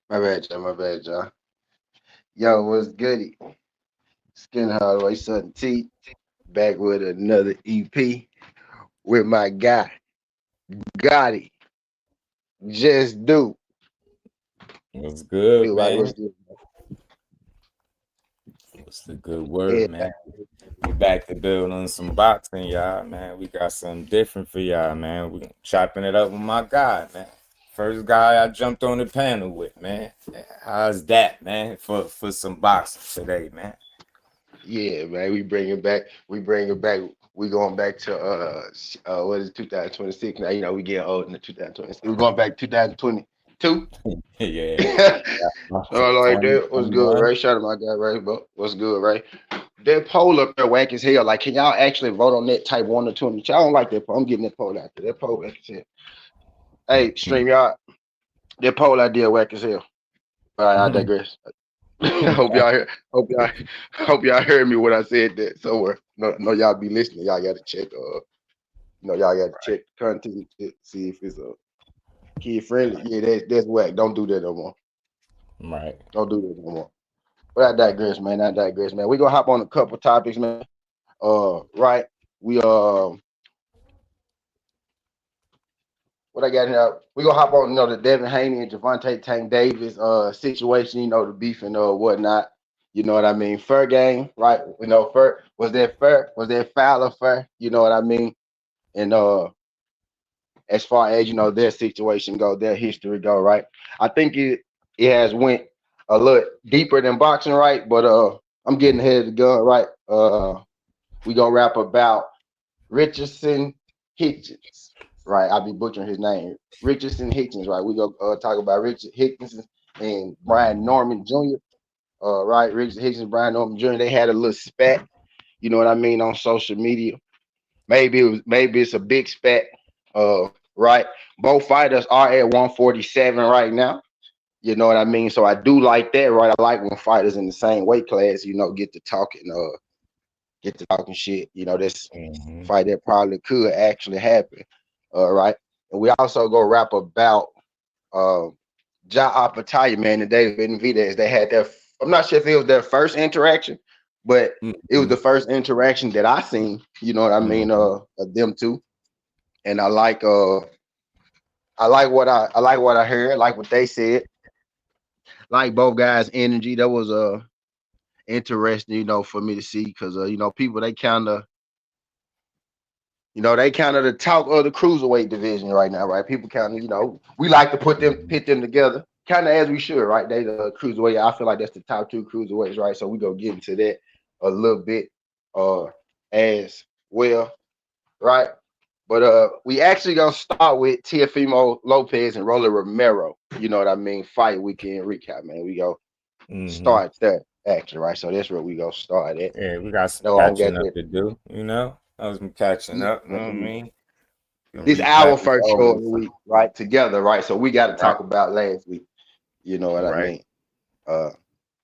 My bad, y'all. My bad, y'all. Yo, what's goody? Skin Hardway Sudden T back with another EP with my guy, Gotti. Just do. What's good, Do right, what's man? good? What's the good word, Yeah, man? We back to build on some boxing, y'all, man. We got something different for y'all, man. We chopping it up with my guy, man. First guy I jumped on the panel with, man. How's that, man? For some boxing today, man. yeah, man. We bring it back. We bring it back. We going back to what is 2026 now? You know, we getting old in the 2026. We're going back 2022. Yeah. So like that was good, 2021. right? Shout out to my guy, right? But what's good, right? That poll up there whack as hell. Like, can y'all actually vote on that type 1 to 20? I don't like that poll. I'm getting that poll out there. That poll whack as hell. Hey, stream y'all. That poll idea whack as hell. All right, I digress. hope y'all hear, hope y'all heard me when I said that somewhere. No, y'all be listening. Y'all got to check. Y'all got to check the content to see if it's kid friendly. Yeah, that's whack. Don't do that no more. Right. Don't do that no more. But I digress, man. I digress, man. We gonna hop on a couple topics, man. Right. We what I got here. We gonna hop on, the Devin Haney and Javante Tank Davis situation, the beef and whatnot. You know what I mean? Fair game, right? Fair was that fair? Was that foul or fair? You know what I mean? And as far as their situation go, their history go, right? I think it has went a little deeper than boxing, right? But I'm getting ahead of the gun, right? We gonna rap about Richardson Hitchens, right? I'll be butchering his name. Richardson Hitchens, right? We go talk about Richard Hitchens and Brian Norman Jr. Right? Richard Hitchens, Brian Norman Jr. They had a little spat, you know what I mean, on social media. Maybe it's a big spat. Right? Both fighters are at 147 right now. You know what I mean? So I do like that, right? I like when fighters in the same weight class, get to talking shit. This fight that probably could actually happen. Right. And we also go rap about Ja Apataya, man, and David Benavidez. They had their, I'm not sure if it was their first interaction, but it was the first interaction that I seen, you know what I mean, of them two. And I like what I heard, I like what they said, like both guys' energy. That was interesting, for me to see, because people they kind of the talk of the cruiserweight division right now, right? People kind of, we like to pit them together, kind of as we should, right? They the cruiserweight. I feel like that's the top two cruiserweights, right? So we go get into that a little bit, as well, right? But we actually gonna start with Teofimo Lopez and Rolly Romero. You know what I mean? Fight weekend recap, man. We go start that action, right? So that's where we go start at. Yeah, we got some No, I don't get catching up that. to do, I was catching up, you know what I mean? Gonna This our recap this first show over. of the week, right? Together, right? So we got to Right, talk about last week. You know what I right. mean? Uh,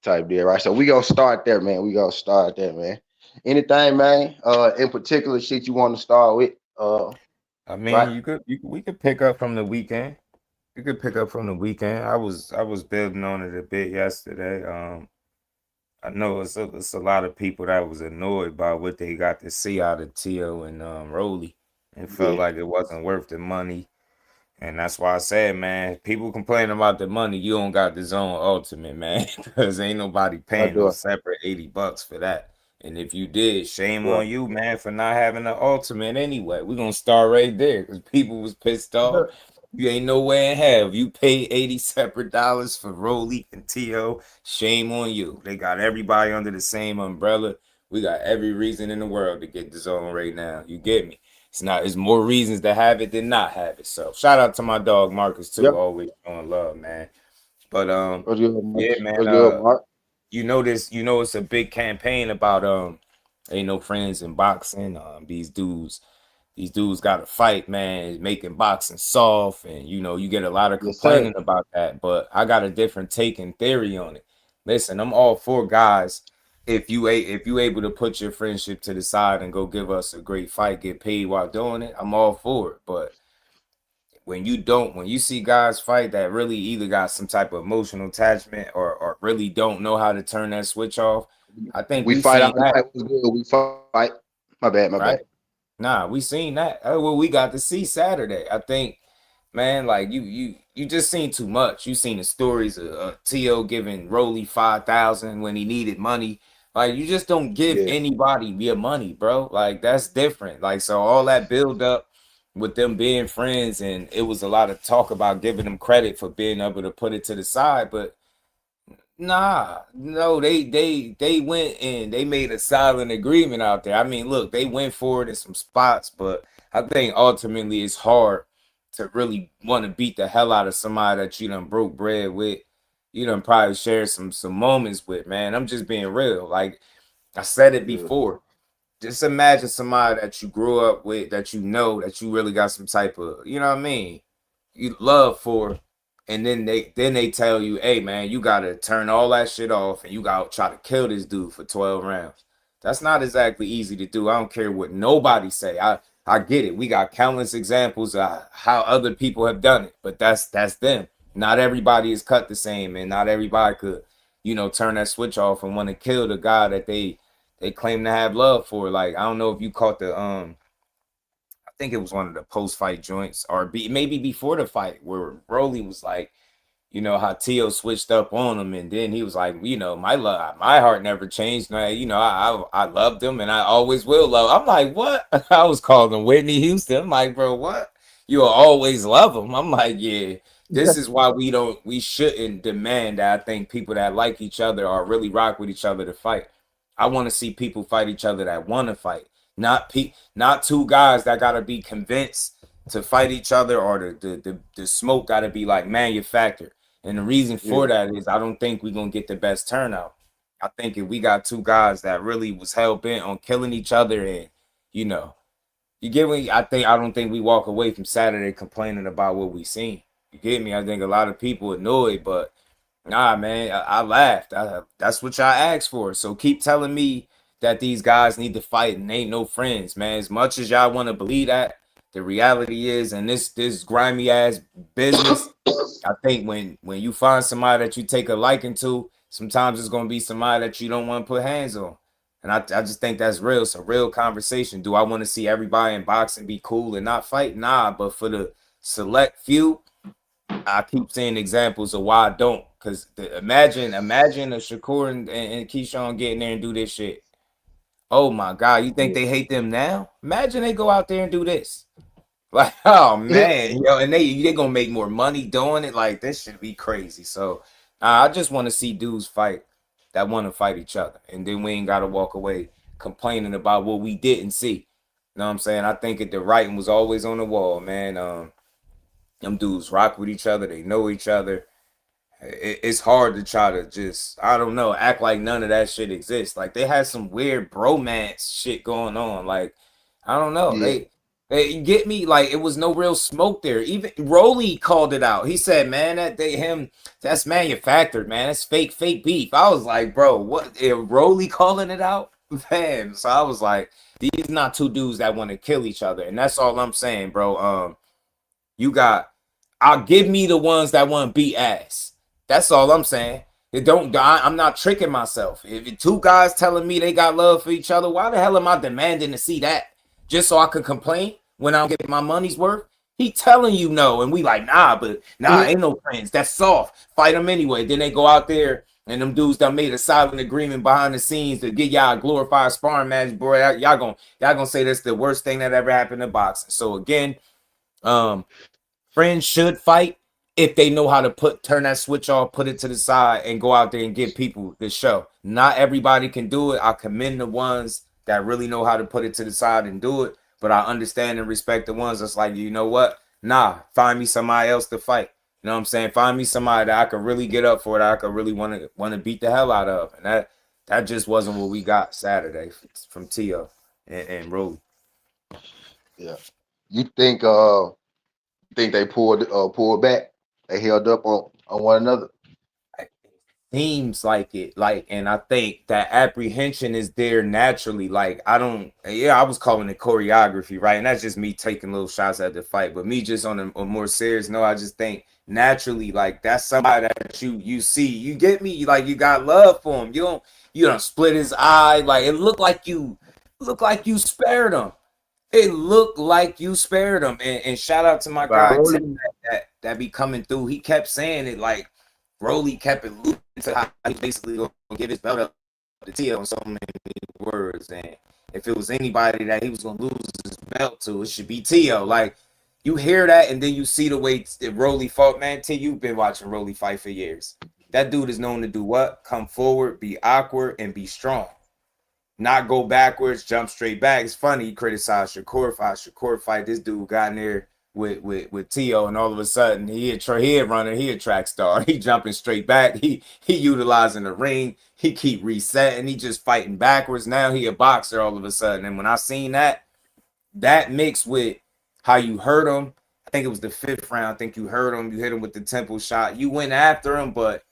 type deal, right? So we gonna start there, man. We gonna start there, man. Anything, man? In particular, shit you want to start with? I Right? mean, we could pick up from the weekend. You could pick up from the weekend. I was building on it a bit yesterday. I know it's a lot of people that was annoyed by what they got to see out of Tio and Rolly, and felt Yeah. like it wasn't worth the money And that's why I said, man, people complaining about the money. You don't got the Zone Ultimate, man, because ain't nobody I paying no do. separate $80 for that. And if you did, shame Yeah. on you, man, for not having the Ultimate anyway. We're gonna start right there because people was pissed off. You ain't no way in hell. You pay 80 separate dollars for Rolly and T.O. Shame on you. They got everybody under the same umbrella. We got every reason in the world to get the Zone right now. You get me? It's more reasons to have it than not have it. So shout out to my dog Marcus too, Yep. always showing love, man. But What's good, Mark? yeah, man. What's good, Mark? It's a big campaign about ain't no friends in boxing. These dudes got to fight, man, making boxing soft, and you get a lot of Yes, sir. complaining about that. But I got a different take and theory on it. Listen, I'm all for guys. If you able to put your friendship to the side and go give us a great fight, get paid while doing it, I'm all for it. But when you see guys fight that really either got some type of emotional attachment or really don't know how to turn that switch off, I think We we fight seen all that, night. What's good? We fight. My bad. My bad. right? Nah, we seen that. Well, we got to see Saturday. I think, man, like you just seen too much. You seen the stories of T.O. giving Rolly 5,000 when he needed money. Like you just don't give Yeah. anybody your money, bro. Like that's different. Like so all that build up with them being friends, and it was a lot of talk about giving them credit for being able to put it to the side, but nah, no, they went and they made a silent agreement out there. I mean, look, they went for it in some spots, but I think ultimately it's hard to really want to beat the hell out of somebody that you done broke bread with. You done probably share some moments with, man. I'm just being real. Like I said it Yeah. before. Just imagine somebody that you grew up with, that that you really got some type of, you know what I mean, you love for, and then they tell you, hey man, you gotta turn all that shit off and you gotta try to kill this dude for 12 rounds. That's not exactly easy to do. I don't care what nobody say. I get it. We got countless examples of how other people have done it, but that's them. Not everybody is cut the same, and not everybody could, turn that switch off and want to kill the guy that they claim to have love for. Like I don't know if you caught I think it was one of the post fight joints or maybe before the fight where Rolly was like, how Tio switched up on him, and then he was like, my heart never changed. Man, I loved him, and I always will love. I'm like, what? I was calling him Whitney Houston. I'm like, bro, what? You'll always love him. I'm like, yeah. This is why we shouldn't demand that. I think people that like each other or really rock with each other to fight. I want to see people fight each other that want to fight, not two guys that gotta be convinced to fight each other, or the smoke gotta be like manufactured. And the reason for Yeah. that is I don't think we're gonna get the best turnout. I think if we got two guys that really was hell bent on killing each other, and you know, you get me. I don't think we walk away from Saturday complaining about what we seen. You get me? I think a lot of people annoyed, but nah, man, I laughed. That's what y'all asked for. So keep telling me that these guys need to fight and ain't no friends, man. As much as y'all want to believe that, the reality is, and this grimy ass business, I think when you find somebody that you take a liking to, sometimes it's gonna be somebody that you don't want to put hands on. And I just think that's real. It's a real conversation. Do I want to see everybody in boxing be cool and not fight? Nah, but for the select few, I keep seeing examples of why I don't. Cause imagine a Shakur and Keyshawn getting there and do this shit. Oh my God, you think Yeah. they hate them now? Imagine they go out there and do this. Like, oh man, and they gonna make more money doing it. Like this should be crazy. So I just want to see dudes fight that want to fight each other, and then we ain't gotta walk away complaining about what we didn't see. You know what I'm saying? I think the writing was always on the wall, man. Them dudes rock with each other. They know each other. It's hard to try to just, I don't know, act like none of that shit exists. Like they had some weird bromance shit going on. Like I don't know. Yeah. They you get me? Like it was no real smoke there. Even Rolly called it out. He said, "Man, that's manufactured, man. That's fake beef." I was like, "Bro, what? Rolly calling it out?" Man, so I was like, "These not two dudes that want to kill each other," and that's all I'm saying, bro. You got, I'll give me the ones that want to beat ass. That's all I'm saying. It don't. I'm not tricking myself. If two guys telling me they got love for each other, why the hell am I demanding to see that just so I can complain when I don't get my money's worth? He telling you no, and we like, nah, but nah, ain't no friends. That's soft. Fight them anyway. Then they go out there, and them dudes done made a silent agreement behind the scenes to get y'all a glorified sparring match, boy. Y'all gonna say that's the worst thing that ever happened in boxing. So again, um, friends should fight if they know how to turn that switch off, put it to the side, and go out there and give people the show. Not everybody can do it. I commend the ones that really know how to put it to the side and do it. But I understand and respect the ones that's like, you know what? Nah, find me somebody else to fight. You know what I'm saying? Find me somebody that I could really get up for, that I could really want to beat the hell out of. And that just wasn't what we got Saturday from Tio and Rolly. Yeah. You think they pulled back? They held up on one another. Seems like it, like, and I think that apprehension is there naturally. Like, I don't, yeah, I was calling it choreography, right? And that's just me taking little shots at the fight. But me just on a more serious note, I just think naturally, like, that's somebody that you see, you get me, like, you got love for him. You don't split his eye, like, it looked like you spared him. It looked like you spared him. And shout out to my guy Tim that be coming through. He kept saying it, like Rolly kept it loose to how he basically gonna give his belt up to Tio in so many words. And if it was anybody that he was gonna lose his belt to, it should be Tio. Like, you hear that, and then you see the way Rolly fought. Man, T, you've been watching Rolly fight for years. That dude is known to do what? Come forward, be awkward, and be strong. Not go backwards, jump straight back. It's funny, he criticized Shakur fight. This dude got in there with Tio, and all of a sudden he a runner, he a track star. He jumping straight back. He utilizing the ring. He keep resetting. He just fighting backwards. Now he a boxer all of a sudden. And when I seen that mixed with how you hurt him, I think it was the 5th round. I think you hurt him. You hit him with the temple shot. You went after him, but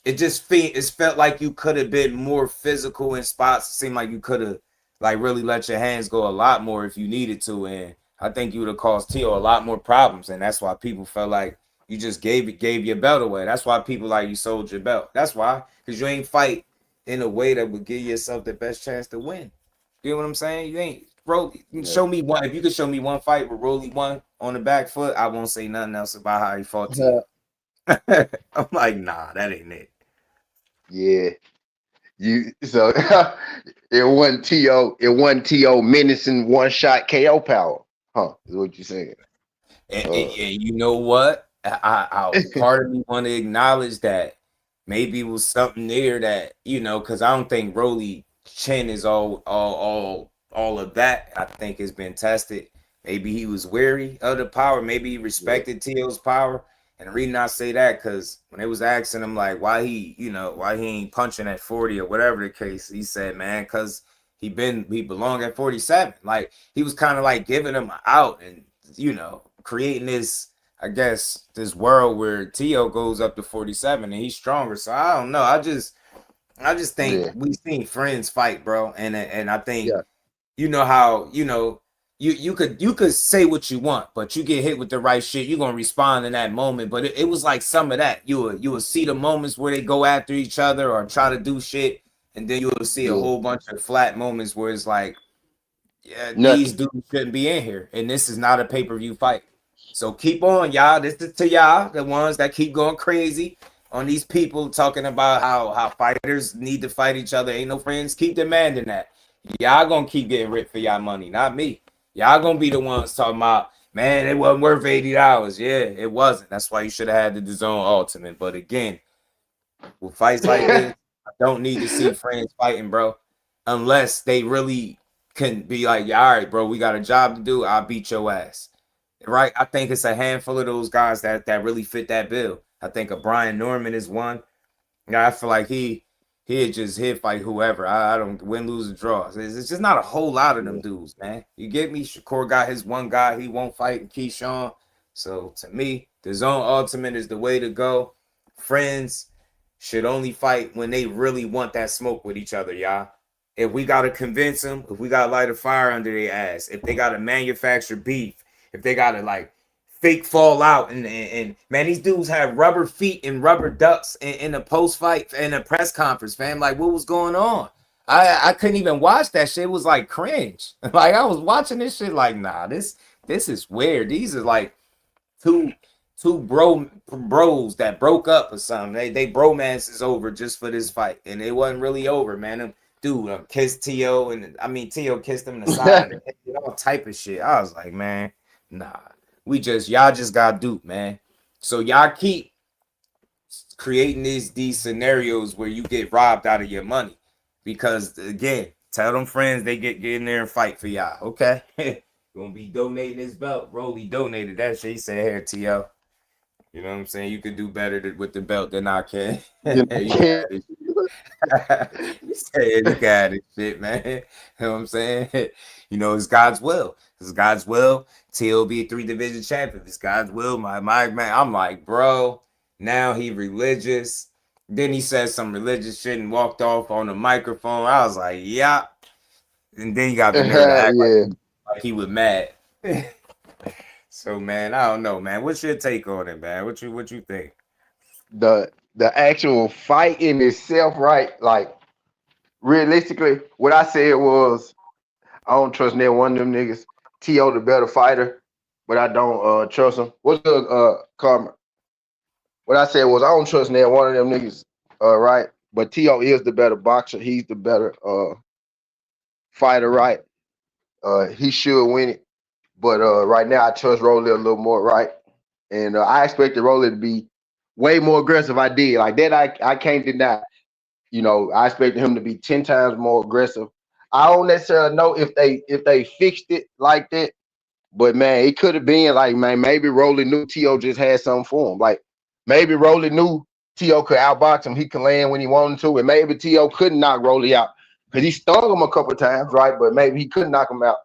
it felt like you could have been more physical in spots. It seemed like you could have like really let your hands go a lot more if you needed to. And I think you would have caused Tio a lot more problems. And that's why people felt like you just gave your belt away. That's why people like you sold your belt. That's why. Because you ain't fight in a way that would give yourself the best chance to win. You know what I'm saying? You ain't Rolly. Show me one. If you could show me one fight where Rolly won on the back foot, I won't say nothing else about how he fought Tio. I'm like, nah, that ain't it. Yeah. It wasn't T.O. menacing one shot KO power. Huh, is what you saying. And you know what? I part of me want to acknowledge that maybe it was something there that, because I don't think Rolly chin is all of that. I think it's been tested. Maybe he was wary of the power. Maybe he respected Tio's power. And the reason I say that, because when they was asking him like why he ain't punching at 40 or whatever the case, he said, man, because he belonged at 47. Like, he was kind of like giving him out and creating this, I guess, this world where Tio goes up to 47 and he's stronger. So I don't know. I just think we've seen friends fight, bro, and I think how you could say what you want, but you get hit with the right shit, you're gonna respond in that moment. But it was like some of that. You will see the moments where they go after each other or try to do shit, and then you will see a whole bunch of flat moments where it's like, these dudes shouldn't be in here, and this is not a pay-per-view fight. So keep on, y'all. This is to y'all, the ones that keep going crazy on these people talking about how fighters need to fight each other. Ain't no friends. Keep demanding that. Y'all gonna keep getting ripped for y'all money, not me. Y'all gonna be the ones talking about, man, it wasn't worth $80. Yeah, it wasn't. That's why you should have had the DAZN Ultimate. But again, with fights like this, I don't need to see friends fighting, bro. Unless they really can be like, yeah, all right, bro, we got a job to do. I'll beat your ass. Right? I think it's a handful of those guys that really fit that bill. I think a Brian Norman is one. Yeah, I feel like he'd fight whoever. I don't win, lose, or draw. It's just not a whole lot of them dudes, man. You get me? Shakur got his one guy he won't fight, and Keyshawn. So to me, the DAZN Ultimate is the way to go. Friends should only fight when they really want that smoke with each other, y'all. If we gotta convince them, if we gotta light a fire under their ass, if they gotta manufacture beef, if they gotta like fake fall out and man, these dudes have rubber feet and rubber ducks in the post fight and a press conference, fam. Like, what was going on? I couldn't even watch that shit. It was like cringe. Like, I was watching this shit like, nah, this this is weird. These are like two bros that broke up or something. They bromance is over just for this fight, and it wasn't really over, man. Dude kissed T.O. and I mean T.O. kissed him in the side of the head, all type of shit. I was like, man, nah, y'all just got duped, man. So y'all keep creating these scenarios where you get robbed out of your money, because again, tell them friends they get in there and fight for y'all, okay? Gonna be donating his belt. Rolly donated that shit. He said, here, T.O. You know what I'm saying? You could do better with the belt than I can. You got it. You said you got it, shit, man. You know what I'm saying? You know, it's God's will. It's God's will. T.O. be a 3-division champion. It's God's will. My man. I'm like, bro, now he religious. Then he said some religious shit and walked off on the microphone. I was like, yeah. And then he got the nerve to act like he was mad. So man, I don't know, man. What's your take on it, man? What you think? The actual fight in itself, right? Like realistically, what I said was I don't trust neither one of them niggas. T.O. the better fighter, but I don't trust him. What's good, Karma? What I said was I don't trust neither one of them niggas, right? But T.O. is the better boxer. He's the better fighter, right? He should win it. But right now, I trust Rolly a little more, right? And I expected Rolly to be way more aggressive. I did. Like that, I can't deny. You know, I expected him to be 10 times more aggressive. I don't necessarily know if they fixed it like that. But, man, it could have been like, man, maybe Rolly knew T.O. just had something for him. Like, maybe Rolly knew T.O. could outbox him. He could land when he wanted to. And maybe T.O. couldn't knock Rolly out. Because he stung him a couple of times, right? But maybe he couldn't knock him out.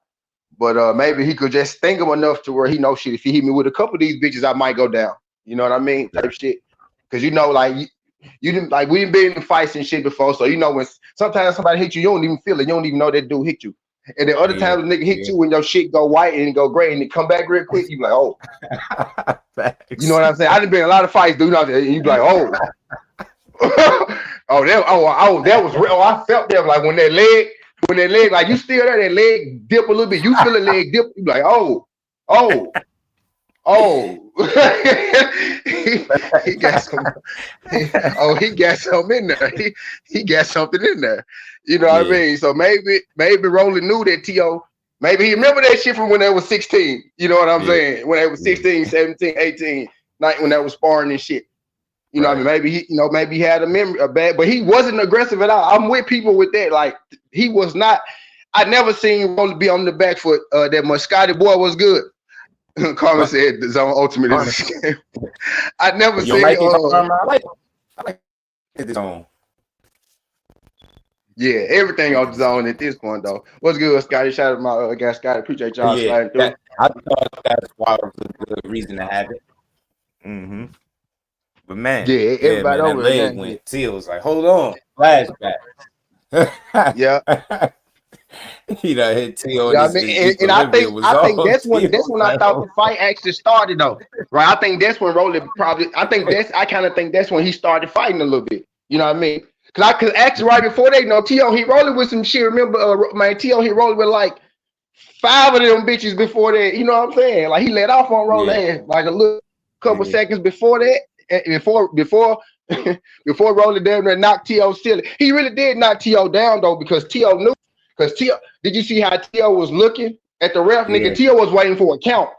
But maybe he could just sting him enough to where he knows shit. If he hit me with a couple of these bitches, I might go down. You know what I mean? Type shit. Because you know, like you didn't like we been in fights and shit before. So you know when sometimes somebody hit you, you don't even feel it. You don't even know that dude hit you. And then other times a nigga hit you when your shit go white and go gray and it come back real quick, you be like, oh. You know what I'm saying? I done been in a lot of fights, dude. And you be like, oh. That was real. I felt that like when that leg, like you still there, that leg dip a little bit. You feel the leg dip, you be like, oh. he got some. He got something in there. He got something in there. You know what I mean? So maybe Rolly knew that T.O. Maybe he remember that shit from when they was 16. You know what I'm saying? When they was 16, 17, 18, when they was sparring and shit. You know what I mean? Maybe he had a memory a bad, but he wasn't aggressive at all. I'm with people with that. Like he was not. I never seen Rolly be on the back foot. That Moscotti boy was good. Carmen said the Zone Ultimate is a scam. I never seen. I like the Zone. Yeah, everything on the Zone at this point though. What's good, Scotty? Shout out to my guy Scotty. Appreciate y'all sliding through. I thought that's why was a good reason to have it. Mm-hmm. But man, everybody over that leg went. T was like, hold on, flashback. Yeah. He done hit T.O. I think that's when I thought the fight actually started though. Right. I think that's when Rolly I kind of think that's when he started fighting a little bit. You know what I mean? Cause actually right before that, T.O. he Rolly with some shit. Remember, T.O. he Rolly with like 5 of them bitches before that. You know what I'm saying? Like he let off on Rolly like a little couple seconds before that. Before Rolly down there knocked T.O. silly. He really did knock T.O. down though, because T.O. knew. Because T.O. did you see how T.O. was looking at the ref? Nigga, T.O. was waiting for a count.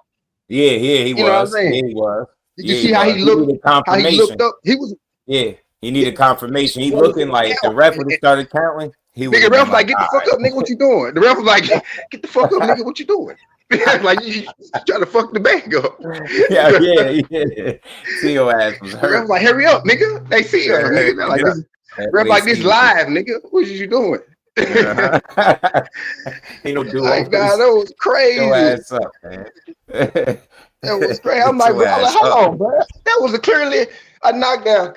Yeah, he was. You know what I'm saying? Yeah, he was. Did you see how he looked? How he looked up? He was. Yeah, he needed confirmation. He looking like the ref would have started counting. Nigga, ref like, get the fuck up, nigga. What you doing? The ref was like, get the fuck up, nigga. What you doing? Like you trying to fuck the bag up. Yeah. T.O. ass was hurt. The ref was like, hurry up, nigga. They see us, nigga. They're like, ref like, this live, nigga. What is you doing? Ain't no do like, God, that was crazy. Your ass up, man. That was crazy. I'm like, hold on, bro. That was clearly a knockdown.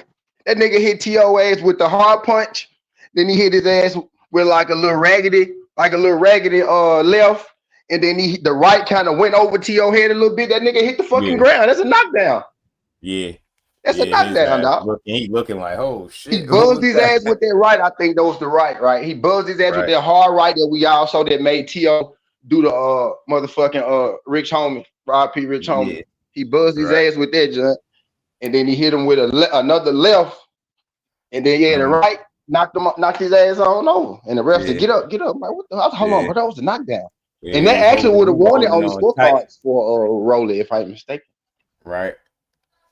That nigga hit T.O. ass with the hard punch. Then he hit his ass with like a little raggedy left. And then the right kind of went over T.O. head a little bit. That nigga hit the fucking ground. That's a knockdown. Yeah. That's a knockdown, dog. He looking like, oh shit. He buzzed his ass with that right. I think that was the right. He buzzed his ass with that hard right that we all saw that made T.O. do the motherfucking Rich Homie, Rob P. Rich Homie. Yeah, He buzzed his right. ass with that joint, and then he hit him with another left, and then the Mhm. right knocked his ass on over. And the ref said, Yeah, get up." I'm like, what the hold on, yeah, but that was a knockdown. And yeah. that actually would He have won it holding on the on tight, scorecards for Rolly, if I'm mistaken. right?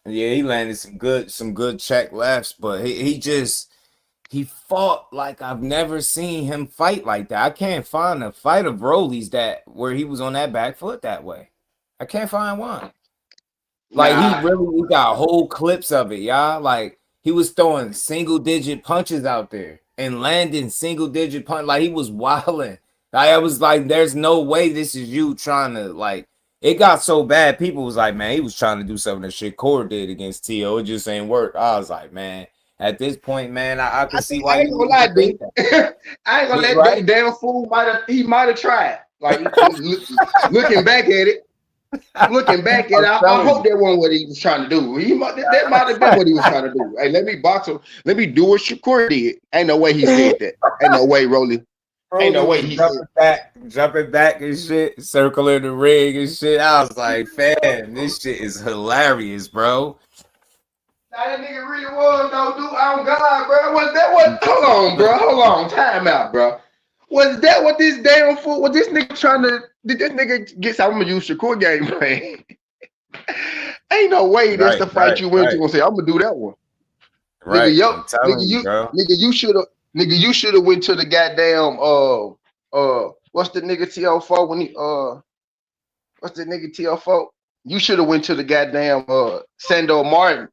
Yeah, he landed some good check lefts, but he fought like I've never seen him fight like that. I can't find a fight of Rollies that where he was on that back foot that way. I can't find one. Like Nah, we got whole clips of it, y'all. Like he was throwing single digit punches out there and landing single digit punch. Like he was wilding. Like I was like, there's no way this is you trying to like. It got so bad. People was like, man, he was trying to do something that shit Core did against T.O. It just ain't work. I was like, man, at this point, man, I can see I why ain't you gonna would lie, even D. think that. I ain't gonna Yeah, let right? that damn fool might have tried. Like looking back at it, looking back at it, I'm I telling hope you. that wasn't what he was trying to do. That might have been what he was trying to do. Hey, let me box him. Let me do what Shakur did. Ain't no way he said that. Ain't no way, Rolly. Ain't no Broly way was he said. jumping back and shit, circling the ring and shit. I was like, fam, this shit is hilarious, bro. Now that nigga really was though, dude. Oh God, bro. Was that what? Hold on, bro. Hold on. Time out, bro. Was that what this damn fool? Was this nigga trying to? Did this nigga get? I'm gonna use Shakur game plan. Ain't no way that's Right, the fight right, you went to right, and say I'm gonna do that one, nigga. right. Yo, I'm telling you, bro. nigga you should have went to the goddamn what's the nigga TL4 when he what's the nigga TL4? You should have went to the goddamn Sandor Martin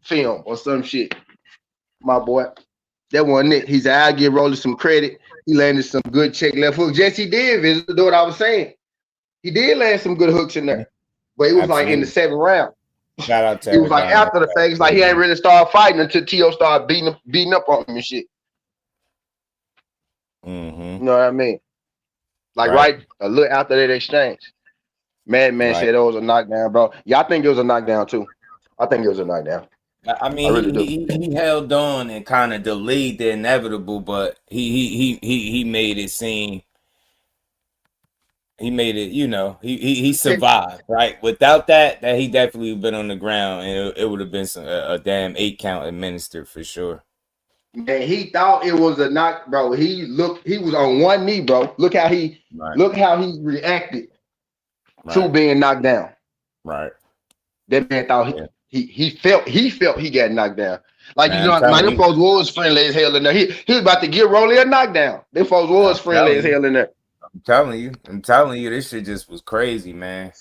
film or some shit, my boy. That wasn't it. He's I'll give Rolling some credit. He landed some good check left hook. Yes, he did. Is what I was saying. He did land some good hooks in there, but it was like in the Absolutely. seventh round. Shout out to It was like everybody in after the the chat fact. It's like too, he ain't man. really started fighting until T.O. started beating up on him and shit. Mm-hmm. You know what I mean? Like Right, right a little after that exchange. Madman right. said it was a knockdown, bro. Yeah, I think it was a knockdown too. I think it was a knockdown. I I mean, really do. he held on and kind of delayed the inevitable, but he made it seem he made it, he survived, right? Without that he definitely been on the ground, and it would have been a damn 8 count administered for sure. Man, he thought it was a knock, bro. He was on one knee, bro. Right, Look how he reacted to right, being knocked down. right. That man thought Yeah, he felt he got knocked down. Like man, I'm man, telling them you, folks was friendly as hell in there. He was about to give Rolly a knockdown. Them folks was I'm friendly telling as you, hell in there. I'm telling you, this shit just was crazy, man.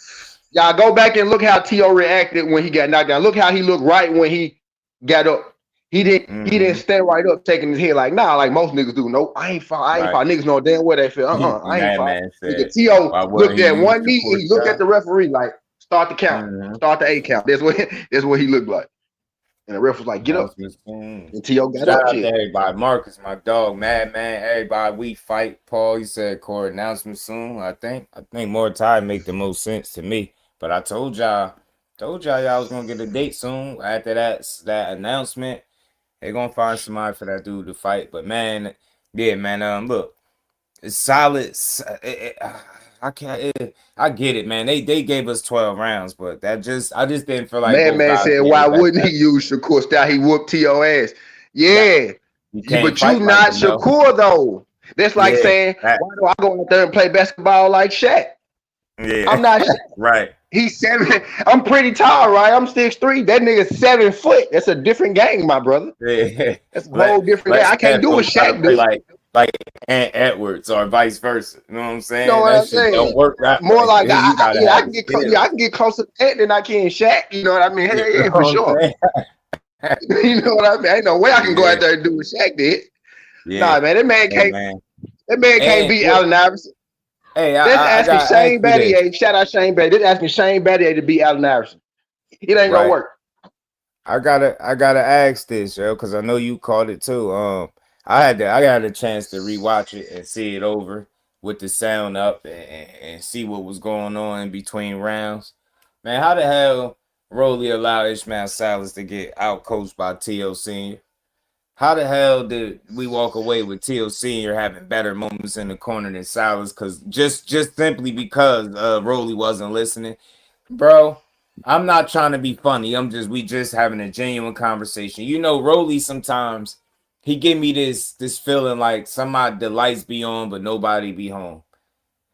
Y'all go back and look how T.O. reacted when he got knocked down. Look how he looked right when he got up. He didn't Hmm. stand right up, taking his head like like most niggas do. Nope, I ain't Right. fought. Niggas know damn where they feel. I ain't fought. Madman Nigga said, T.O. why wouldn't looked he at use one the knee and court he looked at shot? the referee like, start the count. Mm-hmm. Start the 8 count. That's what he looked like. And the ref was like, get up. Announcement soon. And T.O. got Shout up, out to shit. everybody. Marcus, my dog, Madman, everybody. We fight. Paul, he said court announcement soon. I think more time make the most sense to me. But I told y'all y'all was gonna get a date soon. After that announcement, they gonna find somebody for that dude to fight. But man, yeah, man. Look, it's solid. I can't. I get it, man. They gave us 12 rounds, but I just didn't feel like both Madman guys said, gave why it that wouldn't he best. use Shakur style? He whooped T.O. ass. Nah, Yeah. you can't But you fight like not him though. Shakur though. That's like Yeah, saying, that, why do I go out there and play basketball like Shaq? I'm yeah, not Shaq. right. He's 7. I'm pretty tall, right? I'm 6'3". That nigga's 7 foot. That's a different game, my brother. Yeah, That's a whole different game. let I can't Steph do go what try to Shaq play do. like Ant Edwards or vice versa. You know what I'm You know saying? what That I'm shit don't saying? work that More way. like You gotta yeah, have the I skills. can get closer to that than I can Shaq. You know what I mean? You Hell know yeah, for what I'm sure. saying? You know what I mean? Ain't no way I can go Yeah, out there and do what Shaq did. yeah. Nah, man, Hey man. that man can't And beat what? Allen Iverson. Hey, That's I asking gotta ask Shane you this, Battier. Shout out Shane Battier. This asking Shane Battier to beat Allen Iverson. It ain't gonna right? work. I gotta ask this, yo, because I know you called it too. I got a chance to rewatch it and see it over with the sound up and see what was going on in between rounds. Man, how the hell Rolly allowed Ishmael Salas to get out coached by T.O. Senior? how the hell did we walk away with Teal Senior having better moments in the corner than Salas? Because just simply because Rolly wasn't listening, bro. I'm not trying to be funny. We just having a genuine conversation. You know, Rolly sometimes he give me this feeling like somebody the lights be on but nobody be home.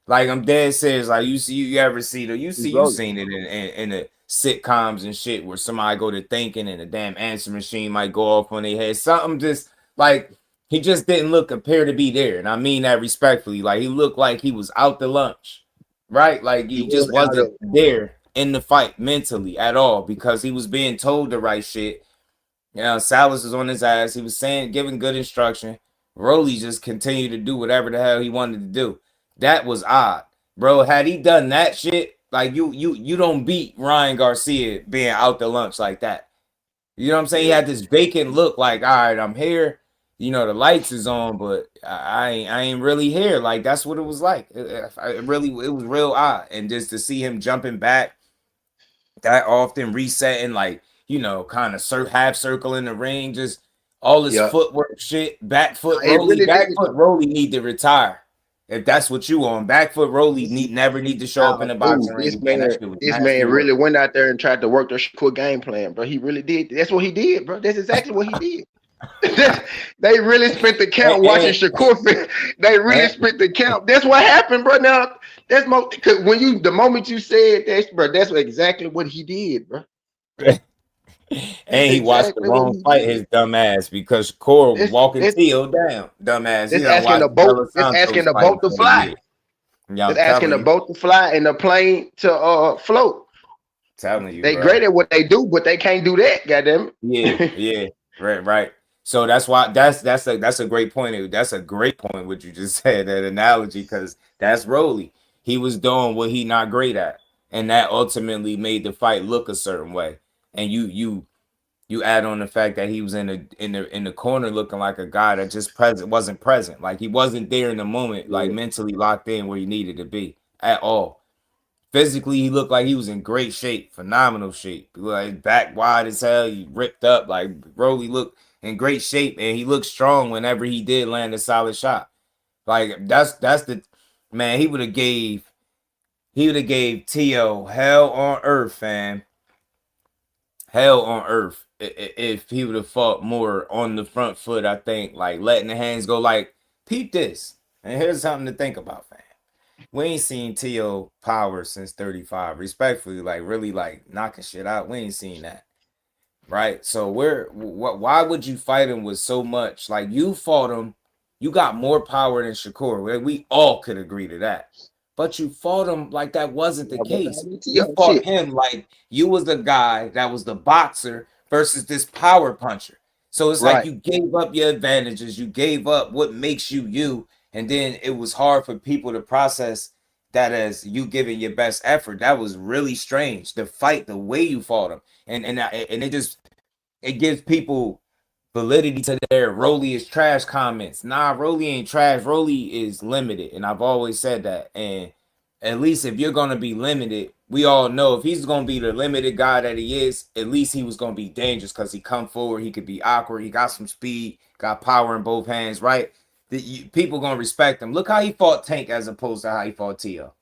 Like I'm dead serious. Like you ever see you seen it in the sitcoms and shit where somebody go to thinking and the damn answer machine might go off on their head. Something just like he just didn't look appear to be there, and I mean that respectfully. Like he looked like he was out to lunch, right? Like He he was just out of wasn't there in the fight mentally at all because he was being told the right shit. Salas was on his ass. He was giving good instruction. Rolly just continued to do whatever the hell he wanted to do. That was odd, bro. Had he done that shit, like you don't beat Ryan Garcia being out to lunch like that. You know what I'm saying? He yeah. had this vacant look, like, all right, I'm here. You know, the lights is on, but I ain't really here. Like that's what it was like. It was real odd, and just to see him jumping back that often, resetting, like, kind of half circle in the ring, just all his Yeah. footwork shit, It really back did. foot Rolly need to retire. If that's what you on, back foot Rolly never need to show up in Nah, the dude, boxing ring again. That shit was this nasty man work. really went out there and tried to work the Shakur game plan, bro. He really did. That's what he did, bro. That's exactly what he did. They really spent the count watching And, Shakur. They really and, spent the count. That's what happened, bro. Now that's because the moment you said that, bro, that's exactly what he did, bro. That's and he watched the exactly what wrong he fight, did. his dumb ass, because Shakur was That's walking that's, Teal down. Dumbass. He that's done asking watched the boat. Bella That's asking Santos the fight boat to for a fly. year. Yeah, That's I'm asking the telling you. boat to fly and the plane to float. Telling you, They bro. great at what they do, but they can't do that. Goddamn Yeah, it. yeah, right. So that's why that's a great point. That's a great point what you just said, that analogy, because that's Rolly. He was doing what he not great at, and that ultimately made the fight look a certain way. And you add on the fact that he was in the corner looking like a guy that just wasn't present, like he wasn't there in the moment, like Yeah. mentally locked in where he needed to be at all. Physically, he looked like he was in great shape, phenomenal shape. Like back wide as hell, he ripped up. Like Rolly looked in great shape, and he looked strong whenever he did land a solid shot. Like that's the man. He would have gave T.O. hell on earth, fam. Hell on earth if he would have fought more on the front foot. I think, like, letting the hands go. Like, peep this, and here's something to think about, fam. We ain't seen T.O. power since 35. Respectfully, like really like knocking shit out. We ain't seen that. Right? So why would you fight him with so much? Like you fought him, you got more power than Shakur. We all could agree to that. But you fought him like that wasn't the case. You fought Shit. him like you was the guy that was the boxer versus this power puncher. So it's like Right. you gave up your advantages, you gave up what makes you you, and then it was hard for people to process that as you giving your best effort. That was really strange. The fight, the way you fought him, and it gives people validity to their Rolly is trash comments. Nah, Rolly ain't trash. Rolly is limited, and I've always said that. And at least if you're gonna be limited, we all know if he's gonna be the limited guy that he is, at least he was gonna be dangerous because he come forward, he could be awkward, he got some speed, got power in both hands, right? People gonna respect him. Look how he fought Tank as opposed to how he fought Tio.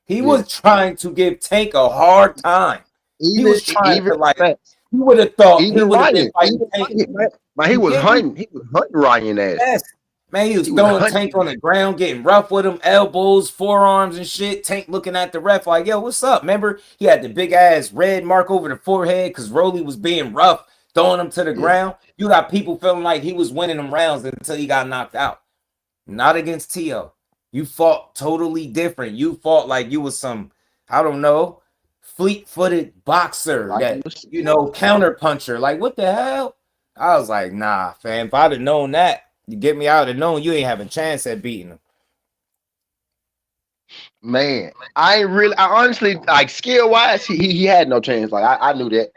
He Yeah. was trying to give Tank a hard time. He Even was trying even to, like, facts. you would have thought he Even would have been Ryan. fighting Even Tank. Ryan, man. He You was get me? hunting. He was hunting Ryan ass. Yes. Man, he was He was throwing Tank hunting. on the ground, getting rough with him, elbows, forearms, and shit. Tank looking at the ref like, yo, what's up? Remember, he had the big ass red mark over the forehead because Rolly was being rough, throwing him to the Yeah. ground. You got people feeling like he was winning them rounds until he got knocked out. Not against Tio. You fought totally different. You fought like you was some, I don't know, fleet-footed boxer Like you that, was counter puncher. Like, what the hell? I was like, nah, fam. If I'd have known that, you get me out of known you ain't have a chance at beating him. man. I honestly like skill wise, he had no chance. Like I knew that.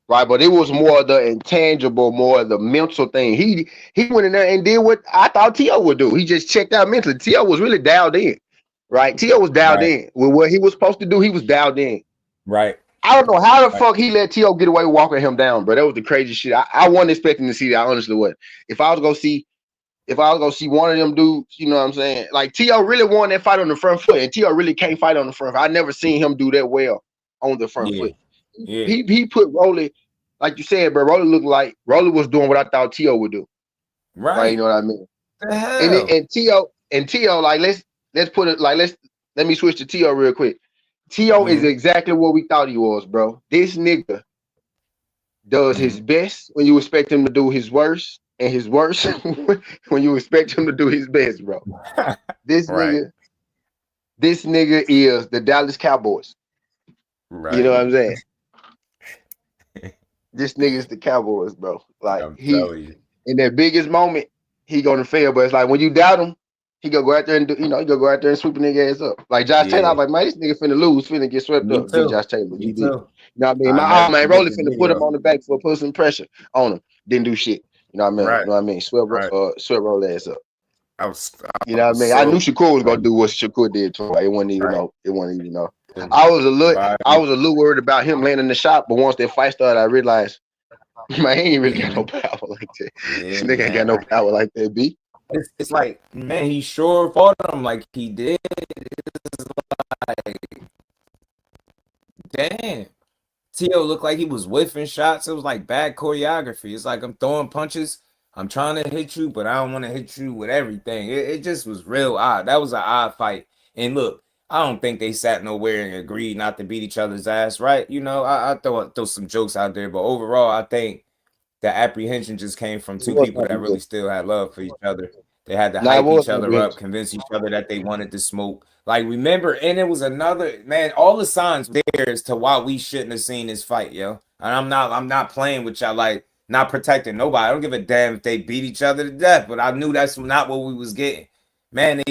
Right. But it was more the intangible, more the mental thing. He went in there and did what I thought T.O. would do. He just checked out mentally. T.O. was really dialed in. Right. T.O. was dialed Right, in. With what he was supposed to do, he was dialed in. right. I don't know how the Like, fuck he let T.O. get away with walking him down, bro. That was the craziest shit. I wasn't expecting to see that. I honestly wasn't. If I was gonna see, if I was gonna see one of them dudes, you know what I'm saying? Like T.O. really won that fight on the front foot, and T.O. really can't fight on the front foot. I never seen him do that well on the front yeah, foot. yeah, He put Rolly, like you said, bro. Rolly looked like Rolly was doing what I thought T.O. would do. Like, you right. know what I mean? The And it, hell, and T.O. like let's put it like let me switch to T.O. real quick. T.O. is mm-hmm, exactly what we thought he was, bro. This nigga does mm-hmm. his best when you expect him to do his worst, and his worst when you expect him to do his best, bro. This Right, nigga, this nigga is the Dallas Cowboys. You know what right. I'm saying? This nigga is the Cowboys, bro. Like I'm he telling you. in their biggest moment, he gonna fail. But it's like when you doubt him, he gonna go out there and do, he gonna go out there and sweep a nigga ass up. Like Josh Taylor, I Yeah, was like, man, this nigga finna lose, finna get swept me up. Did too. Josh Taylor, Me GD. You too. know what I mean? I My never oh man, forget Rolly the finna put him video. on the back for put some pressure on him. Didn't do shit. You know what I mean? You Right, know what I mean? right. Swept roll ass up. I You know what I was mean? I knew so Shakur was gonna like, do what Shakur did to him. Like, it wasn't even right. know. It wasn't even know. And I body, was a little worried about him landing the shot, but once that fight started, I realized man, he ain't really got no mhm. power like that. This Yeah, nigga ain't got man. no power like that, B. It's like, man, he sure fought him like he did. It's like, damn. Tio looked like he was whiffing shots. It was like bad choreography. It's like I'm throwing punches. I'm trying to hit you, but I don't want to hit you with everything. It just was real odd. That was an odd fight. And look, I don't think they sat nowhere and agreed not to beat each other's ass, right? You know, I throw some jokes out there, but overall, I think the apprehension just came from It two was people that really comprehension. still had love for each other. They had to Nah, it hype was each other up, comprehension. convince each other that they wanted to smoke. Like, remember, and it was another man, all the signs there as to why we shouldn't have seen this fight, yo. And I'm not playing with y'all, like not protecting nobody. I don't give a damn if they beat each other to death, but I knew that's not what we was getting. Man,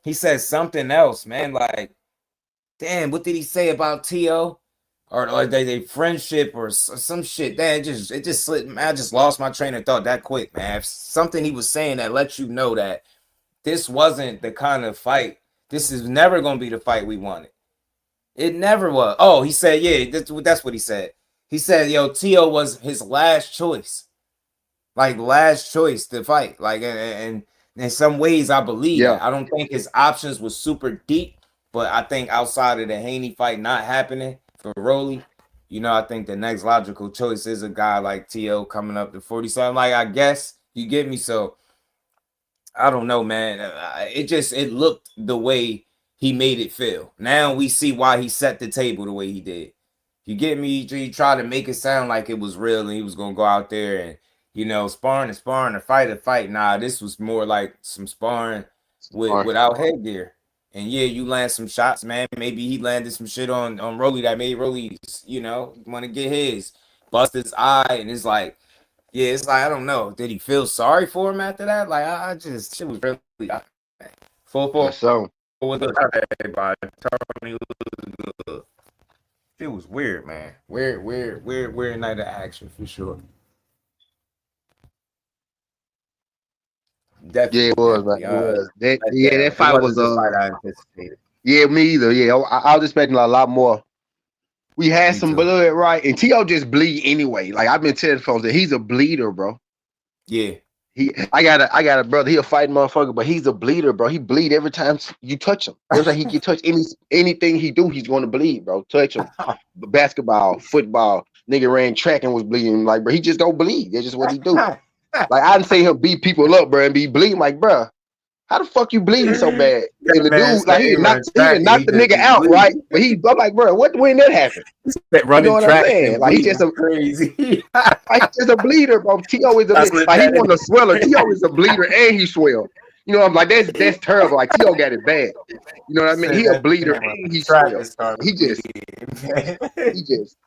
he said something else, man. Like, damn, what did he say about T.O.? Or they friendship or some shit. That it just slipped. Man, I just lost my train of thought that quick, man. Something he was saying that lets you know that this wasn't the kind of fight. This is never gonna be the fight we wanted. It never was. Oh, he said, yeah, that's what he said. He said, yo, T.O. was his last choice, like last choice to fight. Like, and in some ways, I believe Yeah, that. I don't think his options was super deep, but I think outside of the Haney fight not happening for Rolly, I think the next logical choice is a guy like T.O. coming up to 40 something. Like, I guess you get me. So I don't know, man. It looked the way he made it feel. Now we see why he set the table the way he did. You get me? He tried to make it sound like it was real and he was gonna go out there and sparring and sparring, or fight and fight. Nah, this was more like some sparring all right. without headgear. And yeah, you land some shots, man. Maybe he landed some shit on Rolly that made Rolly, want to get his, bust his eye, and it's like yeah, it's like I don't know. Did he feel sorry for him after that? Like I just shit was really full That's so. with everybody. Tony was good. It was weird, man. Weird night of action for sure. Yeah, it Definitely, was, man. definitely. It was. That Let yeah, that down. It fight wasn't was the fight I anticipated. yeah, me either. Yeah, I was expecting a lot more. We had Me some too. blood, right? And T.O. just bleed anyway. Like I've been telling folks that he's a bleeder, bro. Yeah. I got a brother. He a fighting motherfucker, but he's a bleeder, bro. He bleed every time you touch him. Every time he get touched, anything he do, he's going to bleed, bro. Touch him, basketball, football. Nigga ran track and was bleeding. Like, bro, he just go bleed. That's just what he do. Like I didn't say him beat people up, bro, and be bleeding. Like, bro, how the fuck you bleeding so bad? And That the man dude, like, said he he didn't knock, run he didn't track and knock he the just nigga be out, right? bleeding. But I'm like, bro, when that happened? That You know running what I'm track saying? and Like, he bleeding just is a crazy. like he's just a bleeder, bro. T.O. is a I bleeder. slipped Like he that wasn't a sweller. in. T.O. is a bleeder and he swell. You know, I'm like, that's terrible. Like T.O. got it bad. You know what I mean? Said He a that bleeder man run and he track swell. and started He just bleeding. he just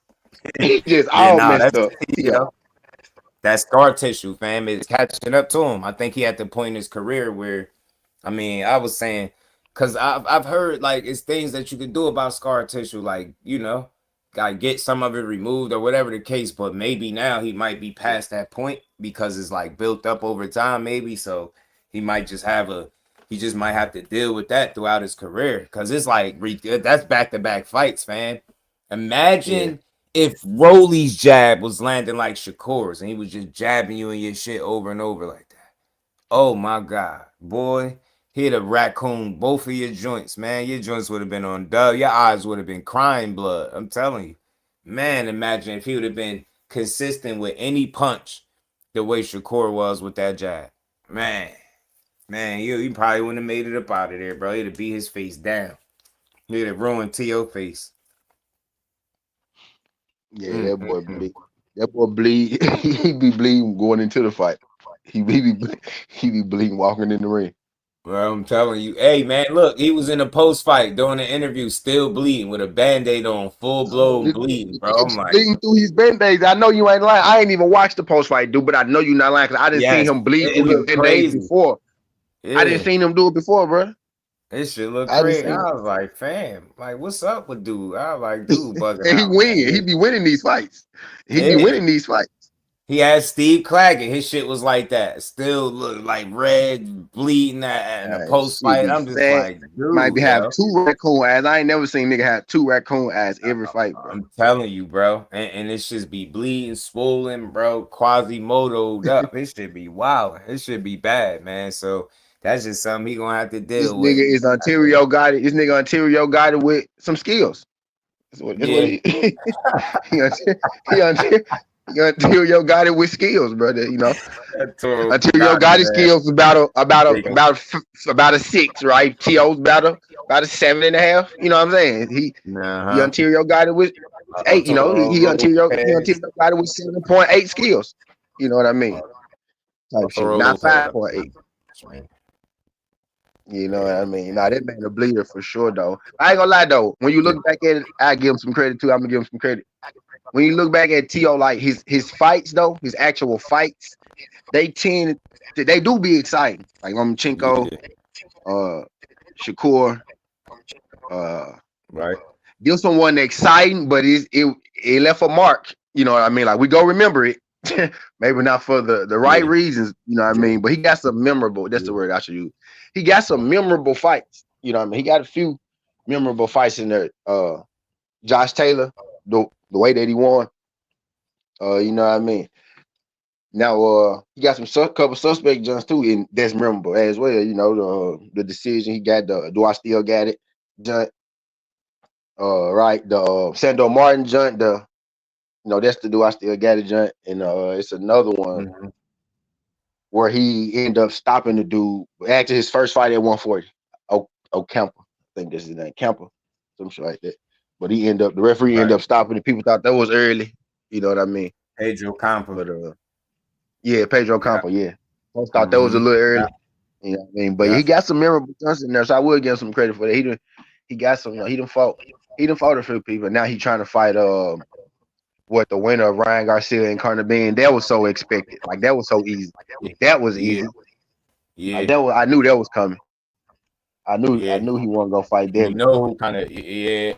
he just Yeah, all nah, messed that's up. T.O. that scar tissue, fam, is catching up to him. I think he at the point in his career where, I mean, I was saying, cause I've heard like it's things that you can do about scar tissue, like gotta get some of it removed or whatever the case. But maybe now he might be past that point because it's like built up over time, maybe. So he might just he just might have to deal with that throughout his career, cause it's like that's back to back fights, fam. Yeah. Imagine if Rolly's jab was landing like Shakur's and he was just jabbing you in your shit over and over like that. Oh my God, boy. He'd have raccoon both of your joints, man. Your joints would have been on dub. Your eyes would have been crying blood. I'm telling you. Man, imagine if he would have been consistent with any punch the way Shakur was with that jab. Man, man, he probably wouldn't have made it up out of there, bro. He'd have beat his face down. He'd have ruined T.O. face. Yeah, Mm, that mm, boy mm. bleed. That boy bleed. He be bleeding going into the fight. He be bleeding walking in the ring. Bro, I'm telling you. Hey, man, look, he was in a post fight doing an interview, still bleeding with a band aid on, full blown This bleeding, bro. I'm nigga like, bleeding through his band-aids. I know you ain't lying. I ain't even watched the post fight, dude, but I know you not lying because I didn't see yes, him bleed it through his looked band-aids crazy. before. I didn't Yeah, see him do it before, bro. this shit look I didn't crazy. see I was like, fam, like, what's up with dude? I was like, him. dude, bugging And he out, win. He man. be winning these fights. He be Yeah. winning these fights. He had Steve Claggett. His shit was like that. Still look like red, bleeding in a post Shit fight. be I'm just fat. like, Might be dude, have yo. two raccoon eyes. I ain't never seen nigga have two raccoon eyes every fight, bro. I'm telling you, bro. And it should be bleeding, swollen, bro, quasimodoed up. It should be wild. It should be bad, man. So that's just something he gonna have to This deal with. nigga is I think. Ontario got it. This nigga Ontario got it with some skills. That's what Yeah. he he he Ontario got it with skills, brother. You know, That Toro Ontario got got his his ass skills taken. about a six, right? To's about a 7.5. You know what I'm saying? He Uh-huh. Ontario got it with 8. You know, Toro he Lopez. Ontario got it with 7.8 skills. You know what I mean? Type shit, Toro not Lopez. 5.8. Man. You know what Yeah. I mean? Nah, that man a bleeder for sure, though. I ain't gonna lie though. When you Yeah. look back at it, I give him some credit too. I'm gonna give him some credit. When you look back at T.O., like his fights though, his actual fights, they tend they do be exciting. Like Lomachenko, Yeah. uh, Shakur, uh, Right. this one wasn't exciting, but it left a mark. You know what I mean? Like we go remember it. Maybe not for the right Yeah. reasons, you know what I mean? But he got some memorable. That's the Yeah. word I should use. He got some memorable fights. You know what I mean? He got a few memorable fights in there. Josh Taylor, the way that he won. You know what I mean? Now, he got some couple suspect jumps too, and that's memorable as well. You know, the decision he got, the do I still got it jump, right? The Sando Martin jump, that's the do I still got it jump, and it's another one Mhm. where he ended up stopping the dude after his first fight at 140. Kemper, I think that's his name, Kemper, some shit like that. But the referee ended Right. up stopping it. People thought that was early. You know what I mean? Pedro Campa. But yeah, Pedro Yeah. Campo, yeah. Folks thought that was a Mm-hmm. little Yeah. early. You know what I mean? But Yeah. he got some memorable stunts in there, so I will give him some credit for that. He got some, he done fought a few people. Now he trying to fight the winner of Ryan Garcia and Carnabin. That was so expected. Like that was so easy. Yeah. That was Yeah. easy. Like Yeah. I knew that was coming. I Yeah. knew he wasn't gonna fight And you Devin. know who kind of, yeah.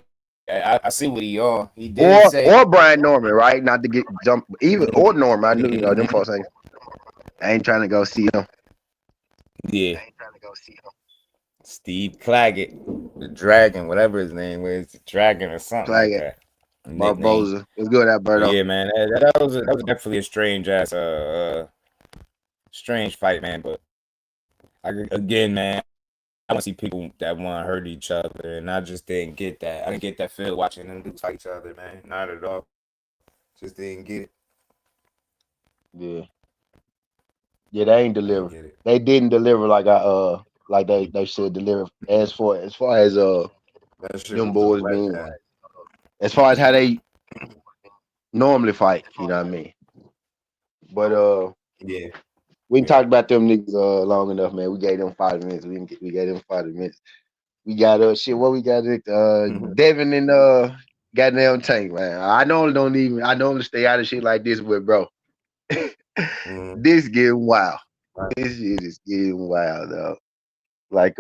I see what he on. He did Or say. Brian Norman, right? Not to get jump even or Norman. I knew, them folks ain't I ain't trying to go see him. Yeah. Steve Claggett, the Dragon, whatever his name was, the Dragon or something Flag like it. that. Nickname. Barboza. It's good at But Berto. yeah, man, that was definitely a strange fight, man. But again, man, I want to see people that want to hurt each other, and I just didn't get that. I didn't get that feel watching them do fight each other, man. Not at all. Just didn't get it. Yeah. Yeah, they ain't Didn't deliver. get it. They didn't deliver like they should deliver as That shit them was a boys wet being bag. as far as how they normally fight, you know what I mean? But Yeah, we can yeah. talk about them niggas long enough, man. We gave them 5 minutes. We gave them 5 minutes. We got what we got it Devin and goddamn Tank, man. I normally stay out of shit like this, but bro, Mhm. this getting wild. Right. This shit is getting wild, though. Like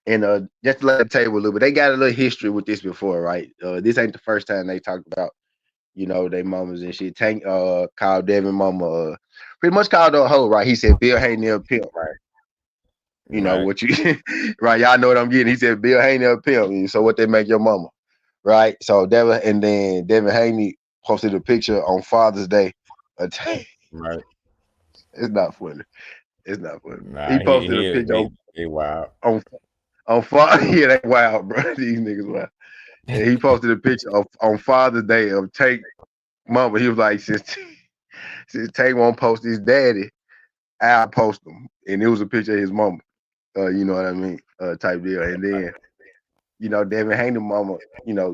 and just to lay the table a little bit, they got a little history with this before, right? This ain't the first time they talked about, they mamas and shit. Tank called Devin mama pretty much called her a hoe, right? He said Bill Haney a pimp. Right. You know Right. what you right, y'all know what I'm getting. He said Bill Haney a pimp. So what they make your mama? right? So Devin and then Devin Haney posted a picture on Father's Day. of Tank. Right. It's not funny. It's not funny. He Nah, posted a picture they wild. on Father. Yeah, they wild, bro. These niggas wild. And he posted a picture of on Father's Day of Tank mama. He was like, since Tank won't post his daddy, I'll post him. And it was a picture of his mama. You know what I mean? Type deal. And then, Devin Haney mama,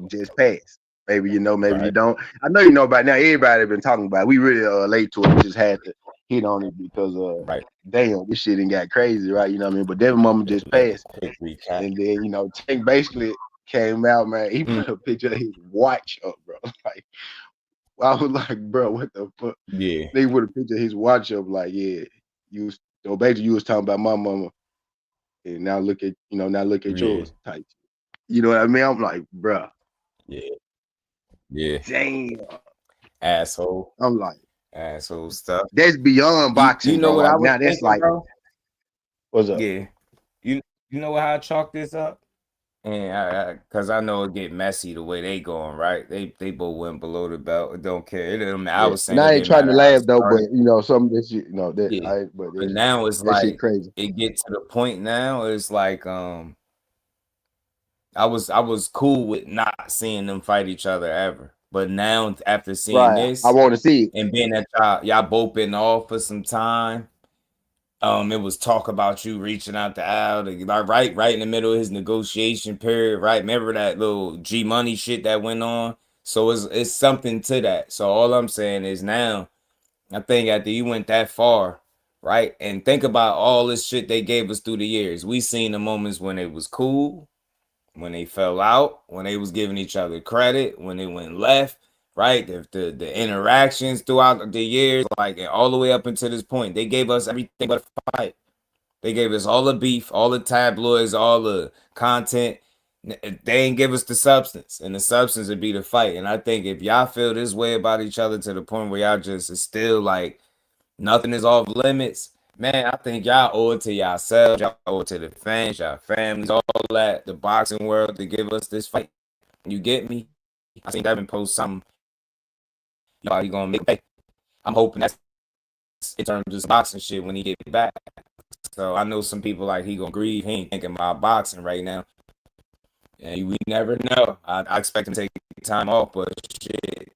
just passed. Maybe you know, maybe you Right. don't. I know you know about now. Everybody been talking about it. We really late to it. We just had to hit on it because Right. damn, this shit ain't got crazy, right? You know what I mean? But Devin mama just Yeah. passed. Quick recap. And then, Tank basically came out, man. He Mm, put a picture of his watch up, bro. Like I was like, bro, what the fuck? yeah. They put a picture of his watch up, like, yeah, basically you was talking about my mama, and now look at Yeah. yours, type. You know what I mean? I'm like, bro, Yeah. Yeah. damn. Asshole. I'm like, Asshole stuff. that's beyond You boxing, know bro. what I Like was now, that's thinking, like, bro? what's up? Yeah. You know how I chalk this up? And cause I know it get messy the way they going, right? They both went below the belt. It don't care. I Yeah, was and saying it I ain't didn't trying to matter how it laugh though, but started. some of this shit, Yeah. but But now it's that shit like crazy. it get to the point now. It's like I was cool with not seeing them fight each other ever. But now after seeing Right. I this want to see it. and being that y'all both been off for some time, it was talk about you reaching out to Al, like right in the middle of his negotiation period, right? Remember that little G Money shit that went on? So it's something to that. So all I'm saying is now, I think after you went that far, right? And think about all this shit they gave us through the years. We seen the moments when it was cool, when they fell out, when they was giving each other credit, when they went left, right? The interactions throughout the years, like all the way up until this point, they gave us everything but a fight. They gave us all the beef, all the tabloids, all the content. They ain't give us the substance, and the substance would be the fight. And I think if y'all feel this way about each other to the point where y'all just is still like nothing is off limits, man, I think y'all owe it to yourselves, y'all owe it to the fans, y'all families, all that, the boxing world to give us this fight. You get me? I seen Devin post something. He gonna make pay. I'm hoping that's in terms of boxing shit when he get back. So I know some people like he gonna grieve. He ain't thinking about boxing right now. And we never know. I expect him to take time off, but shit,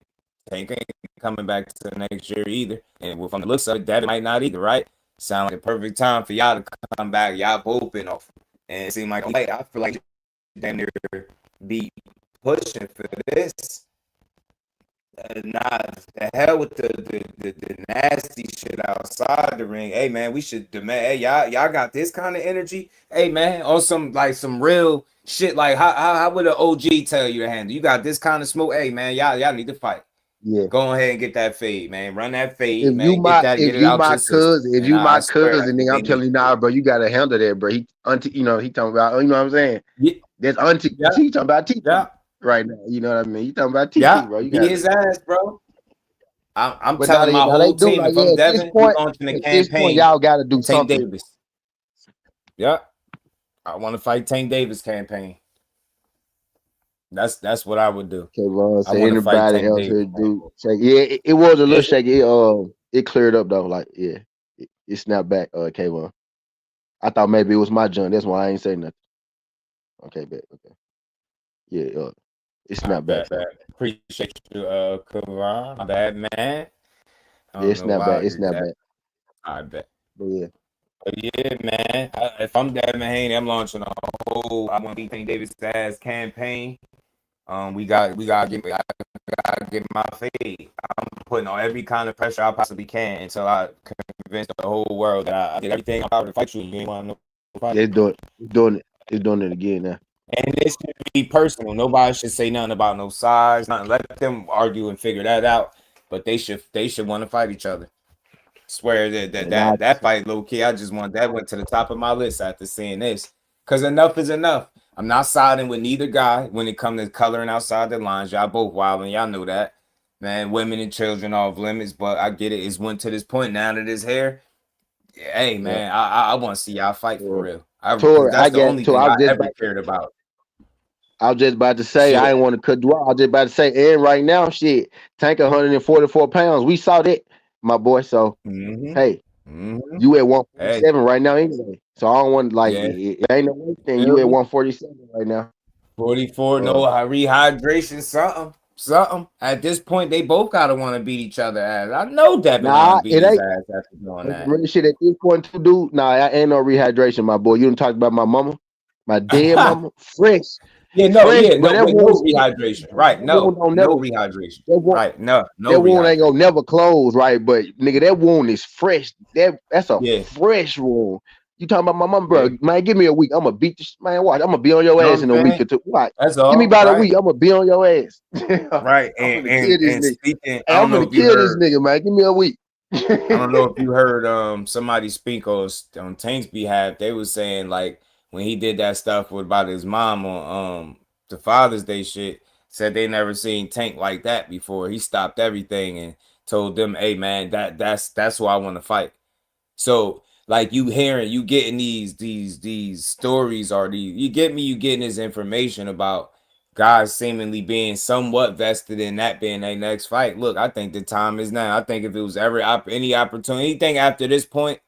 Tank ain't coming back to the next year either. And from the looks of it, that might not either, right? Sound like a perfect time for y'all to come back. Y'all both been off. And it seemed like I feel like damn near be pushing for this. Nah, the hell with the nasty shit outside the ring. Hey man, we should demand. Hey y'all got this kind of energy. Hey man, or some real shit. Like how would an OG tell you to handle? You got this kind of smoke. Hey man, y'all need to fight. Yeah. Go ahead and get that fade, man. Run that fade, man. Get If it you out my your system. cousin, if And you I my swear, I cousin, then think I'm they need telling you to do now, it. bro, you gotta handle that, bro. He talking about, you know what I'm saying? Yeah, That's auntie. yeah, He talking about TT yeah, right now. You know what I mean? You talking about TT, yeah. bro. You Be got his ass, bro. I'm but now telling my they whole do team like if I'm yeah. Devin, we launching a At this point, campaign y'all got to do for Tank something. Davis. Yeah, I want to fight Tank Davis campaign. That's what I would do. Okay, Ron. I So want to fight anybody Tank else Davis here do campaign. shaky? Yeah, it was a little It's shaky. It cleared up though. Like yeah, it snapped back. K1. I thought maybe it was my junk. That's why I ain't say nothing. Okay, bet. Okay, yeah. It I snapped back. bet. So Appreciate you, Karan. My bad, man. I yeah, don't it know snapped why back. I It did snapped that. back. I bet. But yeah, But yeah, man. If I'm Devin Haney, I'm launching a whole I want to beat Tank Davis ass campaign. We gotta get my fade. I'm putting on every kind of pressure I possibly can until I convince the whole world that I did everything I'm power to fight you. You ain't want no fight. yeah. It's doing it again now. And this should be personal. Nobody should say nothing about no size. Nothing. Let them argue and figure that out. But they should want to fight each other. Swear that that And I that, that fight, low key. I just want that went to the top of my list after seeing this. Cause enough is enough. I'm not siding with neither guy when it comes to coloring outside the lines. Y'all both wild and y'all know that. Man, women and children off limits, but I get it. It's went to this point now that it's here. Hey yeah. man, I want to see y'all fight for real. Because Tori, that's I the get only to. thing I was I just ever about to. cared about. I was just about to say, I Shit. didn't want to cut you off. I was just about to say, and right now, shit, Tank 144 pounds. We saw that, my boy. So, Mm-hmm. hey, Mm-hmm. you at Hey, 147 right now anyway. So I don't want like yeah. it ain't no way thing. Feel You at me? 147 right now. 44, no Uh, rehydration, something. Something. At this point, they both gotta want to beat each other ass. I know Devin want nah, to beat it his ain't. ass after doing That's some that. real shit at this point too, dude. Nah, I ain't no rehydration, my boy. You done talked about my mama, my dead mama, fresh, Yeah, no, fresh, yeah, bro. no, That wait, wound, no rehydration. Right, that wound no, don't no never, rehydration. that wound, Right, no, no that wound ain't rehydration. gonna never close, right? But nigga, that wound is fresh. That's a Yeah, fresh wound. You talking about my mama, yeah. bro? Man, give me a week. I'm gonna beat this man. Watch, I'm gonna be on your You know ass what in I'm a week saying? or two. Watch, That's give me all, about a right? week. I'm gonna be on your ass. Right. I'm And gonna and kill this and nigga. speaking, I Hey, I'm don't know gonna if you kill this heard, nigga, man. Give me a week. I don't know if you heard somebody speak on Tank's behalf. They was saying like when he did that stuff with about his mom on the Father's Day shit, said they never seen Tank like that before. He stopped everything and told them, "Hey man, that's who I want to fight." So like you getting these stories or you getting this information about guys seemingly being somewhat vested in that being their next fight. Look, I think the time is now. I think if it was ever any opportunity, anything after this point,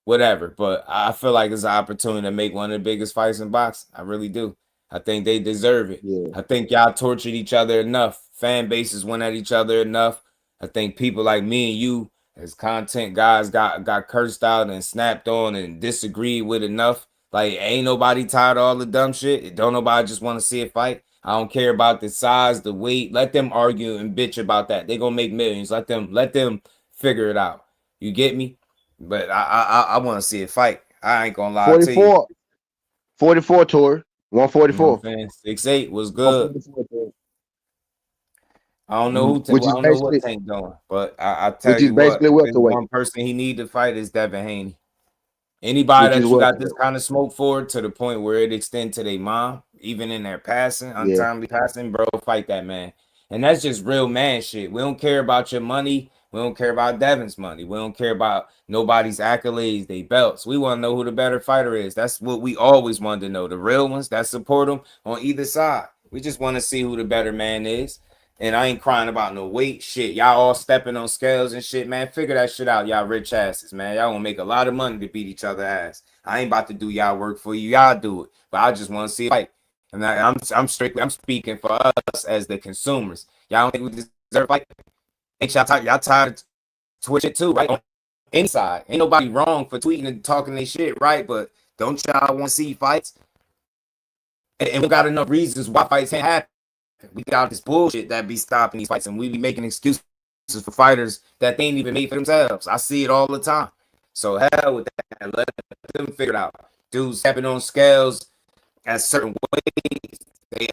whatever. But I feel like it's an opportunity to make one of the biggest fights in boxing. I really do. I think they deserve it. Yeah, I think y'all tortured each other enough. Fan bases went at each other enough. I think people like me and you, as content guys, got cursed out and snapped on and disagreed with enough. Like, ain't nobody tired of all the dumb shit. Don't nobody just want to see a fight. I don't care about the size, the weight. Let them argue and bitch about that. They gonna make millions. Let them figure it out. You get me? But I want to see it fight. I ain't gonna lie to you. 44, 44 tour, You know what 144, I'm saying? 6'8" was good. 144 tour. I don't know Which I is don't know what basically Tank doing, but I tell you what, if there's welterweight, one person he need to fight is Devin Haney. which Anybody is that you got this welterweight. kind of smoke for to the point where it extend to their mom, even in their passing, Yeah, untimely passing, bro, fight that man. And that's just real man shit. We don't care about your money. We don't care about Devin's money. We don't care about nobody's accolades, they belts. We want to know who the better fighter is. That's what we always wanted to know. The real ones that support them on either side. We just want to see who the better man is. And I ain't crying about no weight shit. Y'all all stepping on scales and shit, man. Figure that shit out, y'all rich asses, man. Y'all gonna make a lot of money to beat each other ass. I ain't about to do y'all work for you. Y'all do it. But I just want to see a fight. And I'm speaking for us as the consumers. Y'all don't think we deserve a fight? Ain't y'all tired of Twitch it too, right? On any side. Ain't nobody wrong for tweeting and talking their shit, right? But don't y'all want to see fights? And we got enough reasons why fights can't happen. We got this bullshit that be stopping these fights, and we be making excuses for fighters that they ain't even made for themselves. I see it all the time. So hell with that. Let them figure it out. Dudes stepping on scales at certain ways. They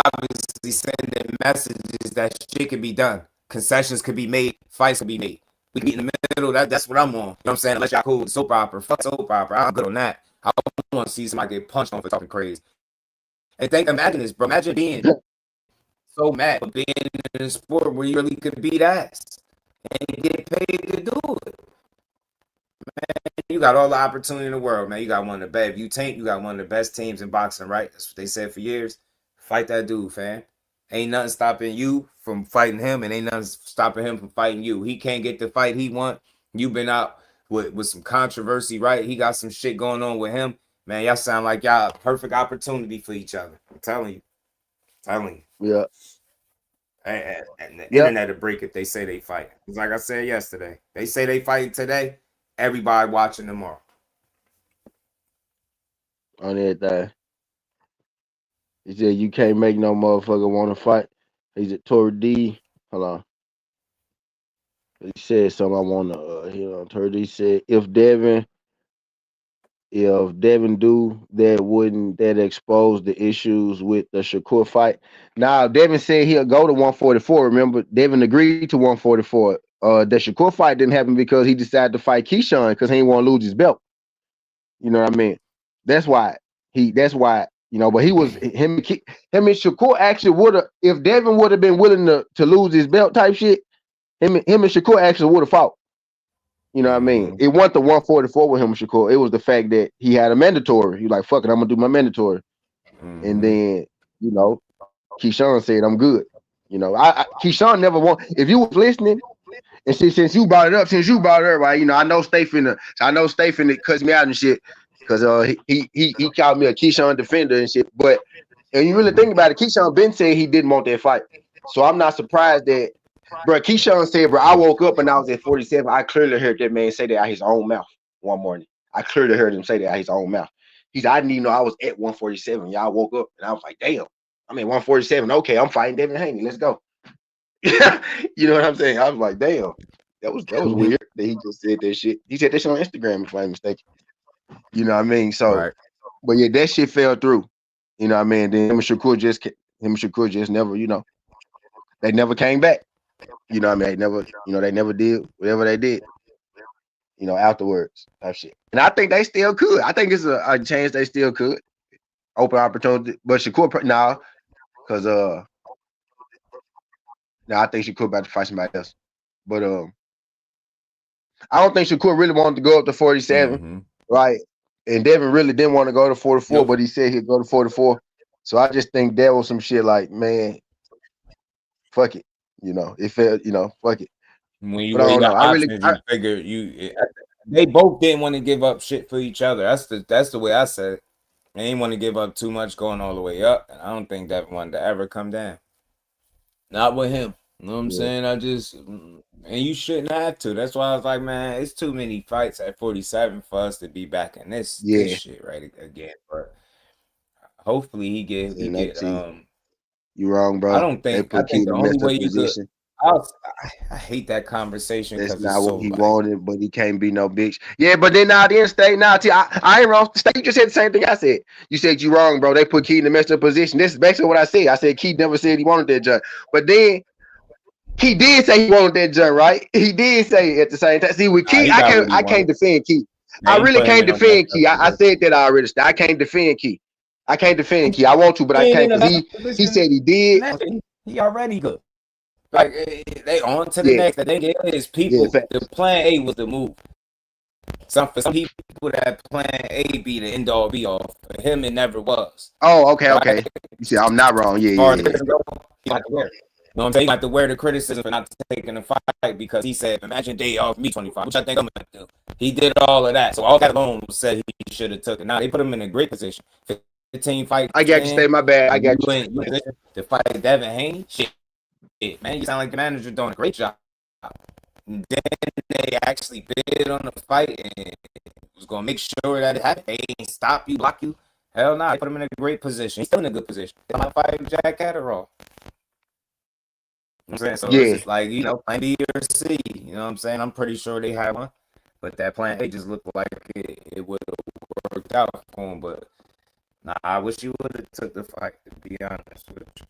obviously sending messages that shit can be done. Concessions could be made. Fights could be made. We can be in the middle. That's what I'm on. You know what I'm saying? Unless y'all cool with soap opera. Fuck soap opera. I'm good on that. I want to see somebody get punched on for talking crazy. And imagine this, bro. Imagine being so mad for being in a sport where you really could beat ass and get paid to do it. You got all the opportunity in the world, man. You got one of the best. If you tank, you got one of the best teams in boxing, right? That's what they said for years. Fight that dude, fam. Ain't nothing stopping you from fighting him, and ain't nothing stopping him from fighting you. He can't get the fight he want. You been out with some controversy, right? He got some shit going on with him. Man, y'all sound like y'all a perfect opportunity for each other. I'm telling you. Telling you. yeah, And the yep. internet will break if they say they fight. It's like I said yesterday. They say they fight today. Everybody watching tomorrow. On everything. He said you can't make no motherfucker want to fight. He's at Tory D. Hold on. He said something I want to hear on Tory D. Said if Devin do that, wouldn't that expose the issues with the Shakur fight? Now Devin said he'll go to 144. Remember, Devin agreed to 144. The Shakur fight didn't happen because he decided to fight Keyshawn because he didn't want to lose his belt. You know what I mean? That's why That's why. You know, but he was him and Shakur actually would have if Devin would have been willing to lose his belt type shit. Him and Shakur actually would have fought. You know what I mean? Mm-hmm. It wasn't the 144 with him and Shakur. It was the fact that he had a mandatory. He was like, fuck it, I'm gonna do my mandatory. And Mm-hmm. then you know, Keyshawn said I'm good. You know, Keyshawn never won. If you was listening, and since you brought it up, right? You know, I know Stay finna cuss me out and shit, cause he called me a Keyshawn defender and shit. But and you really think about it, Keyshawn been saying he didn't want that fight, so I'm not surprised that, bro. Keyshawn said, bro, I woke up and I was at 47. I clearly heard that man say that out his own mouth one morning. I clearly heard him say that out his own mouth. He said, I didn't even know I was at 147. Y'all woke up and I was like, damn, I'm at 147. Okay, I'm fighting Devin Haney. Let's go. You know what I'm saying? I was like, damn, that was Mhm. weird that he just said that shit. He said that shit on Instagram, if I'm not mistaken. You know what I mean? So, Right. but yeah, that shit fell through. You know what I mean? Then him and Shakur just never, they never came back. You know what I mean? They never did whatever they did, afterwards type shit. And I think they still could. I think it's a chance they still could. Open opportunity. But Shakur now, because now I think Shakur about to fight somebody else. But I don't think Shakur really wanted to go up to 47, Mm-hmm. right? And Devin really didn't want to go to 44, Nope. but he said he'd go to 44. So I just think that was some shit like, man, fuck it. It felt, fuck it. When you But I weigh don't your know. options, you figure they both didn't want to give up shit for each other. That's the way I said it. They didn't want to give up too much going all the way up, and I don't think that wanted to ever come down. Not with him. You know what I'm Yeah, saying? And you shouldn't have to. That's why I was like, man, it's too many fights at 47 for us to be back in this yeah. shit right again. But hopefully he And I get see you wrong, bro. They I put think Key in the a only messed up way you could. position. I hate that conversation That's because it's not what so he like wanted, but he can't be no bitch. Yeah, but then now the end state, now I ain't wrong. State, you just said the same thing I said. You said you wrong, bro. They put Key in the messed up position. This is basically what I said. I said Key never said he wanted that jump. But then he did say he wanted that jump, right? He did say it at the same time. See, with nah, Key, he I got can't what he I can't wanted. defend Key. They I ain't really put him can't in no messed defend up Key. I position. said that already. I can't defend Key. I can't defend Key. I want to, but I He ain't can't in a because messed up he position. said he did. Now he already good. Like they on to the Yeah, next. The thing is, yeah, people. The facts. plan A was the move. For some people, that plan A be the end all be all. For him, it never was. Oh, okay, Right? okay. You see, I'm not wrong. Yeah, As far yeah, as yeah. criticism goes, he got to wear it. You know what I'm saying? He got to wear the criticism for not taking the fight because he said, "Imagine they off me 25," which I think I'm gonna do. He did all of that, so all that alone said he should have took it. Now they put him in a great position. 15 I fights got you. Stay in, my bad. I and you got you. in you position to fight Devin Haney. Shit, man, you sound like the manager doing a great job. And then they actually bid on the fight and was gonna make sure that it happened. They ain't stop you, block you. Hell no, nah, put him in a great position. He's still in a good position. They might fight Jack Catterall. You know what I'm saying? So it's Yeah, just like, plan B or C. You know what I'm saying? I'm pretty sure they had one. But that plan A just looked like it would have worked out for him. But nah, I wish you would have took the fight, to be honest with you.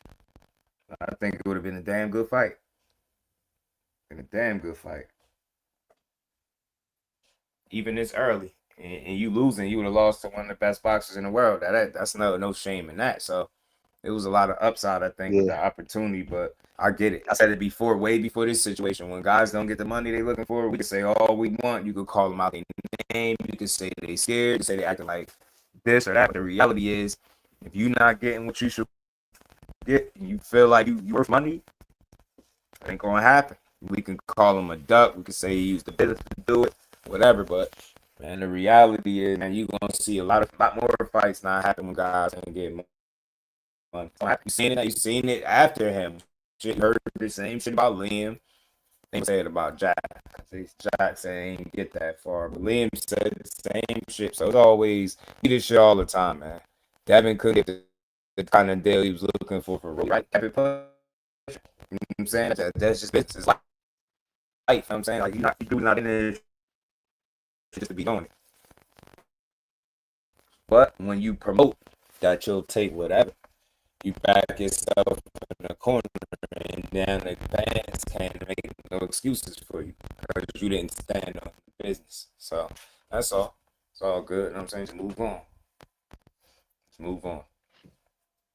I think it would have been a damn good fight. Been a damn good fight. Even this early. And you losing, you would have lost to one of the best boxers in the world. That's no shame in that. So it was a lot of upside, I think, with yeah, the opportunity, but I get it. I said it before, way before this situation. When guys don't get the money they looking for, we can say all we want. You could call them out their name. You can say they scared. You can say they acting like this or that. But the reality is, if you're not getting what you should get, and you feel like you worth money, it ain't gonna happen. We can call him a duck. We can say he used the business to do it, whatever. But man, the reality is, man, you're gonna see a lot more fights not happen when guys ain't getting money. You seen it? You seen it after him. You heard the same shit about Liam. They said about Jack. Jack said he ain't get that far, but Liam said the same shit. So it's always he did shit all the time, man. Devin couldn't get the kind of deal he was looking for right. Devin Push. You know what I'm saying? That's just business. It's life. You know what I'm saying? Like you're not in there just to be doing it. But when you promote that you'll take whatever, you back yourself in the corner, and then the fans can't make no excuses for you because you didn't stand on business. So that's all. It's all good. You know what I'm saying? Just move on. Just move on.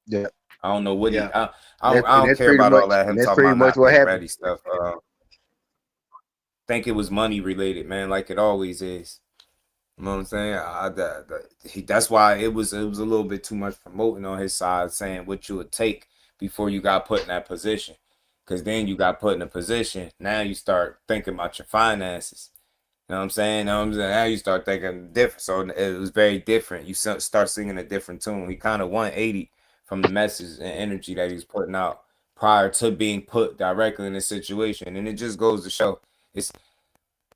yeah, I don't know what he. yeah. I don't care about all that. And Him that's talking pretty about much not what being happened. ready stuff. Think it was money related, man. Like it always is. You know what I'm saying? That's why it was a little bit too much promoting on his side, saying what you would take before you got put in that position. Because then you got put in a position. Now you start thinking about your finances. You know what I'm saying? You know what I'm saying? Now you start thinking different. So it was very different. You start singing a different tune. He kind of 180 from the message and energy that he was putting out prior to being put directly in this situation. And it just goes to show it's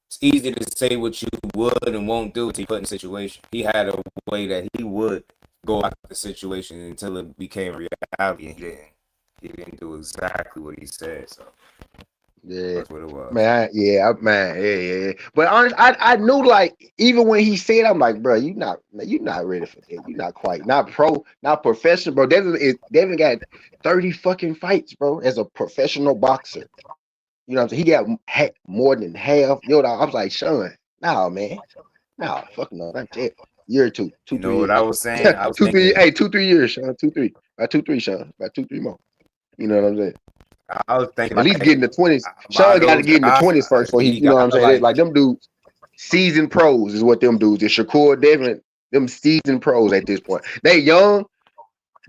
it's easy to say what you would and won't do until you put in a situation. He had a way that he would go out the situation until it became reality, and he didn't do exactly what he said. So Yeah. that's what it was. Man, yeah. But honest, I knew like even when he said, I'm like, bro, you not ready for that. You not quite, not pro, not professional, bro. Devin got 30 fucking fights, bro, as a professional boxer. You know what I'm saying? He got more than half. Yo, I was like, Sean, nah, man, nah, fuck no, not that. Year or You three know what I years, was saying? I was two, three, thinking, hey, 2, 3 years, Sean, 2, 3, about 2, 3, Sean, about 2, 3 more. You know what I'm saying? I was thinking At least get in like the 20s. by Sean got to those get in the guys, 20s first before he, he you know what I'm got saying? Like like them dudes, seasoned pros is what them dudes. Is Shakur Devin, them seasoned pros at this point. They young,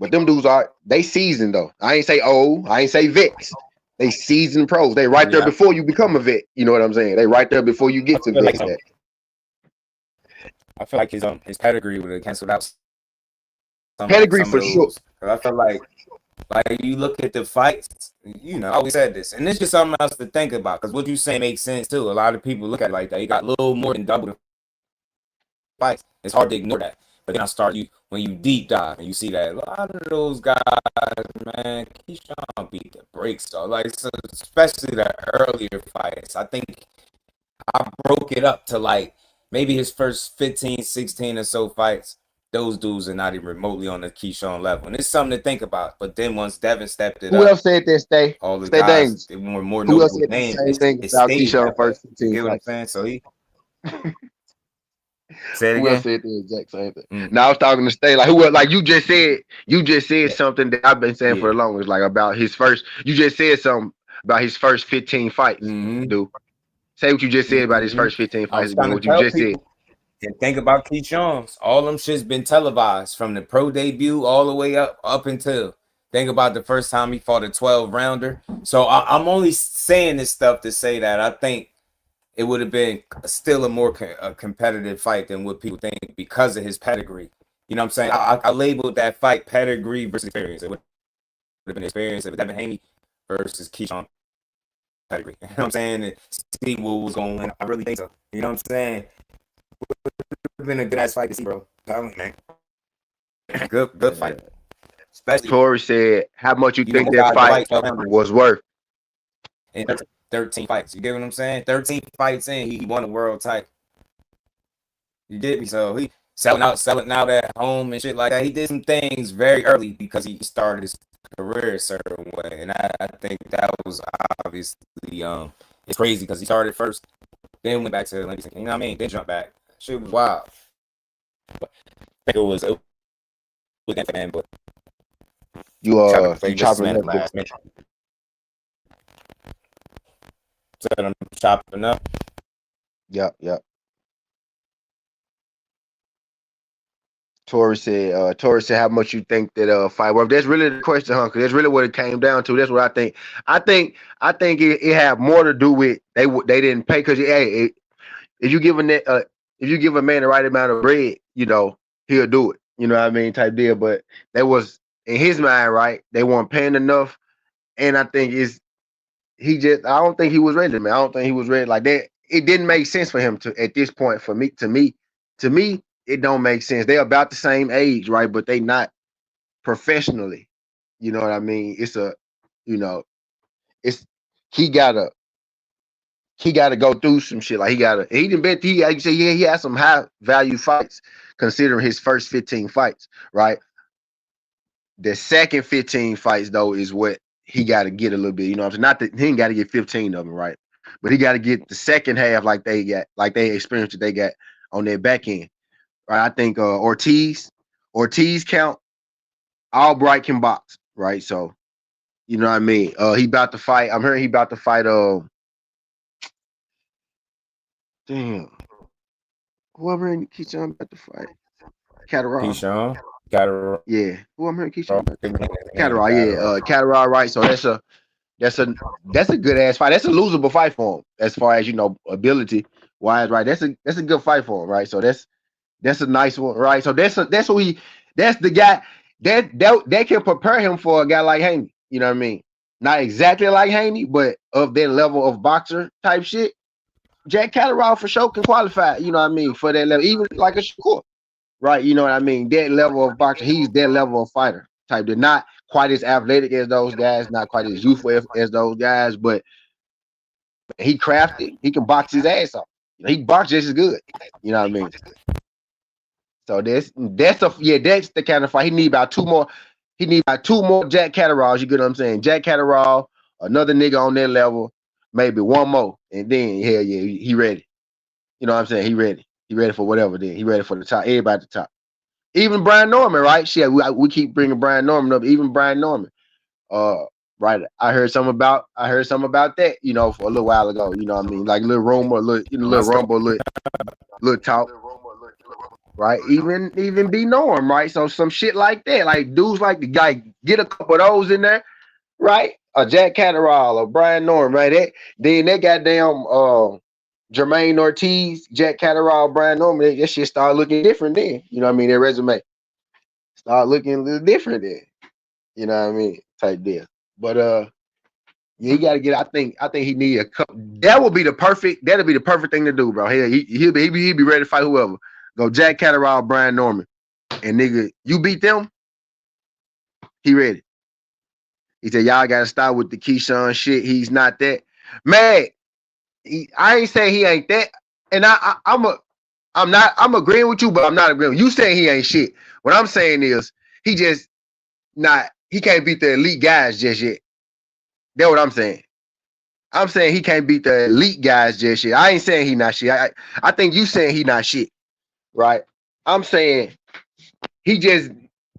but them dudes they seasoned though. I ain't say old, I ain't say vets. They seasoned pros. They right there yeah. before you become a vet. You know what I'm saying? They right there before you get I to feel vet like stat. I feel like his pedigree would have canceled out Pedigree some of for sure. those. 'Cause I feel like you look at the fights, I always said this, and it's just something else to think about. Because what you say makes sense too. A lot of people look at it like that. He got a little more than double the fights. It's hard to ignore that. But then I start you when you deep dive and you see that a lot of those guys, man, Keyshawn beat the brakes though. Like so, especially the earlier fights. I think I broke it up to like maybe his first 15, 16 or so fights. Those dudes are not even remotely on the Keyshawn level. And it's something to think about. But then once Devin stepped it Who up, else said that? all the Stay guys, Dames. they were more Who else notable said the names. same thing It about stayed Keyshawn that way. first You 15 get what I'm fights? saying? So he say it Who else again. said the exact same thing? Mm, Now I was talking to Stay, like who else, like you just said yeah, something that I've been saying for yeah. the longest, like about his first you just said something about his first 15 fights, Mm-hmm. dude. Say what you just said about his Mm-hmm. first 15 I fights was again, trying to what you tell just said. people and think about Keyshawn's. All them shit's been televised from the pro debut all the way up until. Think about the first time he fought a 12 rounder. So I'm only saying this stuff to say that I think it would have been still a more competitive fight than what people think because of his pedigree. You know what I'm saying? I labeled that fight pedigree versus experience. It would have been experience of Devin Haney versus Keyshawn pedigree. You know what I'm saying? And see what was going on. I really think so. You know what I'm saying? It's been a good ass fight to see, bro. Telling you, man. Good fight. Yeah. Especially, Tori said, how much you think both that guys fight fight 12 rounders was worth? in 13 fights. You get what I'm saying? 13 fights in, he won a world title. You get me? So he selling out at home and shit like that. He did some things very early because he started his career a certain way, and I think that was obviously it's crazy because he started first, then went back to Olympics. You know what I mean? Then jumped back. Shit was wild. But I think it was that fan, but trying to You play this chopping man up at the there. last minute. Said I'm chopping up. Yep. Tori said how much you think that fight worth. That's really the question, huh? Because that's really what it came down to. That's what I think. I think it had more to do with they didn't pay because if you give if you give a man the right amount of bread, you know, he'll do it. You know what I mean, type deal. But that was in his mind, right? They weren't paying enough, and I think it's he just. I don't think he was ready, man. I don't think he was ready like that. It didn't make sense for him to at this point. For me, to me, it don't make sense. They're about the same age, right? But they not professionally. You know what I mean? You know, it's he gotta he got to go through some shit. Like he didn't bet he like you say he had some high value fights considering his first 15 fights, right? The second 15 fights though is what he got to get a little bit. You know what I'm saying? Not that he ain't got to get 15 of them, right? But he got to get the second half like they experienced that they got on their back end. Right. I think Ortiz count, Albright can box, right? So you know what I mean? He about to fight. I'm hearing he about to fight damn. Who I'm hearing Keyshawn about to fight? Catterall. Keyshawn, Catterall, Yeah. Who I'm hearing Keyshawn about? his name Catterall. Yeah. Catterall. Catterall. Right. So that's a that's a good ass fight. That's a losable fight for him as far as ability wise. Right. That's a good fight for him. Right. So that's a nice one. Right. So that's who that's the guy that can prepare him for a guy like Haney. You know what I mean? Not exactly like Haney, but of that level of boxer type shit. Jack Catterall for sure can qualify, you know what I mean, for that level, even like a Shakur, right? You know what I mean? That level of boxer, he's that level of fighter type. They're not quite as athletic as those guys, not quite as youthful as those guys, but he crafty. He can box his ass off. He boxes just as good. You know what I mean? So that's the kind of fight. He need about two more. He need about two more Jack Catteralls. You get what I'm saying? Jack Catterall, another nigga on that level, maybe one more, and then hell yeah, he ready. You know what I'm saying? He ready. He ready for whatever. Then he ready for the top. Everybody at the top. Even Brian Norman, right? Shit, we keep bringing Brian Norman up. Even Brian Norman. Uh, right. I heard something about that. You know, for a little while ago. You know what I mean? Like a little rumor, a little, little That's rumble, little talk. Right. Even be Norm. Right. So some shit like that. Like dudes like the guy get a couple of those in there. Right. A Jack Catterall or Brian Norman. Right. Then that goddamn Jermaine Ortiz, Jack Catterall, Brian Norman, that shit start looking different then. You know what I mean? Their resume start looking a little different then. You know what I mean? Type deal. But yeah, he gotta get. I think he need a cup. That'll be the perfect thing to do, bro. He'll be ready to fight whoever. Go Jack Catterall, Brian Norman. And nigga, you beat them, he ready. He said, y'all gotta start with the Keyshawn shit. He's not that. Man, I ain't saying he ain't that. And I'm agreeing with you, but I'm not agreeing. You saying he ain't shit. What I'm saying is he just he can't beat the elite guys just yet. That's what I'm saying. I'm saying he can't beat the elite guys just yet. I ain't saying he not shit. I think you saying he not shit, right? I'm saying he just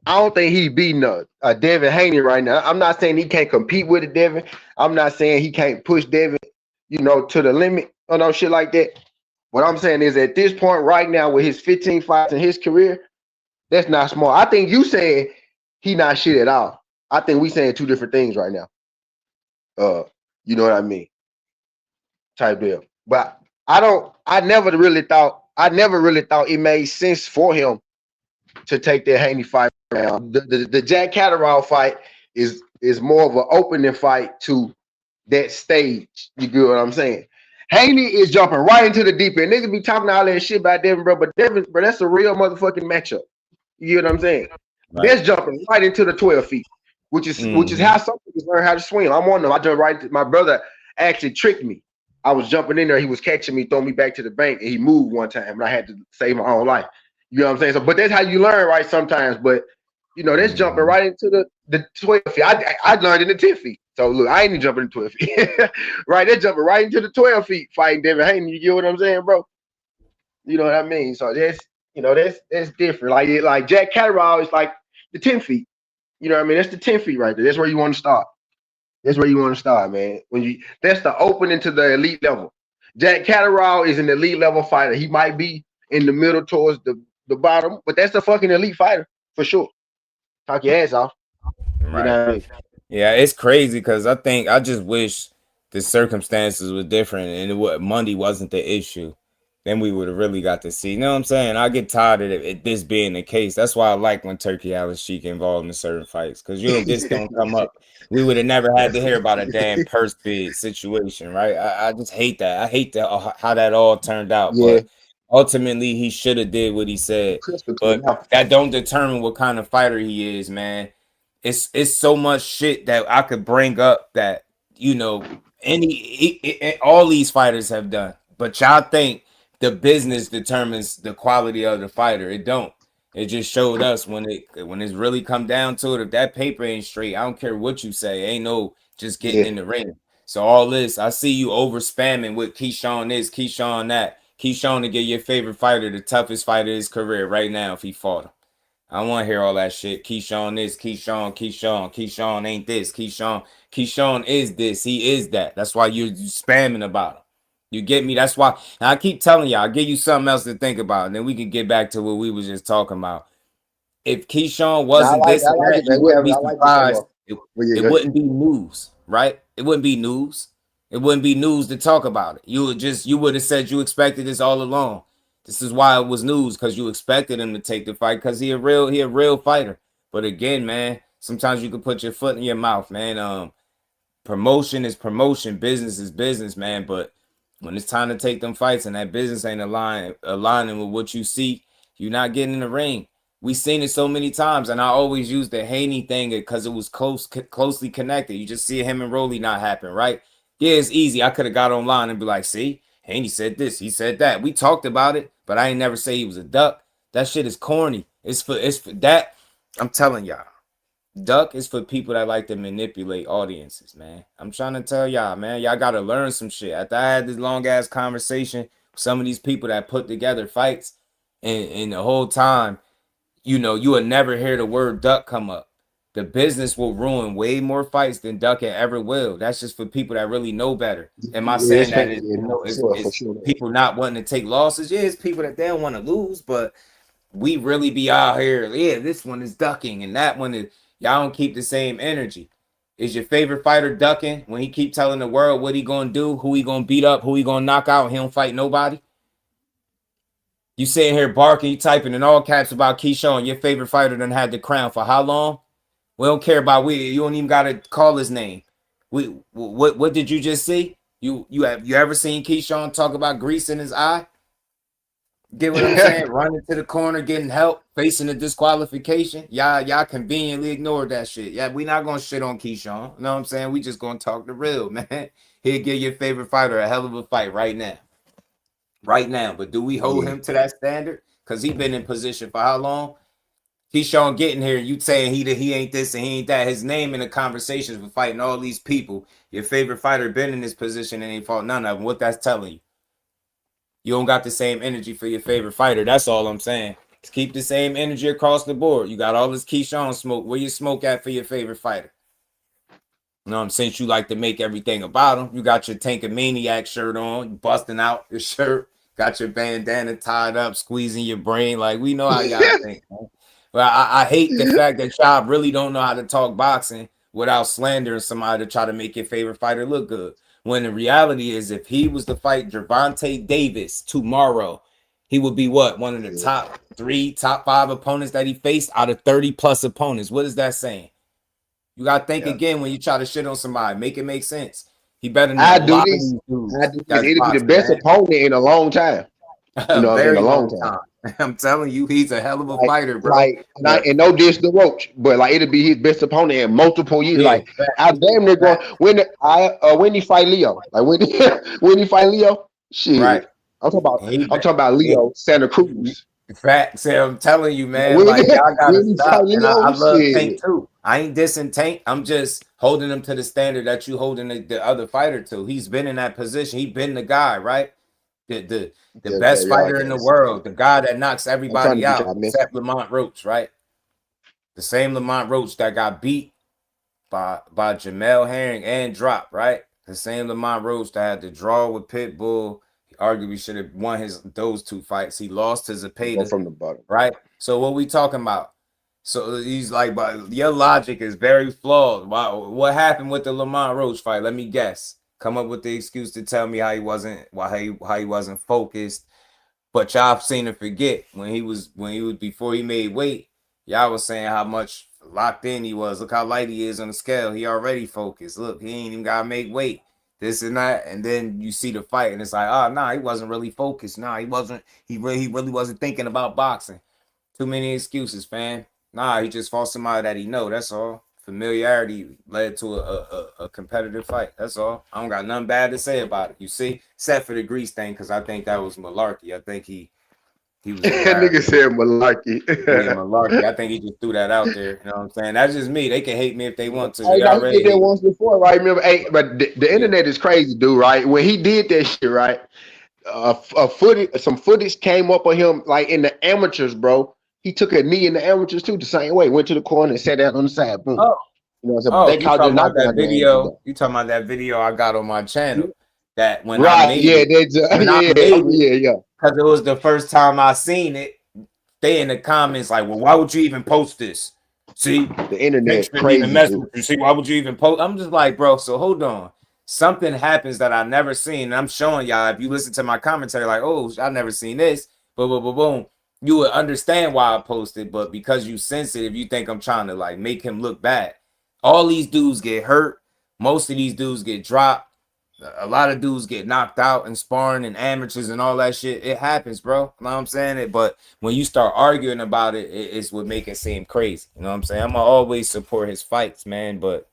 I don't think he's beating a Devin Haney right now. I'm not saying he can't compete with a Devin. I'm not saying he can't push Devin, to the limit or no shit like that. What I'm saying is at this point right now with his 15 fights in his career, that's not small. I think you saying he not shit at all. I think we saying two different things right now. You know what I mean? Type deal. But I never really thought it made sense for him to take that Haney fight around. The Jack Catterall fight is more of an opening fight to that stage. You get what I'm saying? Haney is jumping right into the deep end. Niggas be talking all that shit about Devin, bro, but Devin, bro, that's a real motherfucking matchup. You get what I'm saying? Right. That's jumping right into the 12 feet, which is how some people learn how to swim. I'm on them. I jumped right into my brother actually tricked me. I was jumping in there, he was catching me, throwing me back to the bank, and he moved one time, and I had to save my own life. You know what I'm saying? So, but that's how you learn, right? Sometimes, but that's jumping right into the 12 feet. I learned in the 10 feet. So look, I ain't even jumping in 12 feet. Right, they're jumping right into the 12 feet fighting Devin Haney. You get what I'm saying, bro? You know what I mean? So that's different. Like Jack Catterall is like the 10 feet. You know what I mean? That's the 10 feet right there. That's where you want to start. That's where you want to start, man. That's the opening to the elite level. Jack Catterall is an elite level fighter. He might be in the middle towards the bottom, but that's a fucking elite fighter for sure. Talk your ass off. Right. You know what I mean? Yeah, it's crazy because I just wish the circumstances were different and money wasn't the issue. Then we would have really got to see. You know what I'm saying? I get tired of this being the case. That's why I like when Turkey Alice Sheik involved in certain fights because this don't come up. We would have never had to hear about a damn purse bid situation, right? I just hate that. I hate how that all turned out. Yeah. But ultimately, he should have did what he said. But that don't determine what kind of fighter he is, man. It's so much shit that I could bring up that all these fighters have done, but y'all think the business determines the quality of the fighter. It don't. It just showed us when it's really come down to it. If that paper ain't straight, I don't care what you say. Ain't no just getting in the ring. So all this, I see you over spamming with Keyshawn this, Keyshawn that. Keyshawn to get your favorite fighter, the toughest fighter of his career right now if he fought him. I don't want to hear all that shit. Keyshawn this, Keyshawn ain't this. Keyshawn is this. He is that. That's why you're spamming about him. You get me? That's why and I keep telling y'all, I'll give you something else to think about, and then we can get back to what we was just talking about. If Keyshawn Now, wasn't this I and like that, it, you man. wouldn't be I like this so surprised. much. Well, yeah, It go ahead. wouldn't be news, right? It wouldn't be news. It wouldn't be news to talk about it. You would have said you expected this all along. This is why it was news, because you expected him to take the fight, because he a real fighter. But again, man, sometimes you can put your foot in your mouth, man. Promotion is promotion, business is business, man. But when it's time to take them fights and that business ain't aligning with what you seek, you're not getting in the ring. We seen it so many times, and I always use the Haney thing because it was closely connected. You just see him and Rolly not happen, right? Yeah, it's easy. I could have got online and be like, see, Haney said this, he said that. We talked about it, but I ain't never say he was a duck. That shit is corny. It's for that. I'm telling y'all. Duck is for people that like to manipulate audiences, man. I'm trying to tell y'all, man. Y'all gotta learn some shit. After I had this long ass conversation with some of these people that put together fights, and the whole time, you will never hear the word duck come up. The business will ruin way more fights than ducking ever will. That's just for people that really know better. Am I Yeah, saying it's that fake. it, Yeah, no, for it's sure. people not wanting to take losses? Yeah, it's people that they don't want to lose, but we really be out here. Yeah, this one is ducking, and that one is. Y'all don't keep the same energy. Is your favorite fighter ducking when he keep telling the world what he gonna do, who he gonna beat up, who he gonna knock out? He don't fight nobody. You sitting here barking, you typing in all caps about Keyshawn. Your favorite fighter done had the crown for how long? We don't care about we. You don't even gotta call his name. What did you just see? You ever seen Keyshawn talk about grease in his eye? Get what I'm saying? Running to the corner, getting help, facing a disqualification. Y'all conveniently ignored that shit. Yeah, we not gonna shit on Keyshawn. You know what I'm saying? We just gonna talk the real, man. He'll give your favorite fighter a hell of a fight right now. Right now. But do we hold Yeah. him to that standard? Because he been in position for how long? Keyshawn getting here, you saying he ain't this and he ain't that. His name in the conversations with fighting all these people. Your favorite fighter been in this position and ain't fought none of them. What that's telling you? You don't got the same energy for your favorite fighter. That's all I'm saying. Just keep the same energy across the board. You got all this Keyshawn smoke. Where you smoke at for your favorite fighter? You know what I'm saying? You like to make everything about him. You got your Tank of Maniac shirt on, you busting out your shirt, got your bandana tied up, squeezing your brain. Like, we know how y'all think, man. But I hate the fact that y'all really don't know how to talk boxing without slandering somebody to try to make your favorite fighter look good. When the reality is, if he was to fight Gervonta Davis tomorrow, he would be what? One of the top 3, top 5 opponents that he faced out of 30 plus opponents. What is that saying? You gotta think Yeah. again when you try to shit on somebody. Make it make sense. He better than a I do lot of this. these dudes I do this. that's It'll be the boxing, best man. opponent in a long time. You A know, in a very long long time. time. I'm telling you, he's a hell of a Like, fighter, bro. But and no diss to Roach, but like it'll be his best opponent in multiple years. yeah, Like I damn near going when he fight Leo. Like when he when he fight Leo, right. shit. He, I'm talking about he, Leo Santa Cruz. Facts. I'm telling you, Like, man. Like y'all gotta when he fight stop. And I Leo, love Tank shit. too. I ain't dissing Tank. I'm just holding him to the standard that you holding the other fighter to. He's been in that position. He been the guy, right? The Yeah, best baby, I fighter in can't the listen. world, the guy that knocks I'm trying to everybody get out, y'all message. except Lamont Roach, right? The same Lamont Roach that got beat by Jamel Herring and dropped, right? The same Lamont Roach that had to draw with Pitbull. He arguably should have won those 2 fights. He lost to Go Zepeda, from the bottom. right? So what we talking about? So he's like, but your logic is very flawed. Wow, what happened with the Lamont Roach fight? Let me guess. Come up with the excuse to tell me how he wasn't focused. But y'all seem to forget when he was before he made weight. Y'all was saying how much locked in he was. Look how light he is on the scale. He already focused. Look, he ain't even gotta make weight. This and that, and then you see the fight, and it's like, oh nah, he wasn't really focused. Nah, he wasn't. He really wasn't thinking about boxing. Too many excuses, fam. Nah, he just fought somebody that he know. That's all. Familiarity led to a competitive fight. That's all. I don't got nothing bad to say about it. You see, except for the grease thing, because I think that was malarkey. I think he was That nigga embarrassed. said malarkey. Yeah, malarkey. I think he just threw that out there. You know what I'm saying? That's just me. They can hate me if they want to. Oh, They no, he already did that hate me. once before, right? Remember, hey, but the Yeah. internet is crazy, dude. Right? When he did that shit, right? Some footage came up of him like in the amateurs, bro. He took a knee in the amateurs too, the same way. Went to the corner and sat down on the side. Boom. Oh, You know what I'm saying? But oh, they you called it a talking about that knockdown game. video? You talking about that video I got on my channel? that when I Right, made yeah, it, when I yeah, made it, yeah, yeah. because it was the first time I seen it, they in the comments like, well, why would you even post this? See, The Tank internet shouldn't even crazy mess for with you. See, why would you even post? I'm just like, bro, so hold on. Something happens that I never seen. And I'm showing y'all, if you listen to my commentary, like, oh, I never seen this. Boom, boom, boom, boom. You would understand why I posted, but because you sensitive, you think I'm trying to like make him look bad. All these dudes get hurt. Most of these dudes get dropped. A lot of dudes get knocked out and sparring and amateurs and all that shit. It happens, bro. You know what I'm saying? It, but when you start arguing about it, it's what make it seem crazy. You know what I'm saying? I'm gonna always support his fights, man. But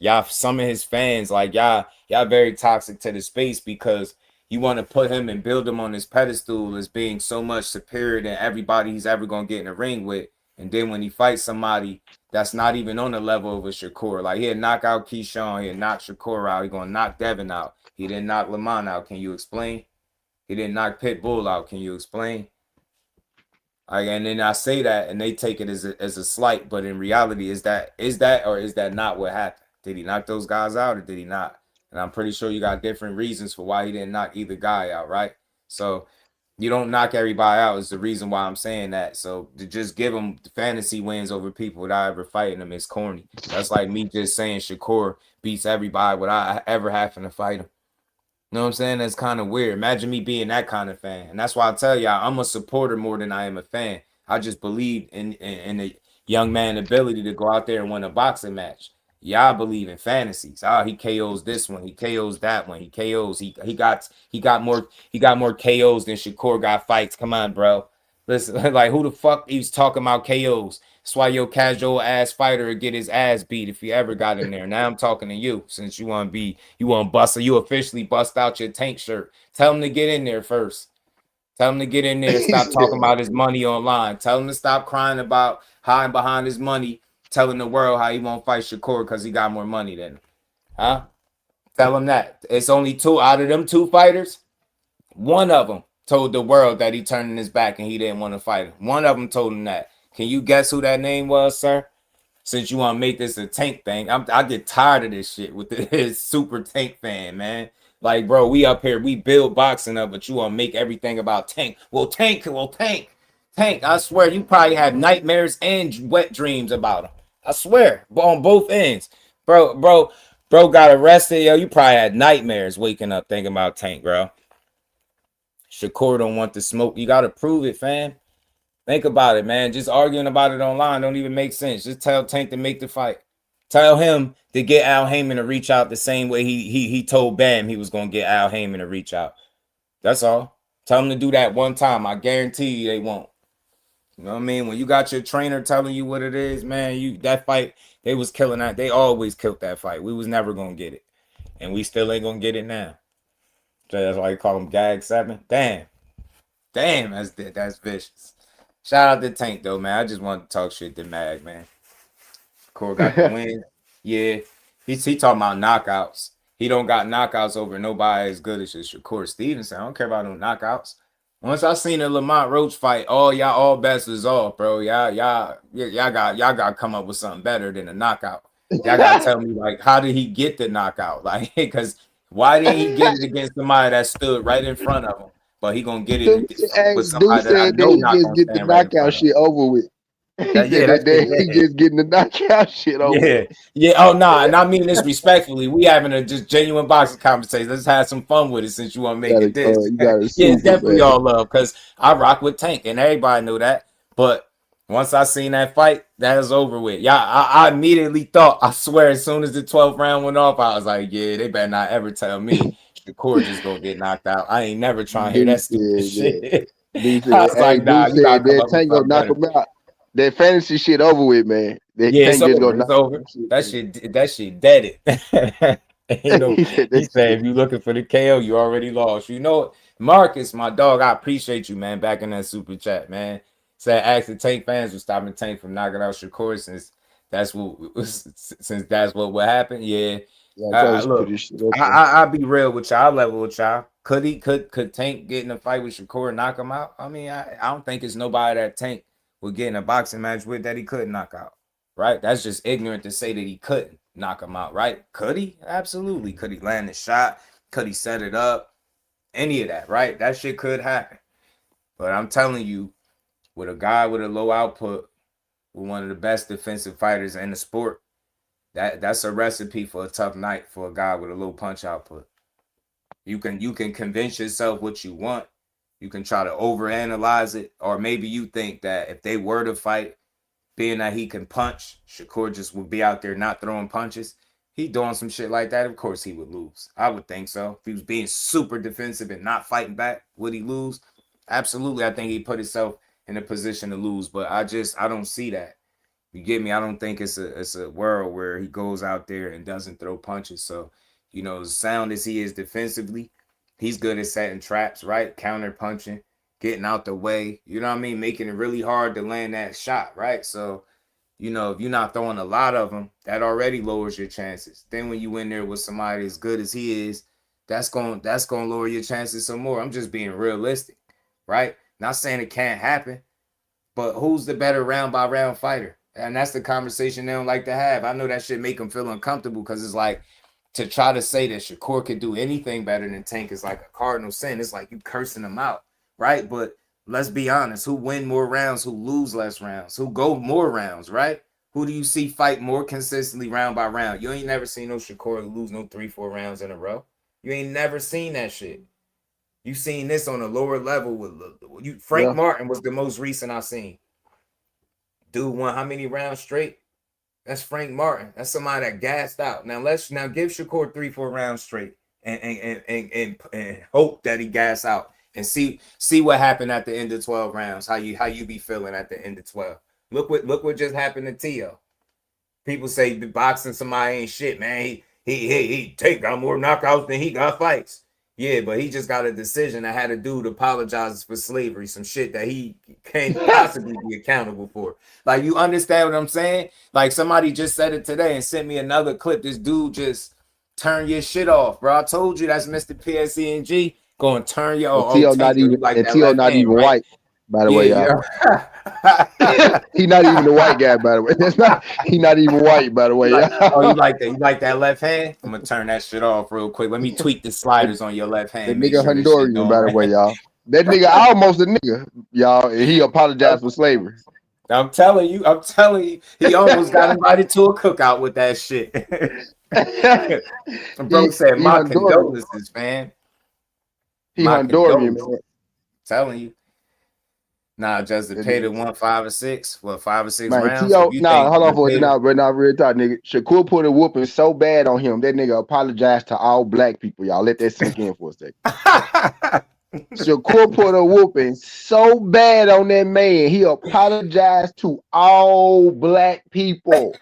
y'all, some of his fans, like y'all very toxic to the space because you want to put him and build him on this pedestal as being so much superior than everybody he's ever gonna get in the ring with. And then when he fights somebody that's not even on the level of a Shakur, like he'll knock out Keyshawn, he'll knock Shakur out, he's gonna knock Devin out. He didn't knock Lamont out. Can you explain? He didn't knock Pitbull out. Can you explain? And then I say that, and they take it as a slight, but in reality, is that or is that not what happened? Did he knock those guys out or did he not? And I'm pretty sure you got different reasons for why he didn't knock either guy out, right? So you don't knock everybody out is the reason why I'm saying that. So to just give them fantasy wins over people without ever fighting them is corny. That's like me just saying Shakur beats everybody without ever having to fight him. You know what I'm saying? That's kind of weird. Imagine me being that kind of fan. And that's why I tell y'all, I'm a supporter more than I am a fan. I just believe in the young man ability to go out there and win a boxing match. Y'all believe in fantasies. Oh, he KOs this one, he KOs that one, he KOs. He got more KOs than Shakur got fights. Come on, bro. Listen, like who the fuck he's talking about KOs? That's why your casual ass fighter would get his ass beat if he ever got in there. Now I'm talking to you since you want to bust, you officially bust out your Tank shirt. Tell him to get in there first. Tell him to get in there and stop talking about his money online. Tell him to stop crying about hiding behind his money, telling the world how he won't fight Shakur because he got more money than him. Huh? Tell him that. It's only two out of them two fighters. One of them told the world that he turned his back and he didn't want to fight him. One of them told him that. Can you guess who that name was, sir? Since you want to make this a Tank thing, I get tired of this shit with this super Tank fan, man. Like, bro, we up here, we build boxing up, but you want to make everything about Tank. Tank. I swear, you probably have nightmares and wet dreams about him. I swear, on both ends, bro got arrested, yo. You probably had nightmares waking up thinking about Tank, bro. Shakur don't want the smoke. You gotta prove it, fam. Think about it, man. Just arguing about it online don't even make sense. Just tell Tank to make the fight. Tell him to get Al Heyman to reach out the same way he told Bam he was gonna get Al Heyman to reach out. That's all. Tell him to do that one time. I guarantee you they won't. You know what I mean? When you got your trainer telling you what it is, man, that fight, they was killing that. They always killed that fight. We was never gonna get it. And we still ain't gonna get it now. So that's why you call them Gag 7. Damn, that's vicious. Shout out to Tank though, man. I just want to talk shit to Mag, man. Core got the win. Yeah. He talking about knockouts. He don't got knockouts over nobody as good as Shakur Stevenson. I don't care about no knockouts. Once I seen the Lamont Roach fight, all bets was off, bro. Y'all got to come up with something better than a knockout. Y'all got to tell me like how did he get the knockout? Like because why didn't he get it against somebody that stood right in front of him? But he gonna get it with Dude somebody that I said that know he not just gonna get the stand right in knockout front of him. shit over with. He said That shit, that he yeah. just getting the knockout shit over with. Yeah, yeah. Oh no, nah, and I mean this respectfully. We having a just genuine boxing conversation. Let's have some fun with it since you want to make it this. You got a Yeah, it's super definitely man. all love because I rock with Tank and everybody knew that. But once I seen that fight, that is over with. Yeah, I immediately thought. I swear, as soon as the 12th round went off, I was like, yeah, they better not ever tell me Shakur just gonna get knocked out. I ain't never trying to hear Dude that stupid said that. shit. Dude I said, was hey, like, nah, dude you gotta said come that up with Tank gonna something knock better. him out. That fantasy shit over with, man. That Yeah, it's Tank just over. gonna It's knock over. That him shit dead it. he said He that said shit. if you looking for the KO, you already lost. You know it. Marcus, my dog, I appreciate you, man, back in that super chat, man. Said actually Tank fans was stopping Tank from knocking out Shakur since that's what happened. Yeah. Yeah, I was Look, pretty sure that's I'll be real with y'all, level with y'all. Could Tank get in a fight with Shakur and knock him out? I mean, I don't think it's nobody that Tank would get in a boxing match with that he could knock out. Right? That's just ignorant to say that he couldn't knock him out, right? Could he? Absolutely. Could he land a shot? Could he set it up? Any of that, right? That shit could happen. But I'm telling you, with a guy with a low output, with one of the best defensive fighters in the sport, that's a recipe for a tough night for a guy with a low punch output. You can convince yourself what you want. You can try to overanalyze it, or maybe you think that if they were to fight, being that he can punch, Shakur just would be out there not throwing punches. He doing some shit like that, of course he would lose. I would think so. If he was being super defensive and not fighting back, would he lose? Absolutely. I think he put himself in a position to lose, but I don't see that. You get me? I don't think it's a world where he goes out there and doesn't throw punches. So, as sound as he is defensively, he's good at setting traps, right? Counter punching, getting out the way. You know what I mean? Making it really hard to land that shot, right? So, if you're not throwing a lot of them, that already lowers your chances. Then when you in there with somebody as good as he is, that's going to lower your chances some more. I'm just being realistic, right? Not saying it can't happen, but who's the better round by round fighter? And that's the conversation they don't like to have. I know that shit make them feel uncomfortable because it's like, to try to say that Shakur could do anything better than Tank is like a cardinal sin. It's like you cursing him out, right? But let's be honest. Who win more rounds? Who lose less rounds? Who go more rounds, right? Who do you see fight more consistently round by round? You ain't never seen no Shakur lose no 3-4 rounds in a row. You ain't never seen that shit. You seen this on a lower level with you. Frank Martin was the most recent I seen. Dude won how many rounds straight? That's Frank Martin. That's somebody that gassed out. Now give Shakur 3-4 rounds straight and hope that he gas out and see what happened at the end of 12 rounds. How you be feeling at the end of 12. Look what just happened to Tio. People say boxing somebody ain't shit, man. He got more knockouts than he got fights. Yeah, but he just got a decision that had a dude apologize for slavery, some shit that he can't possibly be accountable for. Like, you understand what I'm saying? Like, somebody just said it today and sent me another clip. This dude just turned your shit off, bro. I told you that's Mr. PSENG going to turn your off. T.O. not even, like T.O. not even white, by the way, y'all. He not even the white guy, by the way. He not even white, by the way. Oh, you like that? You like that left hand? I'm gonna turn that shit off real quick. Let me tweak the sliders on your left hand. The nigga Honduran, by the way, y'all. That nigga almost a nigga, y'all, and he apologized for slavery. I'm telling you, he almost got invited to a cookout with that shit. Bro said, "My condolences, man." He Honduran, man. I'm telling you. Nah, just to pay the 1, 5, or 6. Well, 5 or 6 man, rounds. Hold on for it now, but not real talk, nigga. Shakur put a whooping so bad on him that nigga apologized to all black people. Y'all let that sink in for a second. Shakur put a whooping so bad on that man, he apologized to all black people.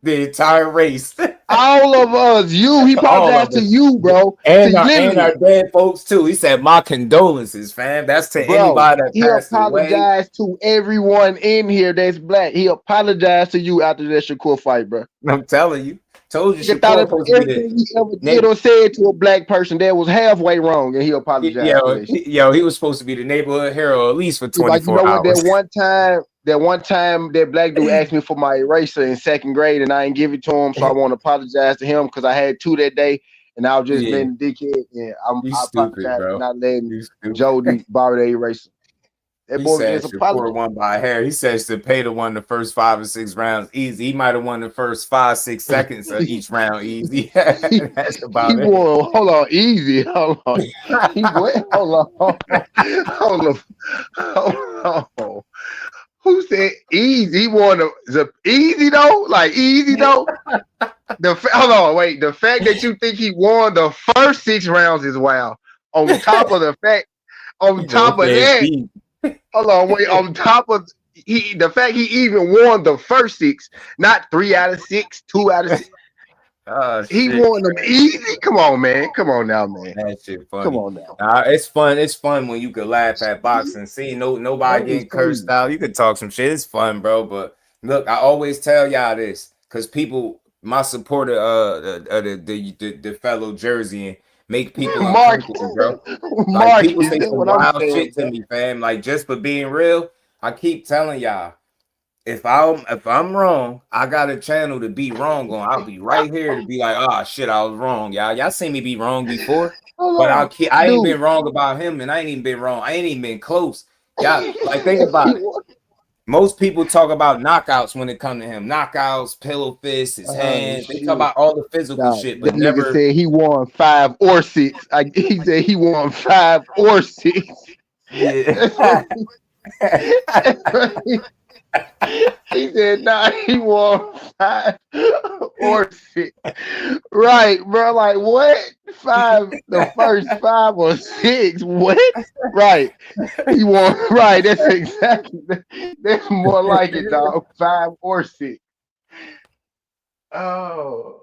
The entire race. All of us. He apologized to you, bro. And our dead folks, too. He said, "My condolences, fam." That's to anybody that passed away. He apologized to everyone in here that's black. He apologized to you after that Shakur fight, bro. I'm telling you. Told you, Shakur supposed to be everything he ever did or said to a black person that was halfway wrong, and he apologized. Yo, he was supposed to be the neighborhood hero at least for 24 hours. What, that one time that black dude asked me for my eraser in 2nd grade, and I didn't give it to him, so I want to apologize to him because I had 2 that day, and I was just being a dickhead, and I apologize for not letting Jody borrow the eraser. That boy just apologized. Won by hair. He says Zepeda won the first 5 or 6 rounds easy. He might have won the first 5, 6 seconds of each round easy. That's about it. Won, hold on, easy. Hold on. Hold on. Who said easy? He won the easy though? Like easy though? Hold on, wait. The fact that you think he won the first 6 rounds is wild. On top of the fact, on top of that. Hold on, wait. On top of the fact he even won the first 6, not 3 out of 6, 2 out of 6. He won them easy. Come on, man. Come on now, man. That shit funny. Come on now. It's fun. It's fun when you can laugh at boxing. See, nobody getting cursed out. You can talk some shit. It's fun, bro. But look, I always tell y'all this because people, my supporter, the fellow Jersey, make people uncomfortable, bro. Like, people say some wild shit to me, fam. Like, just for being real, I keep telling y'all, if I'm wrong, I got a channel to be wrong on. I'll be right here to be like, oh shit, I was wrong, y'all. Y'all seen me be wrong before, but Hold on, I ain't dude. been wrong about him, and I ain't even been wrong. I ain't even been close. Y'all, like think He about it. won. Most people talk about knockouts when it come to him. Knockouts, pillow fists, his Oh hands. They talk shit. about all the physical Nah, shit, but that nigga never. said he won 5 or 6. He said he won 5 or 6. That's what Yeah. he said. Nah, he won 5 or 6. Right, bro. Like what? Five, the first 5 or 6. What? Right. He won. Right. That's exactly. That's more like it, dog. 5 or 6. Oh,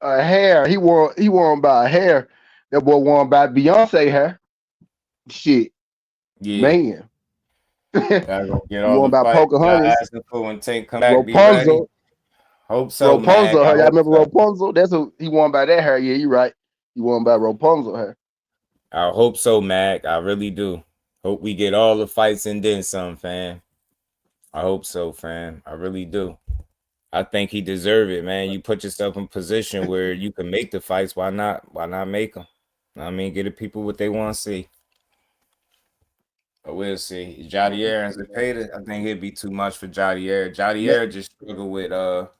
a hair. He won by a hair. That boy won by Beyonce hair. Shit, Yeah. man. Y'all gonna get He all won the by fights y'all Pocahontas. asking for when Tank come back. Be ready. Rapunzel. Hope so, Mag. Rapunzel. I Y'all hope remember so. Rapunzel? That's who he won by that hair. Yeah, you right. He won by Rapunzel hair. I hope so, Mag. I really do. Hope we get all the fights and then some, fam. I hope so, fam. I really do. I think he deserve it, man. You put yourself in position where you can make the fights. Why not? Why not make them? I mean, get the people what they want to see. But we'll see. Jadier and Zepeda, I think it'd be too much for Jadier. Yeah, Jadier just struggled with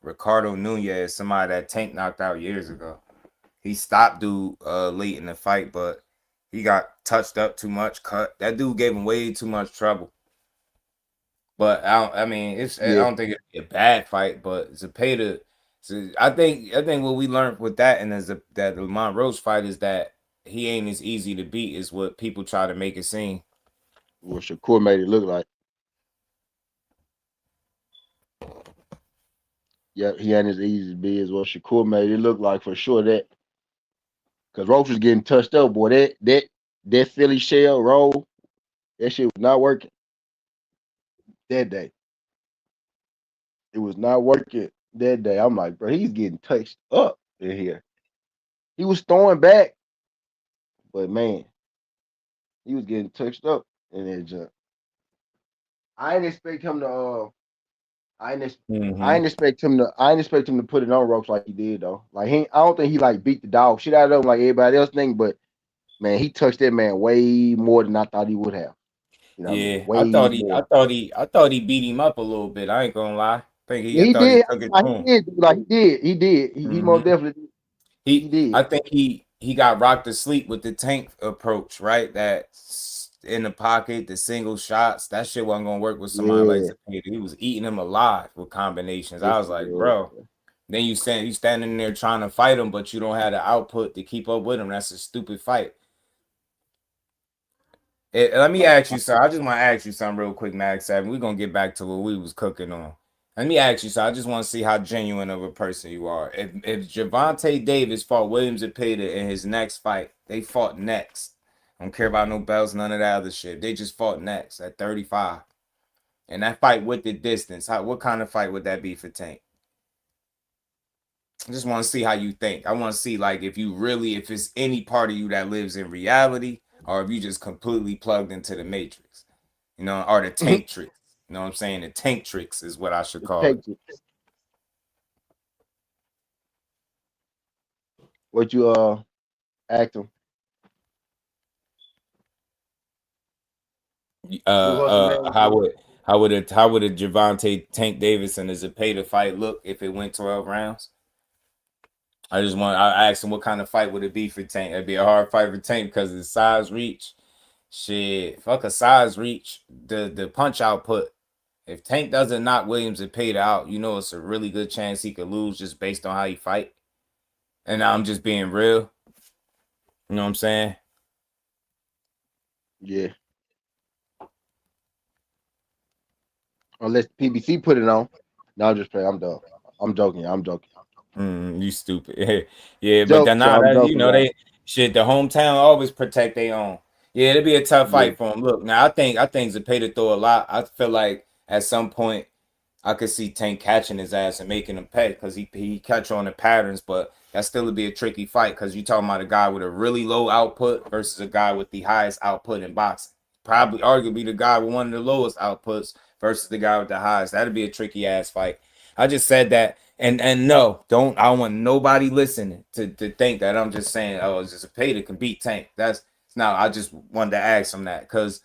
Ricardo Nunez, somebody that Tank knocked out years ago. He stopped dude late in the fight, but he got touched up too much, cut. That dude gave him way too much trouble. But I mean, I yeah. don't think it'd be a bad fight, but Zepeda. So I think what we learned with that and as that Lamont Roach fight is that he ain't as easy to beat as what people try to make it seem. What Shakur made it look like. Yeah, he ain't as easy to be as what Shakur made it look like for sure. That because Roach was getting touched up, boy. That Philly shell roll, that shit was not working that day. It was not working that day. I'm like, bro, he's getting touched up in here. He was throwing back, but man, he was getting touched up in that jump. I didn't expect him to. I didn't. I Hmm. didn't expect him to. I didn't expect him to put it on ropes like he did though. Like I don't think he like beat the dog shit out of him like everybody else think. But man, he touched that man way more than I thought he would have. You know what I mean? Yeah, Way more. I thought he beat him up a little bit. I ain't gonna lie. Yeah, I he thought he did. took it Like, to he him. did. Like he did. He did. He most Hmm. definitely did. He I did. think he got rocked to sleep with the Tank approach, right? That in the pocket, the single shots, that shit wasn't gonna work with somebody like Yeah. Zepeda. He was eating him alive with combinations. I Yes, was he like, was. bro. Then you standing there trying to fight him, but you don't have the output to keep up with him. That's a stupid fight. Let me ask you, sir. I just want to ask you something real quick, Max 7. We're gonna get back to what we was cooking on. Let me ask you, sir. I just want to see how genuine of a person you are. If Javante Davis fought Williams and Peter in his next fight, they fought next. I don't care about no belts, none of that other shit. They just fought next at 35. And that fight with the distance, what kind of fight would that be for Tank? I just want to see how you think. I want to see like if it's any part of you that lives in reality, or if you just completely plugged into the matrix, or the The tank tricks. You know what I'm saying? The tank tricks is what I should call it. Patriots. What you act him? What's the man again? How would a Javante Tank Davis and a Zepeda fight look if it went 12 rounds? I asked him what kind of fight would it be for Tank. It'd be a hard fight for Tank because of his size reach. Shit, fuck a size reach. The punch output. If Tank doesn't knock Williams and Pate out, it's a really good chance he could lose just based on how he fight. And I'm just being real. You know what I'm saying? Yeah. Unless PBC put it on. No, I'm just playing. I'm done. I'm joking. I'm joking. You stupid. Yeah, but then Jokes. now I'm that joking, y'all. they shit, the hometown always protect their own. Yeah, it'll be a tough Yeah. fight for him. Look, now I think Zepeda throw a lot. I feel like at some point I could see Tank catching his ass and making him pay because he catch on the patterns, but that still would be a tricky fight because you're talking about a guy with a really low output versus a guy with the highest output in boxing. probably arguably the guy with one of the lowest outputs versus the guy with the highest. That'd be a tricky ass fight. I just said that, and no, don't. I don't want nobody listening to think that I'm just saying, oh, it's just a pay to can beat Tank. That's no. I just wanted to ask him that because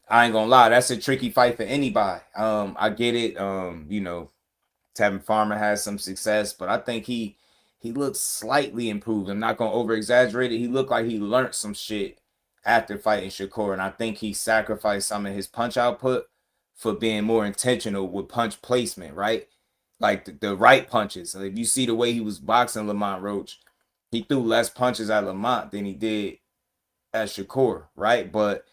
I ain't gonna lie, that's a tricky fight for anybody. I get it. Tevin Farmer has some success, but I think he looks slightly improved. I'm not gonna over exaggerate it. He looked like he learned some shit after fighting Shakur, and I think he sacrificed some of his punch output for being more intentional with punch placement, right? Like the right punches. So if you see the way he was boxing Lamont Roach, he threw less punches at Lamont than he did at Shakur, right? But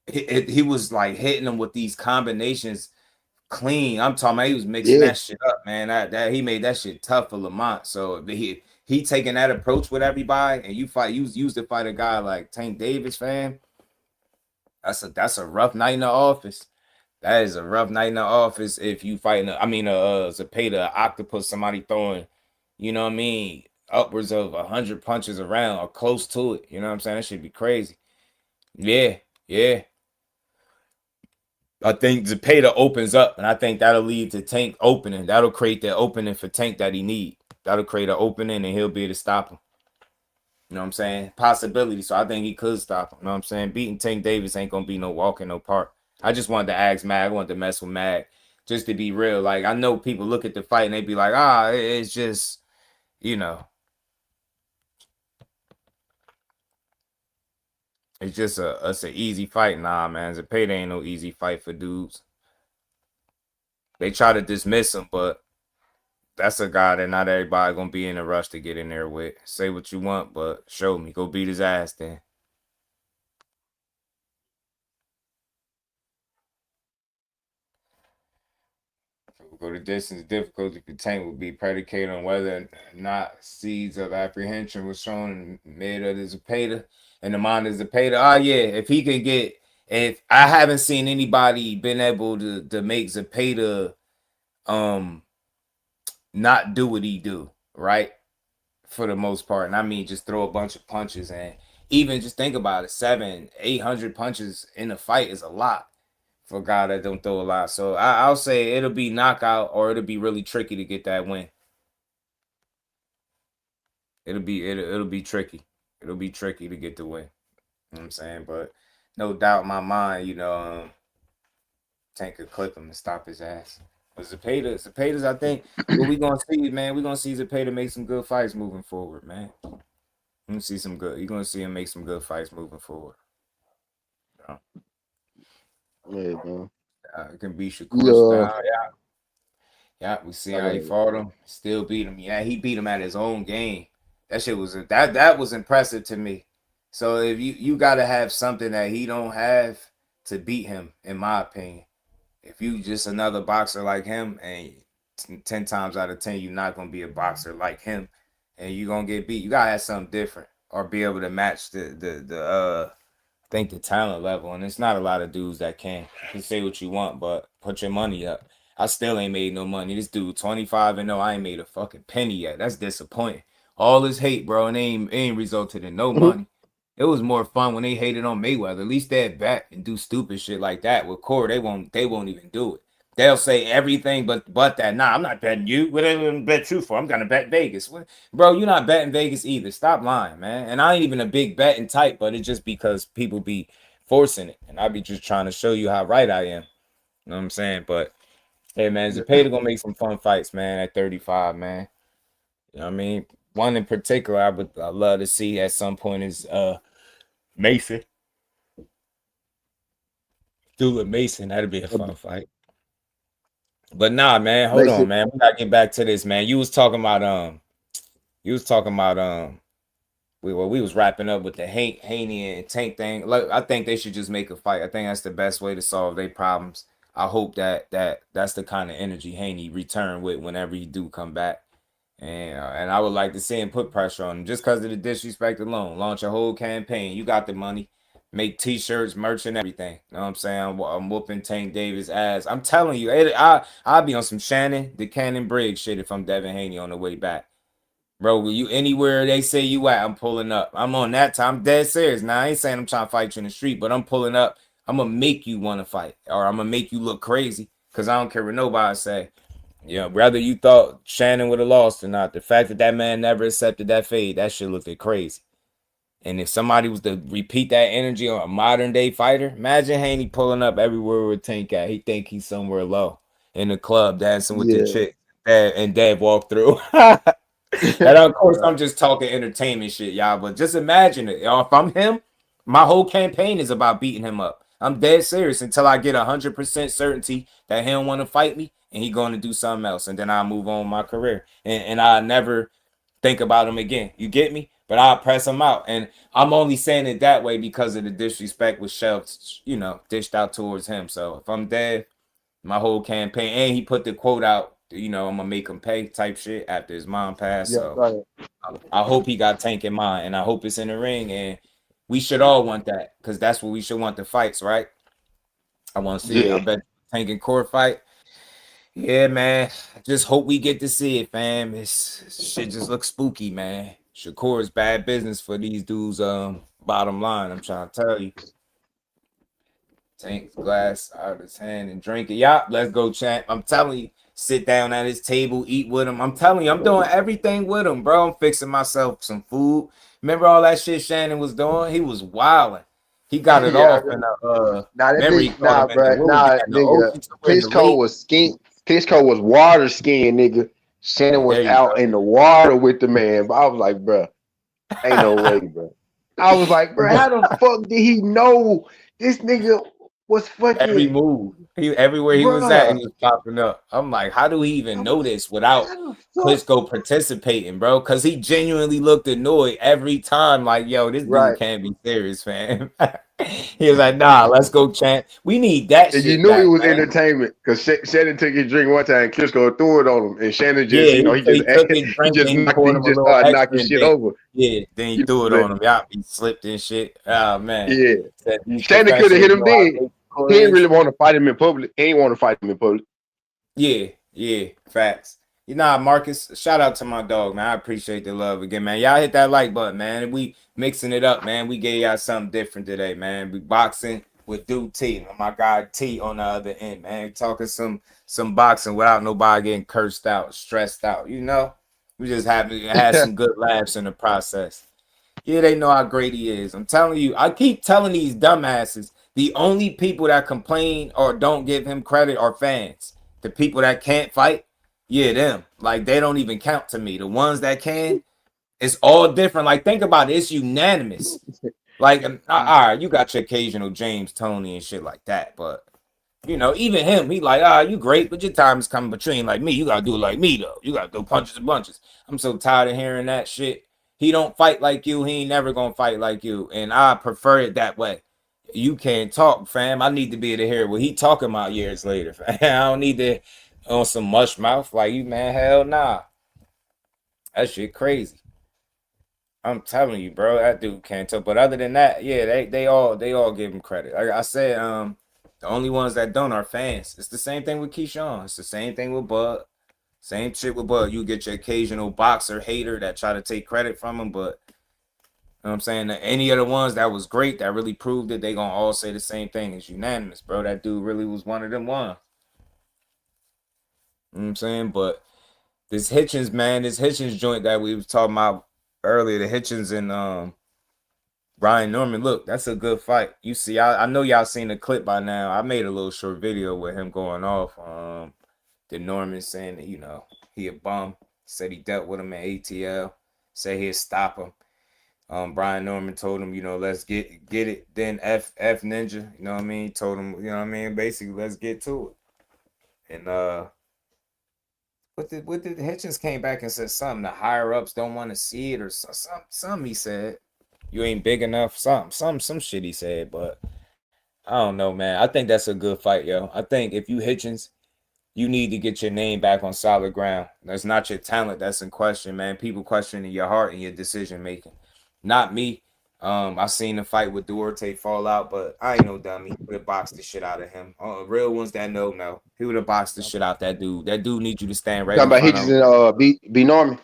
he was like hitting him with these combinations clean. I'm talking about he was mixing Yeah, that shit up, man. That he made that shit tough for Lamont. So he taking that approach with everybody, and you use to fight a guy like Tank Davis, fam. That's a rough night in the office. That is a rough night in the office if you fighting. Zapata, octopus, somebody throwing, you know what I mean, upwards of 100 punches around or close to it. You know what I'm saying? That should be crazy. Yeah, yeah. I think Zapata opens up, and I think that'll lead to Tank opening. That'll create that opening for Tank that he need. That'll create an opening, and he'll be able to stop him. You know what I'm saying? Possibility. So I think he could stop him. You know what I'm saying? Beating Tank Davis ain't gonna be no walk in no park. I just wanted to ask Mag. I wanted to mess with Mag, just to be real. Like I know people look at the fight and they be like, it's just, you know, it's just it's an easy fight. Nah, man, Zapata ain't no easy fight for dudes. They try to dismiss him, but that's a guy that not everybody gonna be in a rush to get in there with. Say what you want, but show me. Go beat his ass then. Go the distance. Difficulty for Tank would be predicated on whether or not seeds of apprehension was shown in the mid of the Zapata and the mind of Zapata. Oh yeah, if he can get, if I haven't seen anybody been able to make Zapata not do what he do, right? For the most part. And I mean just throw a bunch of punches, and even just think about it, 700-800 punches in a fight is a lot for a guy that don't throw a lot. So I'll say it'll be knockout or it'll be really tricky to get that win. It'll be tricky. It'll be tricky to get the win. You know what I'm saying? But no doubt in my mind, Tank could clip him and stop his ass. But Zapata's, I think what we gonna see, man, we're gonna see Zapata make some good fights moving forward, man. You're gonna see some good. You're gonna see him make some good fights moving forward. You yeah, man. It can be Shakur Yeah, style. Yeah, we see I how he got fought him. Still beat him. Yeah, he beat him at his own game. That shit was that was impressive to me. So if you got to have something that he don't have to beat him, in my opinion. If you just another boxer like him, and 10 times out of 10 you're not gonna be a boxer like him, and you're gonna get beat. You gotta have something different or be able to match the think the talent level, and it's not a lot of dudes that can. You can say what you want, but put your money up. I still ain't made no money. This dude 25 and no, I ain't made a fucking penny yet. That's disappointing. All this hate, bro, and ain't resulted in no you. money. It was more fun when they hated on Mayweather. At least they'd bet and do stupid shit like that. With Corey, they won't even do it. They'll say everything but that. Nah, I'm not betting you. What am I gonna bet you for? I'm gonna bet Vegas. Bro, you're not betting Vegas either. Stop lying, man. And I ain't even a big betting type, but it's just because people be forcing it. And I be just trying to show you how right I am. You know what I'm saying? But hey man, Zepeda gonna make some fun fights, man, at 35, man. You know what I mean? One in particular I love to see at some point is Mason. Dula Mason. That'd be a fun fight. But nah, man, hold on, Mason, man. We gotta get back to this, man. You was talking about we was wrapping up with the Haney and Tank thing. Look, I think they should just make a fight. I think that's the best way to solve their problems. I hope that's the kind of energy Haney return with whenever he do come back. And I would like to see him put pressure on him just because of the disrespect alone. Launch a whole campaign. You got the money. Make T-shirts, merch, and everything. You know what I'm saying? I'm whooping Tank Davis' ass. I'm telling you, I'll be on some Shannon, the Cannon Briggs shit if I'm Devin Haney on the way back. Bro, you anywhere they say you at, I'm pulling up. I'm on that time. I'm dead serious. Now I ain't saying I'm trying to fight you in the street, but I'm pulling up. I'm gonna make you want to fight, or I'm gonna make you look crazy. Cause I don't care what nobody say. Yeah, whether you thought Shannon would have lost or not, the fact that that man never accepted that fade, that shit looked crazy. And if somebody was to repeat that energy on a modern day fighter, imagine Haney pulling up everywhere with Tank at. He think he's somewhere low in the club dancing with the Yeah. chick. And Dad walked through. And of course, Right. I'm just talking entertainment shit, y'all. But just imagine it. Y'all, if I'm him, my whole campaign is about beating him up. I'm dead serious until I get 100% certainty that he don't want to fight me and he going to do something else. And then I'll move on with my career. And I never think about him again. You get me? But I'll press him out. And I'm only saying it that way because of the disrespect with shelved, dished out towards him. So if I'm dead, my whole campaign, and he put the quote out, I'm gonna make him pay type shit after his mom passed. Yeah, So right. I hope he got Tank in mind, and I hope it's in the ring. And we should all want that because that's what we should want the fights, right? I want to see it. I Yeah. bet Tank and Core fight. Yeah, man. I just hope we get to see it, fam. It's shit just looks spooky, man. Shakur is bad business for these dudes. Bottom line, I'm trying to tell you. Take the glass out of his hand and drink it. Yup, let's go, champ. I'm telling you, sit down at his table, eat with him. I'm telling you, I'm doing everything with him, bro. I'm fixing myself some food. Remember all that shit Shannon was doing? He was wilding. He got it Yeah. off in the Nah, that memory. He bitch, caught him nah, in the bro, what was nah, that? In the nigga. ocean somewhere in the Klitschko lake. was skin. Klitschko was water skiing, nigga. Shannon was There you out go. in the water with the man. But I was like, bro, ain't no way, bro. I was like, bro, how the fuck did he know this nigga was Every fucking, move, everywhere he was at, he bro? was popping up. I'm like, how do he I even know was, this without how the fuck? Klitschko participating, bro? Because he genuinely looked annoyed every time. Like, yo, this dude Right. can't be serious, fam. He was like, nah, let's go, champ. We need that And you shit knew it back, was man. entertainment because Shannon took his drink one time. Klitschko threw it on him, and Shannon just, Yeah, he he just, took his he drink just and he knocked, poured he him a just little started knocking extra, and shit over. then he You threw it know, on him. Yeah, he slipped and shit. Oh man, yeah. said these Shannon could have hit professionals him know how then. to He didn't really courage. want to fight him in public. He ain't want to fight him in public. Yeah, yeah, facts. Marcus, shout out to my dog, man. I appreciate the love again, man. Y'all hit that like button, man. We mixing it up, man. We gave y'all something different today, man. We boxing with Dude T, my guy T on the other end, man. Talking some boxing without nobody getting cursed out, stressed out. We just had some good laughs in the process. Yeah, they know how great he is. I'm telling you, I keep telling these dumbasses, the only people that complain or don't give him credit are fans. The people that can't fight, yeah, them. Like they don't even count to me. The ones that can, it's all different. Like think about it, it's unanimous. Like, all right, you got your occasional James Tony and shit like that, but even him, he like, you great, but your time is coming between like me. You gotta do it like me though. You gotta do punches and bunches. I'm so tired of hearing that shit. He don't fight like you. He ain't never gonna fight like you, and I prefer it that way. You can't talk, fam. I need to be able to hear what he talking about years later. Fam. I don't need to on some mush mouth like you, man. Hell nah, that shit crazy. I'm telling you, bro, that dude can't talk. But other than that, yeah, they all give him credit. Like I said, the only ones that don't are fans. It's the same thing with Keyshawn. It's the same thing with Bud. Same shit with Bud. You get your occasional boxer hater that try to take credit from him, but you know what I'm saying? Any of the ones that was great that really proved it, they gonna all say the same thing. It's unanimous, bro. That dude really was one of them ones. You know what I'm saying? But this Hitchens, man, this Hitchens joint that we was talking about earlier, the Hitchens and Ryan Norman, look, that's a good fight. You see, I know y'all seen the clip by now. I made a little short video with him going off. The Norman saying that, he a bum. Said he dealt with him in ATL. Say he'd stop him. Brian Norman told him, let's get it. Then F Ninja, you know what I mean? Told him, you know what I mean? Basically, let's get to it. And what did Hitchens came back and said something? The higher ups don't want to see it or something he said. You ain't big enough. Some shit he said, but I don't know, man. I think that's a good fight, yo. I think if you Hitchens, you need to get your name back on solid ground. That's not your talent that's in question, man. People questioning your heart and your decision making. Not me. I seen the fight with Duarte fall out, but I ain't no dummy. Would have boxed the shit out of him. Real ones that know. He would have boxed the shit out that dude. That dude needs you to stand You right talking in about front of Hitches him. and B Norman?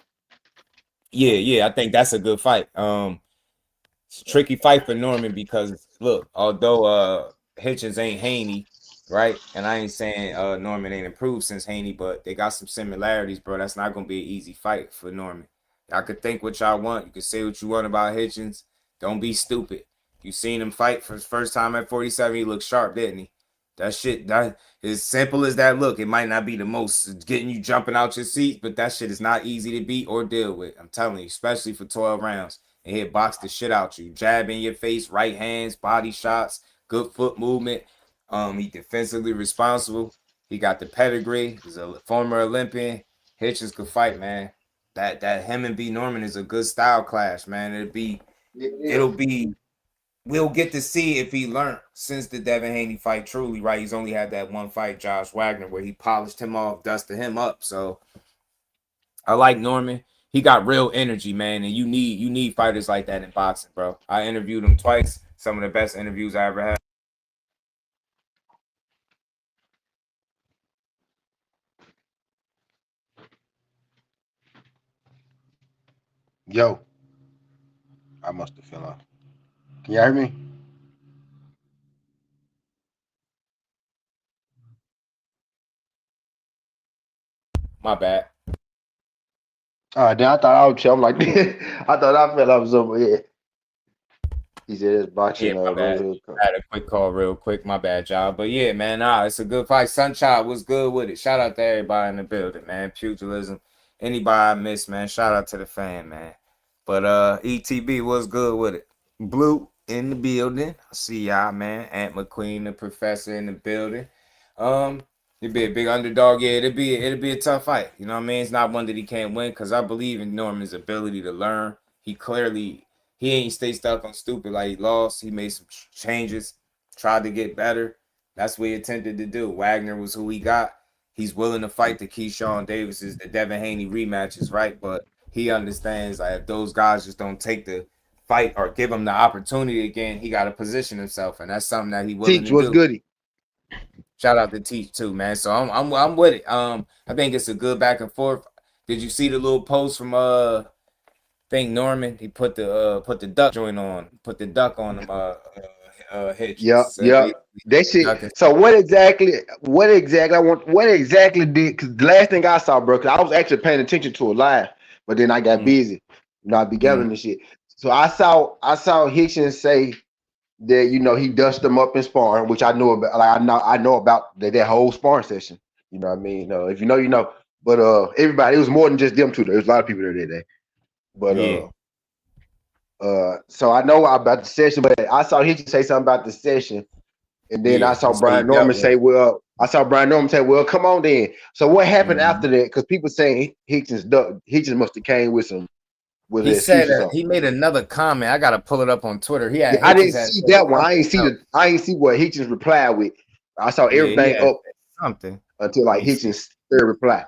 Yeah, I think that's a good fight. It's a tricky fight for Norman because look, although Hitchens ain't Haney, right? And I ain't saying Norman ain't improved since Haney, but they got some similarities, bro. That's not gonna be an easy fight for Norman. Y'all could think what y'all want. You can say what you want about Hitchens. Don't be stupid. You seen him fight for his first time at 47. He looked sharp, didn't he? That shit, that as simple as that look, it might not be the most getting you jumping out your seat, but that shit is not easy to beat or deal with. I'm telling you, especially for 12 rounds. And he'll box the shit out you. Jab in your face, right hands, body shots, good foot movement. He defensively responsible. He got the pedigree. He's a former Olympian. Hitchens could fight, man. That him and B Norman is a good style clash, man. It It'll is. be we'll get to see if he learned since the Devin Haney fight truly, right? He's only had that one fight, Josh Wagner, where he polished him off, dusted him up. So I like Norman. He got real energy, man, and you need fighters like that in boxing, bro. I interviewed him twice. Some of the best interviews I ever had. Yo, I must have fell off. Can you hear me? My bad. Then I thought I would chill. I'm like, I thought I fell off somewhere. Yeah. He said it's Yeah, boxing. my bad. Real quick. I had a quick call real quick. My bad, y'all. But yeah, man, it's a good fight. Sunchild was good with it. Shout out to everybody in the building, man. Pugilism. Anybody I missed, man. Shout out to the fan, man. But ETB was good with it. Blue in the building. I see y'all, man. Aunt McQueen, the professor in the building. Um, it'd be a big underdog. Yeah, it'll be a tough fight. You know what I mean? It's not one that he can't win because I believe in Norman's ability to learn. He ain't stay stuck on stupid like he lost. He made some changes, tried to get better. That's what he attempted to do. Wagner was who he got. He's willing to fight the Keyshawn Davises, the Devin Haney rematches, right? But he understands like if those guys just don't take the fight or give him the opportunity again, he got to position himself, and that's something that he's willing Teach to was do. goody. Shout out to Teach too, man. So I'm with it. I think it's a good back and forth. Did you see the little post from think Norman he put the duck joint on, put the duck on him Hitchens. Yep, Said yep. basically That shit. ducking. So what exactly? What exactly? I want. What exactly did? Because the last thing I saw, bro, because I was actually paying attention to it live, but then I got Mm, busy. I be mm, gathering the shit. So I saw Hitchens say that he dusted him up in sparring, which I know about. Like I know about that whole sparring session. You know what I mean? If you know, you know. But everybody, it was more than just them two. There was a lot of people there that day. But yeah, so I know about the session, but I saw Hitchens say something about the session. And then yeah. I saw He said he Brian dealt Norman with say, it. "Well, come on then." So what happened Mm-hmm. after that? Because people saying Hitchens must have came with He the said excuses on. he made another comment. I gotta pull it up on Twitter. He had I Hitchens didn't had see said that one. something else. I ain't see what Hitchens replied with. I saw Yeah, he everything had up said something. until Let like me see. Hitchens' third reply. I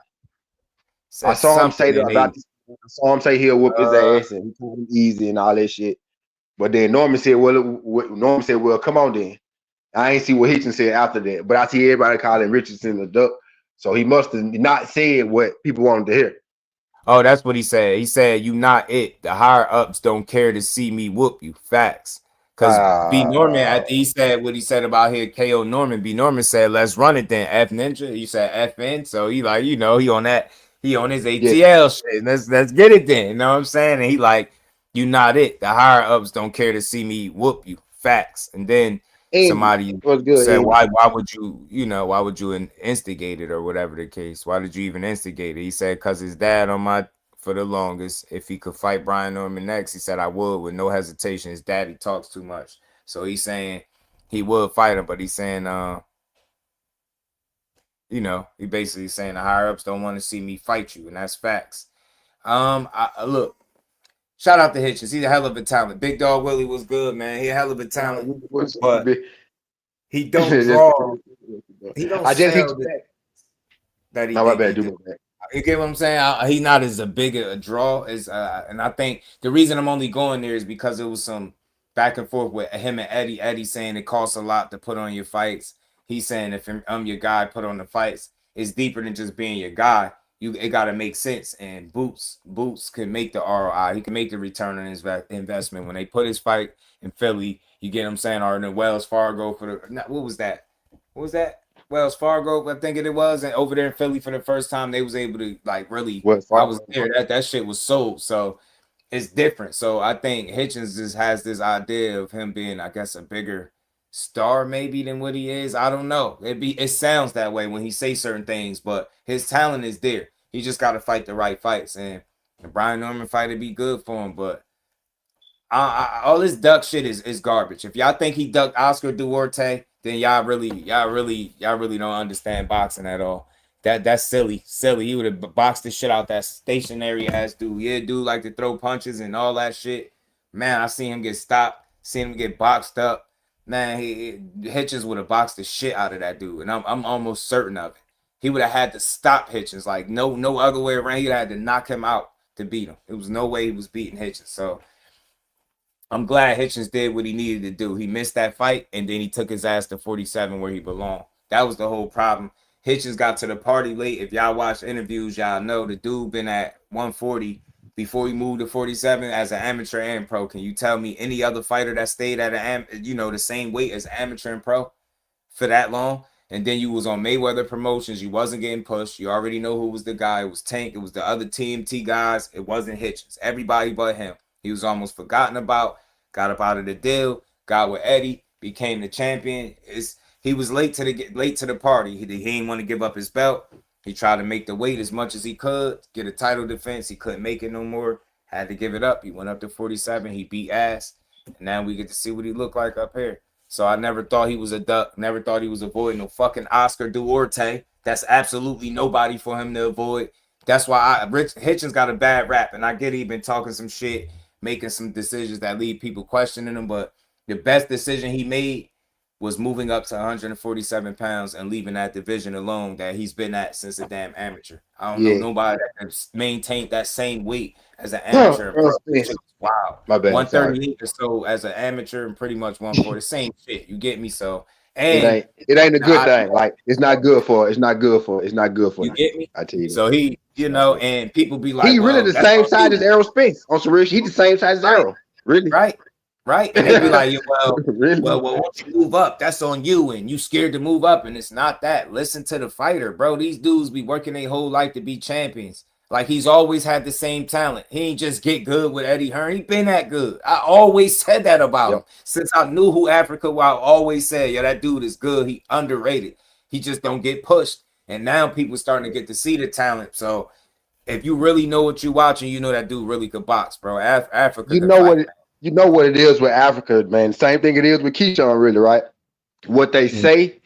Said saw him something say that and they about this. I saw him say he'll whoop his uh ass and he told him easy and all that shit. But then Norman said, "Well, come on then." I ain't see what Hitchens said after that, but I see everybody calling Richardson a duck. So he must have not said what people wanted to hear. Oh, that's what he said. He said, "You not it. The higher ups don't care to see me whoop you." Facts. Because B Norman, Uh, after he said what he said about here, KO Norman, B Norman said, "Let's run it then." F Ninja, he said FN. So he like, he on that, he on his yeah, ATL shit. Let's get it then. You know what I'm saying? And he like, "You not it. The higher ups don't care to see me whoop you." Facts. And then Andy somebody was good. said, Andy, why would why would you instigate it or whatever the case? Why did you even instigate it? He said, because his dad on my for the longest. If he could fight Brian Norman next, he said I would with no hesitation. His daddy talks too much. So he's saying he would fight him, but he's saying he basically saying the higher ups don't want to see me fight you, and that's facts. Look, shout out to Hitchens. He's a hell of a talent. Big Dog Willie was good, man. He a hell of a talent, but he don't draw. He don't I just hit sell you the back. that he No, my think bad. he Do do. my bad. You get what I'm saying? He's not as a big a draw as, and I think the reason I'm only going there is because it was some back and forth with him and Eddie. Eddie saying it costs a lot to put on your fights. He's saying if I'm your guy, put on the fights. It's deeper than just being your guy. it got to make sense. And Boots can make the ROI. He can make the return on his investment. When they put his fight in Philly, you get what I'm saying, or in the Wells Fargo for the what was that? What was that? Wells Fargo, I think it was, and over there in Philly for the first time, they was able to like really. What I was Fargo? there. That shit was sold. So it's different. So I think Hitchens just has this idea of him being, I guess, a bigger star maybe than what he is. I don't know. It sounds that way when he say certain things, but his talent is there. He just got to fight the right fights, and the Brian Norman fight would be good for him. But all this duck shit is garbage. If y'all think he ducked Oscar Duarte, then y'all really don't understand boxing at all. That's silly. He would have boxed the shit out that stationary ass dude. Yeah, dude like to throw punches and all that shit. Man, I seen him get stopped, seen him get boxed up. Man, Hitchens would have boxed the shit out of that dude, and I'm almost certain of it. He would have had to stop Hitchens, like no other way around. He'd have had to knock him out to beat him. It was no way he was beating Hitchens. So I'm glad Hitchens did what he needed to do. He missed that fight, and then he took his ass to 47 where he belonged. That was the whole problem. Hitchens got to the party late. If y'all watch interviews, y'all know the dude been at 140 before he moved to 47 as an amateur and pro. Can you tell me any other fighter that stayed at the same weight as amateur and pro for that long? And then you was on Mayweather Promotions. You wasn't getting pushed. You already know who was the guy. It was Tank. It was the other TMT guys. It wasn't Hitchens. Everybody but him. He was almost forgotten about. Got up out of the deal. Got with Eddie. Became the champion. He was late to the party. He didn't want to give up his belt. He tried to make the weight as much as he could. Get a title defense. He couldn't make it no more. Had to give it up. He went up to 47. He beat ass. And now we get to see what he looked like up here. So I never thought he was a duck. Never thought he was avoiding no fucking Oscar Duarte. That's absolutely nobody for him to avoid. That's why Hitchens got a bad rap. And I get he been talking some shit, making some decisions that leave people questioning him. But the best decision he made was moving up to 147 pounds and leaving that division alone that he's been at since a damn amateur. I don't know nobody that has maintained that same weight as an amateur. Wow. My bad. 138 or so as an amateur and pretty much 140. Same shit. You get me? So and it ain't a good thing. Like it's not good for you get me? I tell you. So he, and people be like, he really the same size as Errol Spence on some real shit. He's the same size as Errol. Really? Right. And they be like, really? well, once you move up, that's on you, and you scared to move up, and it's not that. Listen to the fighter, bro. These dudes be working their whole life to be champions. Like he's always had the same talent. He ain't just get good with Eddie Hearn. He been that good. I always said that about him. Since I knew who Africa was, I always said, that dude is good. He underrated. He just don't get pushed. And now people starting to get to see the talent. So if you really know what you're watching, you know that dude really could box, bro. Africa. You know what it is with Africa, man. Same thing it is with Keyshawn, really, right? What they say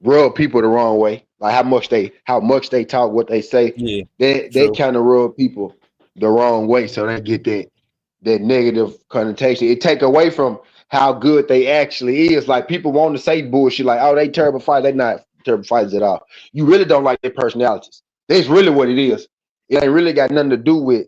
rub people the wrong way. Like how much they talk, what they say. Yeah, they kind of rub people the wrong way, so they get that negative connotation. It take away from how good they actually is. Like people want to say bullshit, like, oh, they terrible fighters. They not terrible fighters at all. You really don't like their personalities. That's really what it is. It ain't really got nothing to do with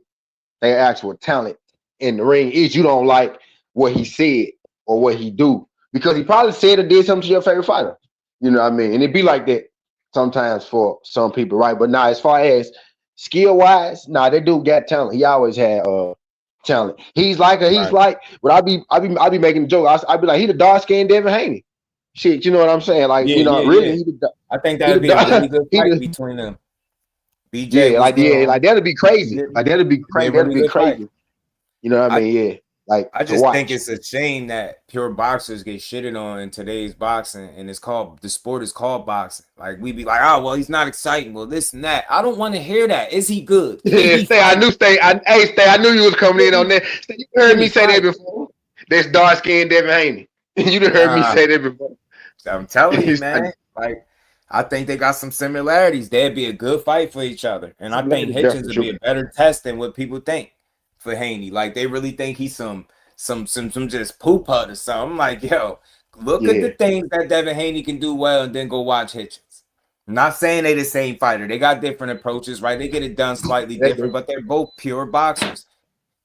their actual talent in the ring. Is you don't like what he said or what he do, because he probably said or did something to your favorite fighter. You know what I mean? And it be like that sometimes for some people, right? But now, as far as skill wise, that dude got talent. He always had talent. He's like, but I be making a joke. I be like, he the dark skinned Devin Haney. Shit, you know what I'm saying? Like, really, I think that'd be a really good fight between them. BJ, like that'd be crazy. Like that'd be crazy. That'd be crazy. You know what I mean? Yeah. Like I just think it's a shame that pure boxers get shitted on in today's boxing, and the sport is called boxing. Like we be like, oh well, he's not exciting. Well, this and that. I don't want to hear that. Is he good? I knew you was coming in on that. You heard me say that before. That's dark skinned Devin Haney. You done heard me say that before. I'm telling you, man. Like I think they got some similarities. They'd be a good fight for each other, and I think Hitchens would be a better test than what people think for Haney. Like they really think he's some just poop hut or something. I'm like, yo, look at the things that Devin Haney can do well, and then go watch Hitchens. I'm not saying they the same fighter. They got different approaches, right? They get it done slightly different, but they're both pure boxers.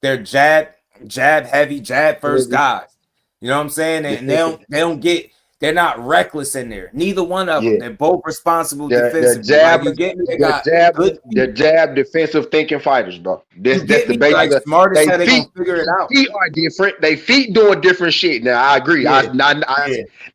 They're jab heavy, jab first guys. You know what I'm saying? And they don't get They're not reckless in there. Neither one of them. Yeah. They're both responsible They're defensively. Like, you jabbing, get me? They they're got jab, good feet. they're jab defensive thinking fighters, bro. You That's get the me? basis Like, of smart as they hell, they gonna feet. figure it out. Feet are different. They feet doing different shit. Now I agree. Yeah, yeah,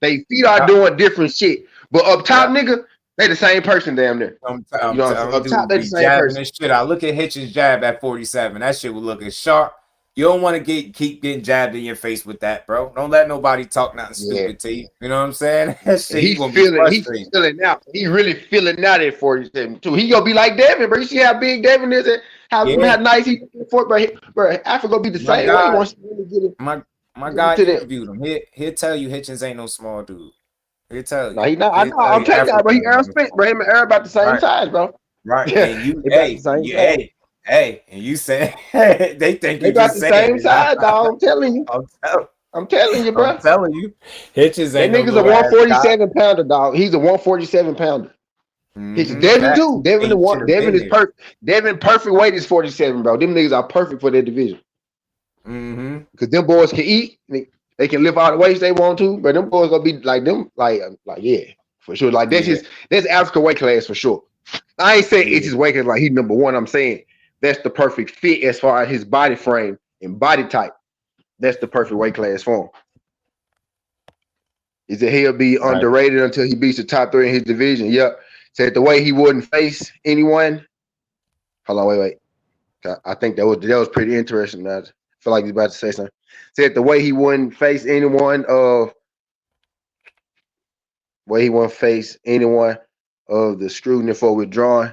They feet are yeah, doing different shit. But up top, yeah. nigga, they the same person damn near. You know what I'm saying? Telling Up top, dude they the be same jabbing person. this shit out. Look at Hitch's jab at 47. That shit was looking sharp. You don't want to keep getting jabbed in your face with that, bro. Don't let nobody talk nothing Yeah. stupid to you. You know what I'm saying? That And shit, you gonna be frustrated. feeling out. He really feeling out at 47 too. He gonna be like Devin, bro. You see how big Devin is and how Yeah, nice he for, bro. Africa gonna be the my same way. He guy, wants to really my get guy into that. interviewed him. He'll tell you Hitchens ain't no small dude. He'll tell No, you. he not. I He'll know. tell I'm you telling y'all, Africa bro. He ain't Aaron no Spence, small bro. dude. Him and Aaron about the same Right, size, bro. right. Yeah, And you, they about the same size. and you say, they think They you about just the saying same it. size, dog. I'm telling you. I'm telling, I'm telling you, I'm bro. telling you, Hitchens That ain't no nigga's a little ass guy. 147 pounder, dog. He's a 147 pounder. He's Devin Facts. too. Devin the Ain't should one. have Devin been is there. perfect. Devin perfect weight is 47, bro. Them niggas are perfect for their division because them boys can eat. They can lift all the weights they want to, but them boys gonna be like them, like yeah, for sure. Like Yeah, that's Africa weight class for sure. I ain't saying it's yeah. his weight class like he's number one. I'm saying that's the perfect fit as far as his body frame and body type. That's the perfect weight class for him. Is that he'll be Right. underrated until he beats the top three in his division. Yep. Said the way he wouldn't face anyone. Hold on, wait. I think that was pretty interesting. I feel like he's about to say something. Said the way he wouldn't face anyone of the scrutiny for withdrawing,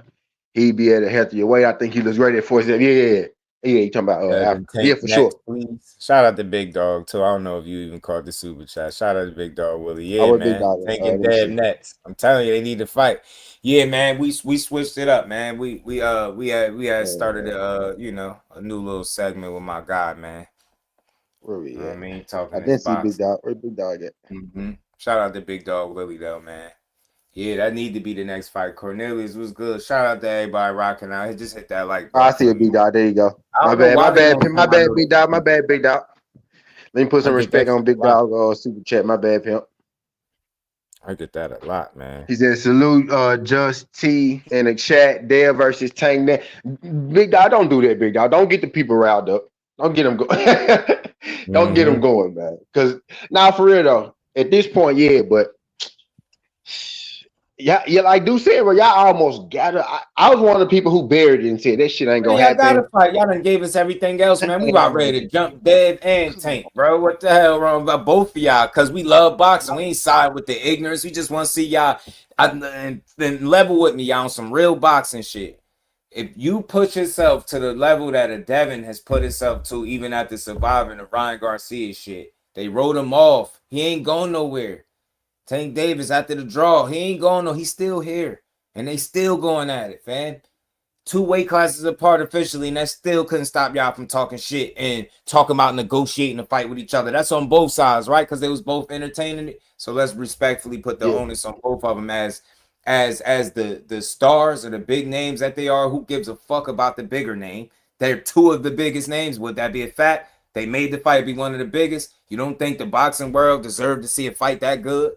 he'd be at a healthier weight. I think he looks great at 47. Yeah. You talking about Devin Africa? Yeah, Tank for sure. next, please. Shout out to Big Dog too. I don't know if you even caught the super chat. Shout out to Big Dog Willie. I Yeah, was big man. dog. Tank Let and me Dev see. next. I'm telling you, they need to fight. Yeah, man. We switched it up, man. We had started a new little segment with my guy, man. Where You we know what I at? mean? I Talking this didn't see big box. dog. Where big dog at? Shout out to Big Dog Willie though, man. Yeah, that need to be the next fight. Cornelius was good. Shout out to everybody rocking out. He just hit that like Oh, I button see for a me. big dog. There you go. I My don't know bad. why My they bad. won't My send my bad. Big dog. My notifications. bad. Big dog. Let me put I some get that respect shit on a big lot. dog. Super chat. My bad, pimp. I get that a lot, man. He said, salute Just T in the chat. Dale versus Tank. Big dog, don't do that, big dog. Don't get the people riled up. Don't get them going. Don't get them Mm-hmm. going, man. Because now, for real though, at this point, yeah, but yeah, like Dude said, well, y'all almost got it. I was one of the people who buried it and said that shit ain't Man, gonna y'all gotta happen. fight. Y'all done gave us everything else, man. We about ready to jump dead and tank, bro. What the hell wrong about both of y'all? Cause we love boxing. We ain't side with the ignorance. We just want to see y'all and then level with me, y'all, on some real boxing shit. If you push yourself to the level that a Devin has put himself to, even after surviving the Ryan Garcia shit, they wrote him off. He ain't going nowhere. Tank Davis after the draw, he ain't going no. He's still here, and they still going at it, man. Two weight classes apart officially, and that still couldn't stop y'all from talking shit and talking about negotiating a fight with each other. That's on both sides, right? Because they was both entertaining it. So let's respectfully put the Yeah. onus on both of them as the stars or the big names that they are. Who gives a fuck about the bigger name? They're two of the biggest names. Would that be a fact? They made the fight be one of the biggest. You don't think the boxing world deserved to see a fight that good?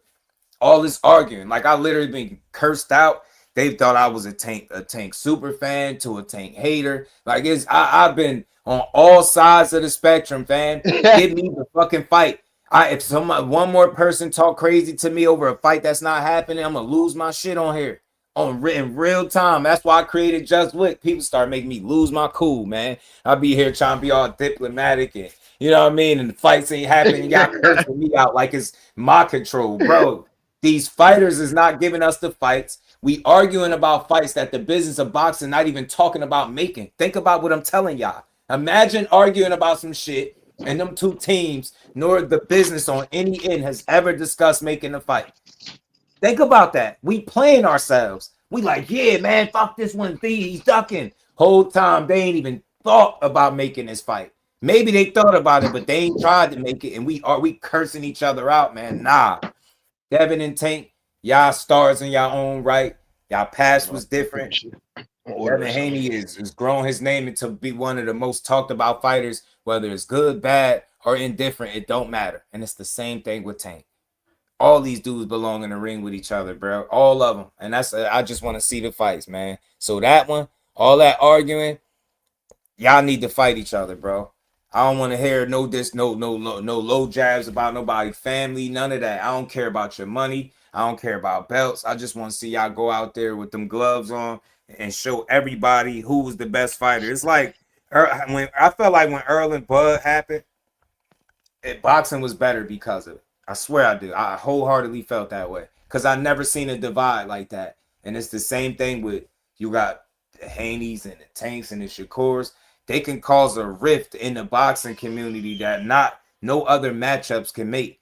All this arguing. Like I literally been cursed out. They thought I was a tank super fan to a tank hater. Like I've been on all sides of the spectrum, fan. Give me the fucking fight. If one more person talk crazy to me over a fight that's not happening, I'm gonna lose my shit on here. In real time. That's why I created Just Wick. People start making me lose my cool, man. I'll be here trying to be all diplomatic and you know what I mean? And the fights ain't happening. Y'all cursing me out like it's my control, bro. These fighters is not giving us the fights. We arguing about fights that the business of boxing not even talking about making. Think about what I'm telling y'all. Imagine arguing about some shit and them two teams, nor the business on any end has ever discussed making a fight. Think about that. We playing ourselves. We like, yeah, man, fuck this one. He's ducking. Whole time they ain't even thought about making this fight. Maybe they thought about it, but they ain't tried to make it. And we cursing each other out, man. Nah. Devin and Tank, y'all stars in y'all own right. Y'all past was different. Devin Haney is grown his name into be one of the most talked about fighters, whether it's good, bad, or indifferent. It don't matter. And it's the same thing with Tank. All these dudes belong in the ring with each other, bro. All of them. And that's I just want to see the fights, man. So that one, all that arguing, y'all need to fight each other, bro. I don't want to hear no low jabs about nobody family, none of that. I don't care about your money. I don't care about belts. I just want to see y'all go out there with them gloves on and show everybody who was the best fighter. It's like when I felt like when Earl and Bud happened, boxing was better because of it. I swear I do. I wholeheartedly felt that way because I never seen a divide like that. And it's the same thing with you got the Haneys and the Tanks and the Shakurs. They can cause a rift in the boxing community that not no other matchups can make.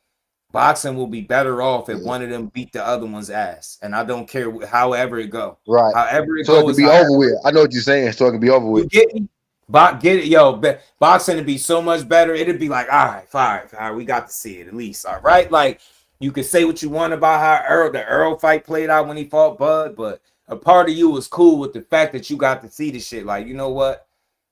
Boxing will be better off if one of them beat the other one's ass, and I don't care however it go. Right. However it So it can goes, be over with. I know what you're saying. So it can be over you with. get me? Get it, yo. Boxing would be so much better. It'd be like, all right, fine, all right, we got to see it at least, all right. Like you can say what you want about how the Earl fight played out when he fought Bud, but a part of you was cool with the fact that you got to see the shit. Like, you know what?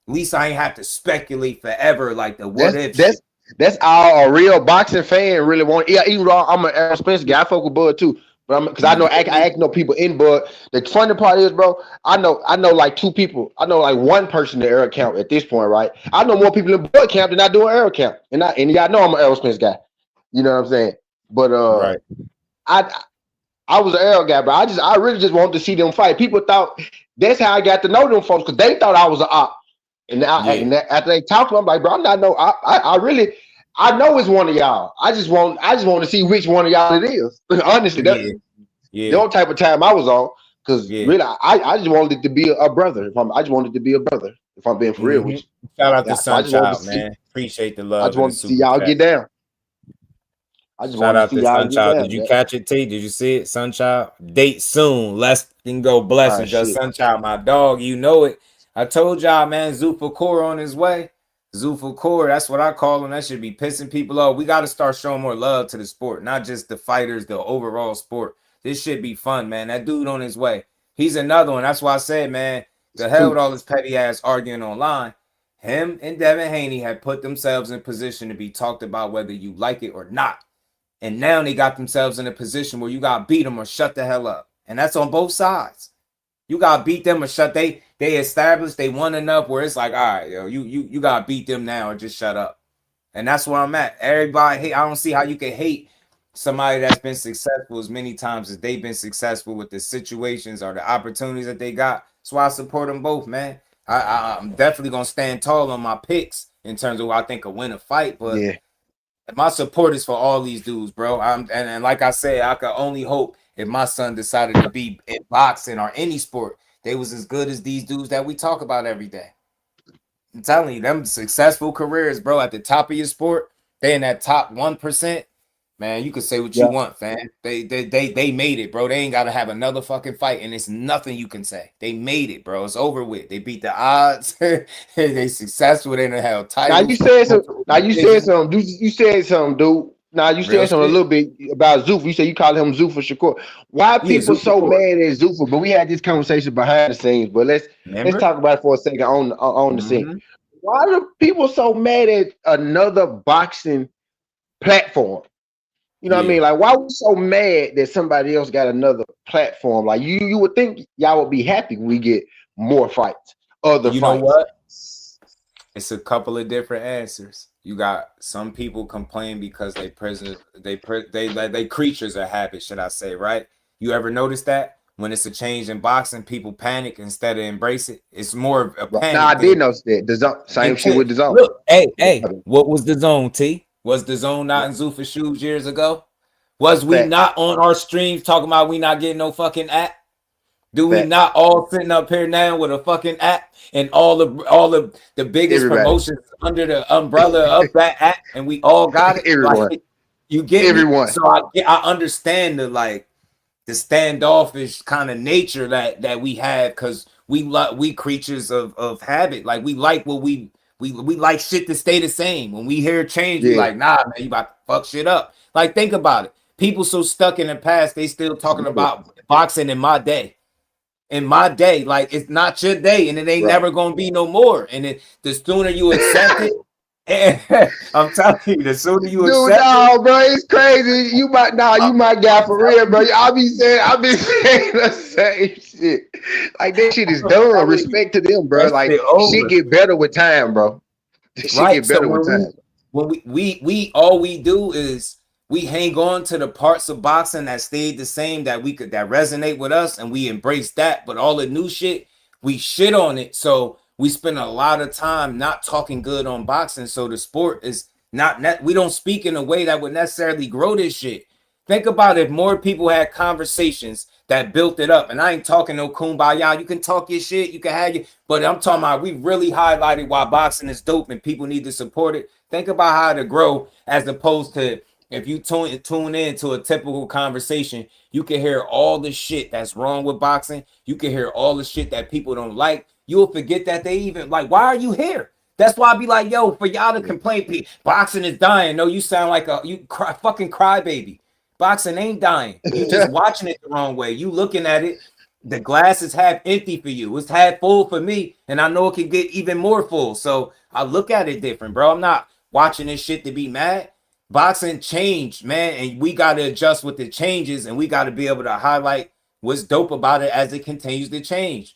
At least I ain't have to speculate forever, like the what That's if shit. that's that's all a real boxing fan really want. Yeah, even though I'm an Errol Spence guy, I fuck with Bud too. But I'm because I You know get I me? know people in Bud. The funny part is, bro, I know like two people. I know like one person in the Errol camp at this point, right? I know more people in Bud camp than I do in Errol camp, and y'all know I'm an Errol Spence guy. You know what I'm saying? But Right. I I was an Errol guy, but I really just wanted to see them fight. People thought that's how I got to know them folks because they thought I was an op. Yeah. After they talked to me, I'm like, bro, I'm not no. I really, I know it's one of y'all. I just want to see which one of y'all it is. Honestly, Yeah. the Yeah. old type of time I was on, because Yeah. really, I just wanted it to be a brother. I just wanted it to be a brother. If I'm being for real with Shout out you, to yeah. So I just wanted to Sunchild, see. man. Appreciate the I love just and the wanted to see super y'all chat. get down. I just Shout wanted to out see to y'all get Sunchild. down. Did you That, catch it, T? Did you see it, Sunchild? Date soon. Let's go ah, blessings. Just shit. Sunchild, my dog. You know it. I told y'all, man, Zufa Core on his way. Zufa Core, that's what I call him. That should be pissing people off. We got to start showing more love to the sport, not just the fighters, the overall sport. This should be fun, man. That dude on his way. He's another one. That's why I said, man, the hell with all this petty ass arguing online. Him and Devin Haney had put themselves in position to be talked about whether you like it or not. And now they got themselves in a position where you got to beat them or shut the hell up. And that's on both sides. You got to beat them or shut. They established they won enough where it's like, all right, yo, you got to beat them now or just shut up. And that's where I'm at. Everybody hate. I don't see how you can hate somebody that's been successful as many times as they've been successful with the situations or the opportunities that they got. That's why I support them both, man. I'm definitely gonna stand tall on my picks in terms of who I think will win a fight, but Yeah, my support is for all these dudes, bro. And like I said, I could only hope if my son decided to be in boxing or any sport, they was as good as these dudes that we talk about every day. I'm telling you, them successful careers, bro, at the top of your sport, they in that top 1%. Man, you can say what you yeah. want, fam. They made it, bro. They ain't gotta have another fucking fight, and it's nothing you can say. They made it, bro. It's over with. They beat the odds. They successful. They done held Now you titles, said some. multiple Now you said divisions. some. You said something, dude. Now you Real said something a shit. little bit about Zuffa. You said you call him Zuffa Shakur. Why Yeah, people Zupa so Core. mad at Zuffa? But we had this conversation behind the scenes. But let's Remember? talk about it for a second on the scene. Mm-hmm. Why do people so mad at another boxing platform? You know what I Yeah. mean? Like, why we so mad that somebody else got another platform? Like, you would think y'all would be happy when we get more fights, other You know fights. what? It's a couple of different answers. You got some people complain because they creatures of habit, should I say, right? You ever notice that? When it's a change in boxing, people panic instead of embrace it. It's more of a Right. Now I panic did than notice that the zone, same shit intent. with the zone. Look, hey, what was the zone, T? Was the zone not in Zuffa shoes years ago? Was we Facts, not on our streams talking about we not getting no fucking app? Do we facts. not all sitting up here now with a fucking app and all the biggest Everybody, promotions under the umbrella of that app and we all got it? everyone, Like you get me? everyone. So I understand the standoffish kind of nature that we have because we creatures of habit. Like we like what we like shit to stay the same. When we hear change, we Yeah, like, nah, man, you about to fuck shit up. Like think about it. People so stuck in the past, they still talking about boxing in my day. In my day, like it's not your day, and it ain't right. never gonna be no more. And the sooner you accept it I'm telling you, the sooner you Dude, accept it, no, bro, it's crazy. You my guy I'm for telling real, bro. you, I be saying the same shit. Like that shit is I'm done. telling you, Respect to them, bro. that Like shit shit over. get better with time, bro. Shit Right. get So better with time. when we all we do is we hang on to the parts of boxing that stayed the same that we could that resonate with us and we embrace that. But all the new shit, we shit on it. So we spend a lot of time not talking good on boxing. So the sport is not net we don't speak in a way that would necessarily grow this shit. Think about if more people had conversations that built it up. And I ain't talking no kumbaya. You can talk your shit, you can have your, but I'm talking about we really highlighted why boxing is dope and people need to support it. Think about how to grow as opposed to if you tune in to a typical conversation, you can hear all the shit that's wrong with boxing. You can hear all the shit that people don't like. You'll forget that they even like, why are you here? That's why I be like, yo, for y'all to complain, boxing is dying. No, you sound like a fucking crybaby. Boxing ain't dying. You just watching it the wrong way. You looking at it. The glass is half empty for you. It's half full for me, and I know it can get even more full. So I look at it different, bro. I'm not watching this shit to be mad. Boxing changed, man, and we got to adjust with the changes, and we got to be able to highlight what's dope about it as it continues to change.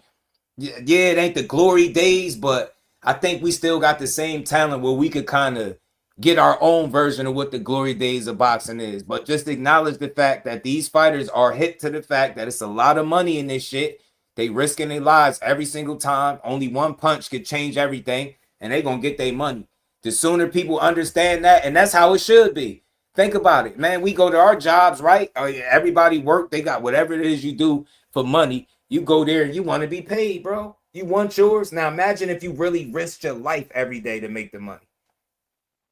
Yeah, it ain't the glory days, but I think we still got the same talent where we could kind of get our own version of what the glory days of boxing is. But just acknowledge the fact that these fighters are hit to the fact that it's a lot of money in this shit. They risking their lives every single time. Only one punch could change everything, and they gonna get their money. The sooner people understand that, and that's how it should be. Think about it, man. We go to our jobs, right? Everybody work. They got whatever it is you do for money. You go there and you want to be paid, bro. You want yours. Now imagine if you really risked your life every day to make the money.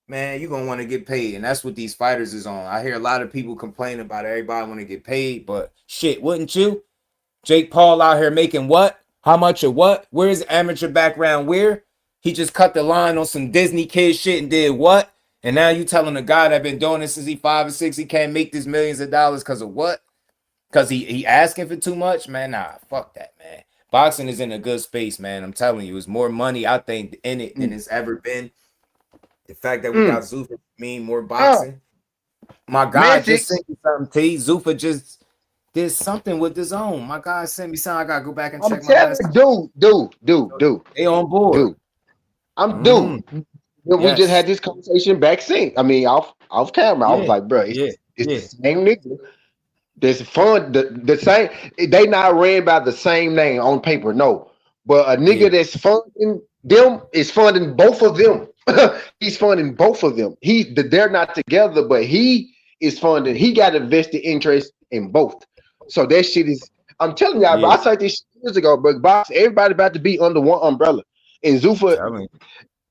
Man, you're gonna want to get paid. And that's what these fighters is on. I hear a lot of people complain about everybody want to get paid, but shit, wouldn't you? Jake Paul out here making what? How much of what? Where's amateur background? Where? He just cut the line on some Disney kid shit and did what? And now you telling a guy that been doing this since he 5 or 6, he can't make this millions of dollars because of what? Because he asking for too much, man. Nah, fuck that, man. Boxing is in a good space, man. I'm telling you, it's more money I think in it than Mm, it's ever been. The fact that we got mm. Zuffa mean more Oh, boxing. My guy just message. sent me something. T. Zuffa just did something with his own. My guy sent me something. I gotta go back and I'm check my telling message. They on board. dude. I'm Mm-hmm. dude. We just Yes. had this conversation back sync. I mean, off camera. I was Yeah. like, bro, Yeah. it's the Yeah. same nigga. There's fun. The same. They not ran by the same name on paper. No, but a nigga Yeah. that's funding them is funding both of them. He's funding both of them. They're not together, but he is funding. He got a vested interest in both. So that shit is. I'm telling y'all, bro. Yeah. I said this years ago, but box everybody about to be under one umbrella. And Zuffa, Telling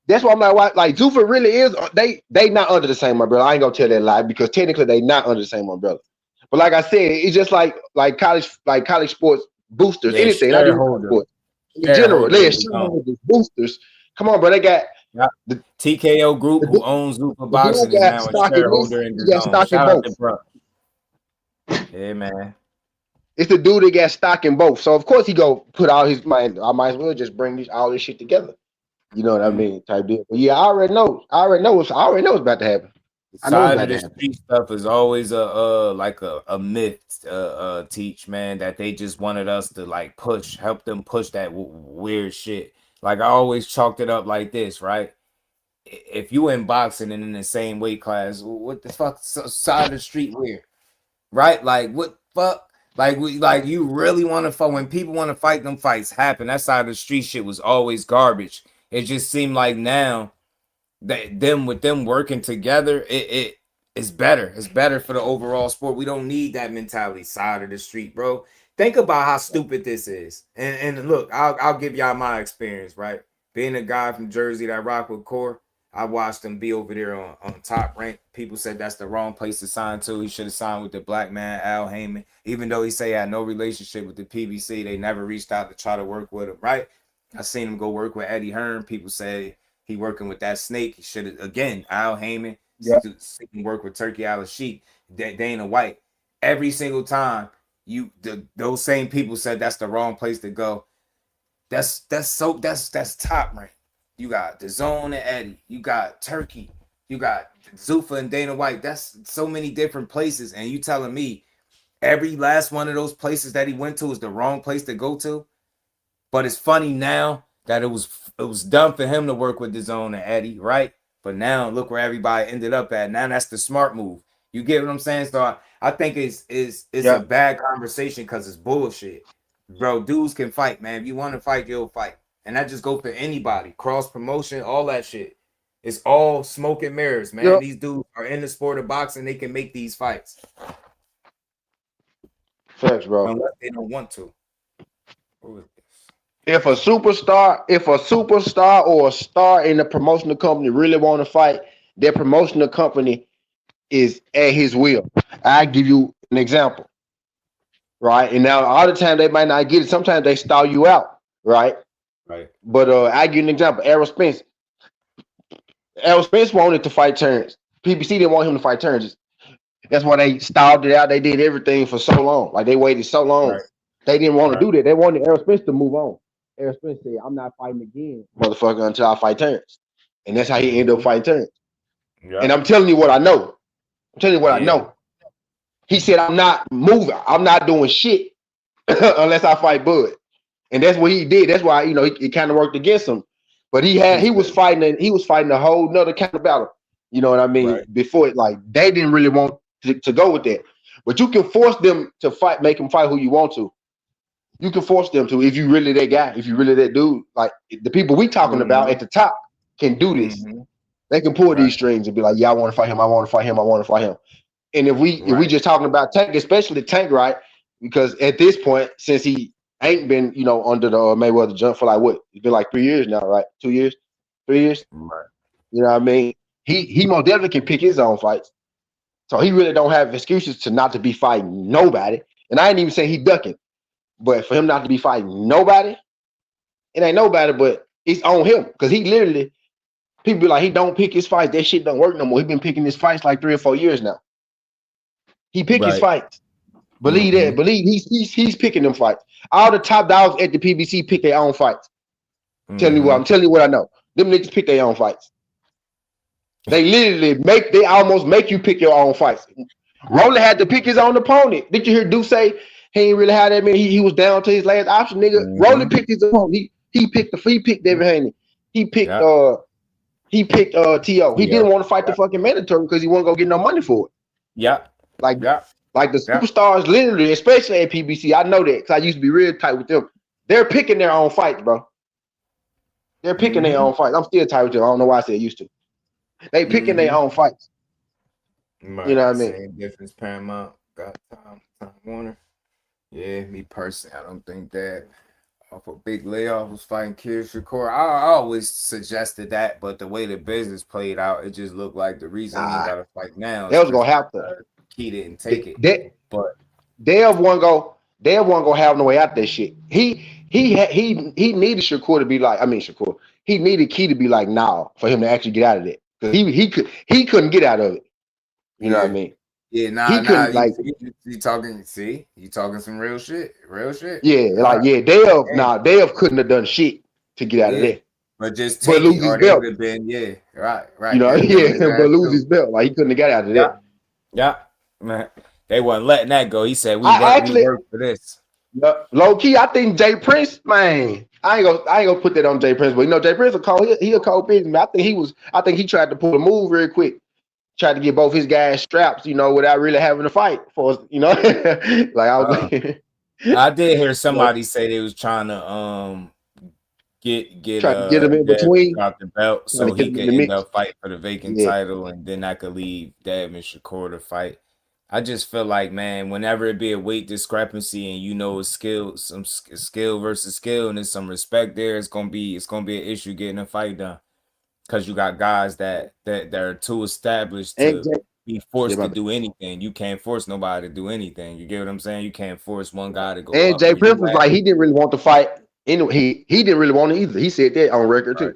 that's why I'm like Zuffa really is. They not under the same umbrella. I ain't gonna tell that lie because technically they not under the same umbrella. But like I said, it's just like college sports boosters, you. Yeah. anything, not even college Shareholder. sports in general. Shareholder They are in the zone. shareholders, boosters. Come on, bro. They got Yeah. the TKO the, Group, who dude- owns Zupa the dude Boxing, is got now a stock in this. shareholder in He the got zone. stock in Shout out to both. bro. Yeah, man. It's the dude that got stock in both. So of course he go put all his mind. I might as well just bring all this shit together. You know what I Mm-hmm. mean? Type deal. But yeah, I already know. I already know it's about to happen. The I know it's side of about to the happen. street stuff is always a like a myth. Teach man that they just wanted us to like help them push that weird shit. Like I always chalked it up like this, right? If you in boxing and in the same weight class, what the fuck side of the street weird? Right? Like what fuck? Like you really want to fight when people want to fight them fights happen. That side of the street shit was always garbage. It just seemed like now that them with them working together, it is better. It's better for the overall sport. We don't need that mentality side of the street, bro. Think about how stupid this is. And look, I'll give y'all my experience, right? Being a guy from Jersey that rock with Core, I watched him be over there on top rank. People said that's the wrong place to sign to. He should have signed with the black man, Al Heyman. Even though he say he had no relationship with the PBC, they never reached out to try to work with him, right? I seen him go work with Eddie Hearn. People say he working with that snake. He should have again. Al Heyman Yeah. work with Turkey Al Sheik, Dana White. Every single time those same people said that's the wrong place to go. That's top rank. You got the Zone and Eddie. You got Turkey. You got Zufa and Dana White. That's so many different places. And you telling me every last one of those places that he went to is the wrong place to go to? But it's funny now that it was dumb for him to work with the Zone and Eddie, right? But now look where everybody ended up at. Now that's the smart move. You get what I'm saying? So I think it's a Yeah. bad conversation because it's bullshit. Bro, dudes can fight, man. If you want to fight, you'll fight. And that just go for anybody. Cross promotion, all that shit. It's all smoke and mirrors, man. Yeah. These dudes are in the sport of boxing. They can make these fights. Facts, bro. Unless they don't want to. If a superstar or a star in the promotional company really want to fight, their promotional company is at his will. I give you an example, right? And now all the time they might not get it. Sometimes they stall you out, right? Right. But I give you an example. Errol Spence. Errol Spence wanted to fight Terrence. PBC didn't want him to fight Terrence. That's why they stalled it out. They did everything for so long. Like they waited so long. Right. They didn't want to do that. They wanted Errol Spence to move on. Errol Spence said, "I'm not fighting again, motherfucker, until I fight Terrence." And that's how he ended up fighting Terrence. Yeah. And I'm telling you what I know. I know. He said, "I'm not moving. I'm not doing shit unless I fight Bud." And that's what he did. That's why it kind of worked against him. But he was fighting a whole nother kind of battle. You know what I mean? Right. Before it, like they didn't really want to go with that. But you can force them to fight, make them fight who you want to. You can force them to if you really that guy, if you really that dude. Like the people we talking about at the top can do this. They can pull these strings and be like, "Yeah, I want to fight him. I want to fight him. I want to fight him." And if we just talking about Tank, especially Tank, right? Because at this point, since he ain't been under the Mayweather jump for like what? It's been like 3 years now, right? 2 years, 3 years. Right. You know what I mean? He most definitely can pick his own fights. So he really don't have excuses to not to be fighting nobody. And I ain't even saying he ducking, but for him not to be fighting nobody, it ain't nobody, but it's on him. Because he literally, people be like, he don't pick his fights. That shit don't work no more. He been picking his fights like 3 or 4 years now. He pick his fights. Believe that. Believe he's picking them fights. All the top dogs at the PBC pick their own fights. I'm telling you what I know. Them niggas pick their own fights. They literally they almost make you pick your own fights. Roller had to pick his own opponent. Did you hear Duke say he ain't really had that many? He was down to his last option, nigga. Roller picked his opponent. He picked David Haney. He picked T.O. He didn't want to fight the fucking mandatory because he wasn't gonna get no money for it. Like the superstars, literally, especially at PBC, I know that because I used to be real tight with them. They're picking their own fights, bro. They're picking their own fights. I'm still tight with them. I don't know why I said used to. They picking their own fights. Right. You know what I mean? Same difference. Paramount got Time Warner. Yeah, me personally, I don't think that off a big layoff was fighting Kid Shakur. I always suggested that, but the way the business played out, it just looked like the reason he got to fight now. They was gonna have to. He didn't take it. But Dev wasn't gonna have no way out that shit. He needed Shakur to be like. I mean Shakur. He needed Key to be like now for him to actually get out of it. Because he couldn't get out of it. You know what I mean? Yeah, you talking some real shit. Yeah, Dev couldn't have done shit to get out of there. But just take lose his belt. Been, right. You know, but lose his belt. Like he couldn't have got out of there. Yeah, man. They wasn't letting that go. He said, we work for this. Low key, I think Jay Prince, man. I ain't gonna put that on Jay Prince, but Jay Prince he a cold businessman. I think he tried to pull a move real quick. Tried to get both his guys straps, without really having to fight for us, like I was I did hear somebody say they was trying to get him in between out the belt so he could end up fighting for the vacant title, and then I could leave Dev and Shakur to fight. I just feel like, man, whenever it be a weight discrepancy and it's some skill versus skill, and there's some respect there, it's gonna be an issue getting a fight done. Because you got guys that are too established to be forced to do anything. You can't force nobody to do anything. You get what I'm saying? You can't force one guy to go. And Jay Prince was like, he didn't really want to fight. Anyway, he didn't really want it either. He said that on record too.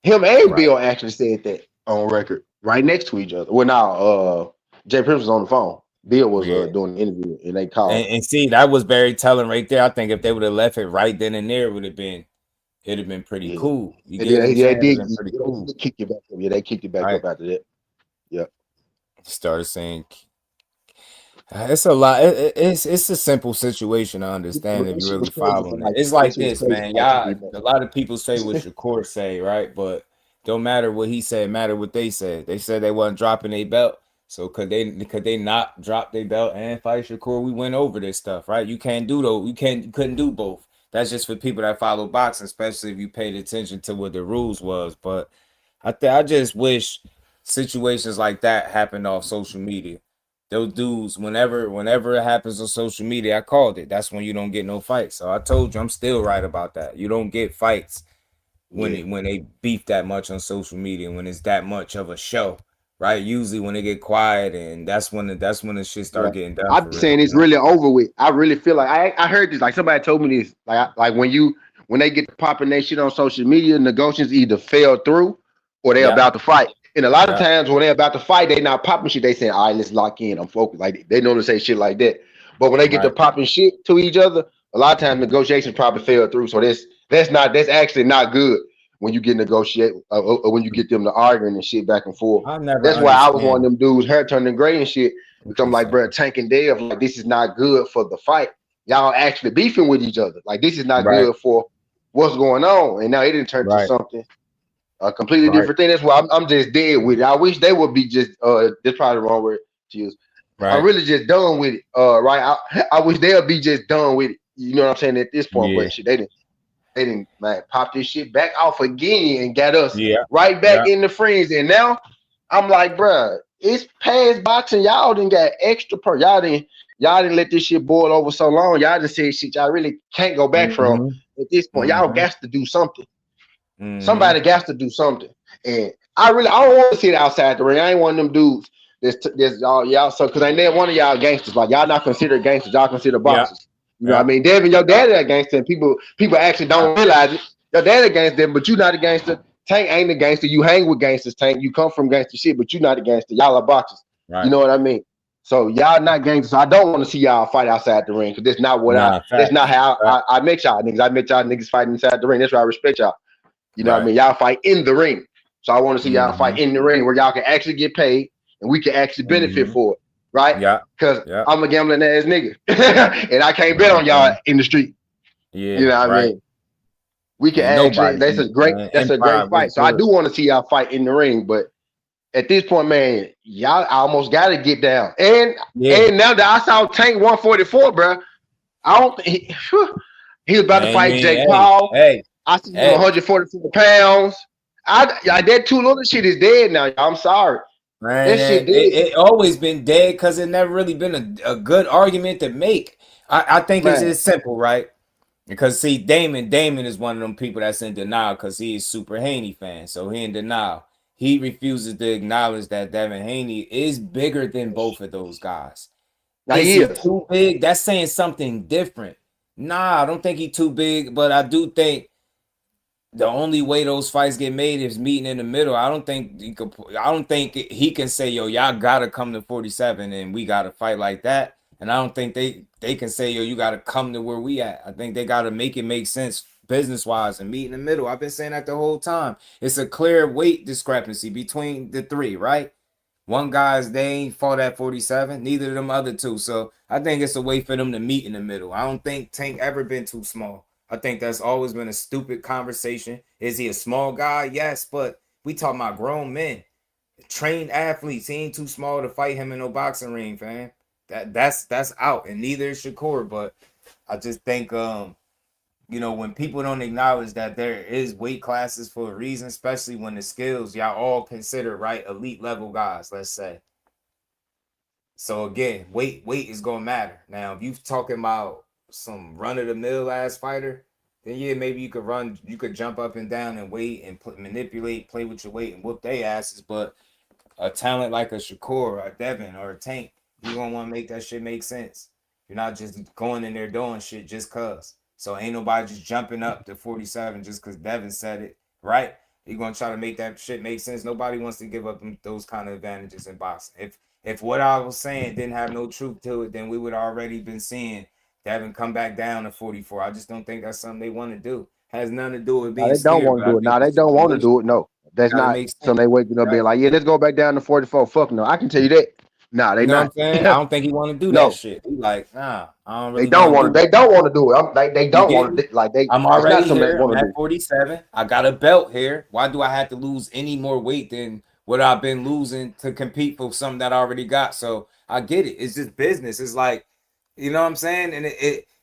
Him and Bill actually said that on record, right next to each other. Well, now Jay Prince was on the phone. Bill was doing the interview, and they called. And see, that was very telling right there. I think if they would have left it right then and there, it would have been it'd have been pretty Yeah. cool. You And get what then I'm they saying? It'd did, have been pretty they cool, did kick you back up. Yeah, they kicked you back right? up after that. Yeah. Started saying it's a lot. It's a simple situation to understand But if that you're shit really was crazy for following it. like It's that like shit was this, crazy man. for like 2 3 Y'all, months. a lot of people say what Shakur say, right? But don't matter what he said, matter what they said. They said they wasn't dropping their belt. So could they not drop their belt and fight Shakur? We went over this stuff, right? You can't do though. You couldn't do both. That's just for people that follow boxing, especially if you paid attention to what the rules was. But I just wish situations like that happened off social media. Those dudes, whenever it happens on social media, I called it. That's when you don't get no fights. So I told you, I'm still right about that. You don't get fights Yeah. when they beef that much on social media, when it's that much of a show, right? Usually when they get quiet, and that's when the shit Yeah. start getting done I'm for real. saying it's really over with. I really feel like I heard this. Like somebody told me this. Like when they get to popping that shit on social media, negotiations either fell through or they're Yeah, about to fight. And a lot of yeah, times when they're about to fight, they not popping shit. They saying, "All right, let's lock in. I'm focused." Like they normally say shit like that. But when they get to right. popping shit to each other, a lot of times negotiations probably fell through. So that's actually not good when you get negotiate or when you get them to arguing and shit back and forth. I never That's why I was one of understand. them dudes, hair turning gray and shit. What Because I'm you like, say? bro, Tank and Dave, like this is not good for the fight. Y'all actually beefing with each other. Like this is not Right, good for what's going on. And now it didn't turn to right, something a completely right, different thing. That's why I'm just dead with it. I wish they would be just that's probably the wrong word to use. I'm right. really just done with it. Right. I wish they'll be just done with it. You know what I'm saying at this point, Yeah, but shit, they didn't man pop this shit back off again and got us yeah, right back yeah. in the frenzy. And now I'm like, bruh, it's past boxing. Y'all didn't got extra per. Y'all didn't let this shit boil over so long. Y'all just said shit y'all really can't go back from Mm-hmm. at this point. Y'all Mm-hmm. got to do something. Mm-hmm. Somebody got to do something. And I don't want to sit outside the ring. I ain't one of them dudes that's y'all so because ain't there one of y'all gangsters. Like y'all not considered gangsters, y'all consider Yeah, boxers. You know what I yeah, mean? Devin, your daddy a gangster, and people actually yeah. don't realize it. Your daddy a gangster, but you not a gangster. Tank ain't a gangster. You hang with gangsters, Tank. You come from gangster shit, but you not a gangster. Y'all are boxers. You Right. know what I mean? So y'all not gangsters. So I don't want to see y'all fight outside the ring because that's not what Nah, that's not facts. how Fact. I met y'all niggas. I met y'all niggas fighting inside the ring. That's why I respect y'all. You know what I Right. mean? Y'all fight in the ring. So I want to see y'all Mm-hmm. fight in the ring where y'all can actually get paid and we can actually benefit Mm-hmm. for it, right? Yeah. Because Yeah. I'm a gambling ass nigga and I can't bet on y'all Mm-hmm. in the street. You Yeah. know what I Right. mean? We can Ain't actually nobody beat, man. that's a Empire great was fight. So I good. do want to see y'all fight in the ring, but at this point, man, y'all almost gotta get down. Yeah. And now that I saw Tank 144, bro, I don't think he was about to Man, you fight ain't Jake hey, Paul. hey, I see him hey. 144 pounds. That too little shit is dead now. Y'all. I'm sorry. That Man, shit dead, it always been dead because it never really been a good argument to make. I think it's man. just simple, right? Because see, Damon is one of them people that's in denial because he is super Haney fan. So he in denial. He refuses to acknowledge that Devin Haney is bigger than both of those guys. Now Is he he is. too big? That's saying something different. Nah, I don't think he too big, but I do think the only way those fights get made is meeting in the middle. I don't think he could. I don't think he can say, "Yo, y'all gotta come to 47 and we gotta fight like that." And I don't think they can say, "Yo, you gotta come to where we at." I think they gotta make it make sense business wise and meet in the middle. I've been saying that the whole time. It's a clear weight discrepancy between the three, right? One guy's they ain't fought at 47, neither of them other two. So I think it's a way for them to meet in the middle. I don't think Tank ever been too small. I think that's always been a stupid conversation. Is he a small guy? Yes, but we talking about grown men, trained athletes. He ain't too small to fight him in no boxing ring, fam. That's out, and neither is Shakur. But I just think when people don't acknowledge that there is weight classes for a reason, especially when the skills y'all all consider right elite level guys, let's say. So again, weight is gonna matter. Now, if you talking about some run of the mill ass fighter, then yeah, maybe you could jump up and down and weight and manipulate, play with your weight and whoop their asses. But a talent like a Shakur or a Devin or a Tank, you're gonna want to make that shit make sense. You're not just going in there doing shit just cause. So ain't nobody just jumping up to 47 just cause Devin said it, right? You're gonna try to make that shit make sense. Nobody wants to give up those kind of advantages in boxing. If what I was saying didn't have no truth to it, then we would already been seeing Devin come back down to 44. I just don't think that's something they want to do. Has nothing to do with Now being they don't scared, want but to I do it. think Now the they don't want to situation do it. No, that's gotta not make sense, something they waking up being right? like, yeah, let's go back down to 44. Fuck no, I can tell you that. Nah, they You know what I'm not. saying? I don't think he want to do that No, shit. He like, nah, I don't they really don't want to want do to. They it. don't want to do it. They You don't get want me? to like they. I'm It's not already something they here. I'm want to at do. 47. I got a belt here. Why do I have to lose any more weight than what I've been losing to compete for something that I already got? So I get it. It's just business. It's like, you know what I'm saying? And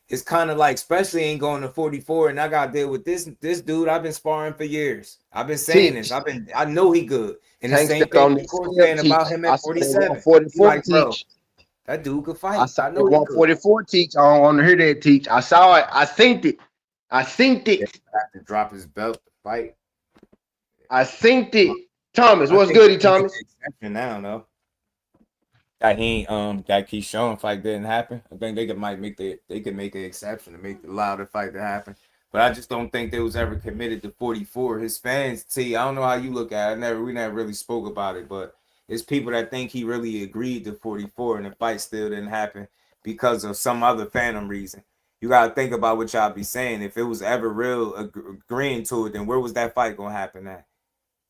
it's kind of like, especially ain't going to 44, and I got to deal with this dude. I've been sparring for years. I've been saying this. Teach. I know he good. And the Tank same stepped thing on the this court scale. saying about Teach. him I at saw that 47. He 144 like, bro, teach. that dude could I fight. saw I that know he could. 144 teach. I don't want to hear that teach. I saw it. I synced it. I synced Yeah, it. have to drop his belt to fight. I synced it. Thomas, I what's think good, they can make Thomas? an exception now, though. That he that Keyshawn fight didn't happen. I think they could make an exception to make the louder fight to happen. But I just don't think they was ever committed to 44. His fans, I don't know how you look at it. We never really spoke about it, but it's people that think he really agreed to 44 and the fight still didn't happen because of some other phantom reason. You gotta think about what y'all be saying. If it was ever real agreeing to it, then where was that fight gonna happen at?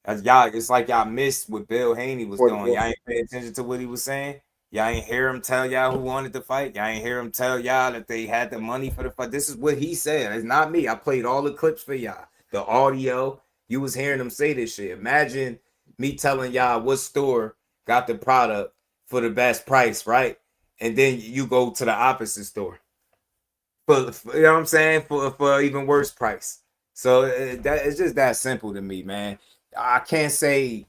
As y'all, it's like y'all missed what Bill Haney was doing. 44. Y'all ain't pay attention to what he was saying. Y'all ain't hear him tell y'all who wanted to fight. Y'all ain't hear him tell y'all that they had the money for the fight. This is what he said. It's not me. I played all the clips for y'all. The audio. You was hearing him say this shit. Imagine me telling y'all what store got the product for the best price, right? And then you go to the opposite store for you know what I'm saying, for even worse price. So that it's just that simple to me, man. I can't say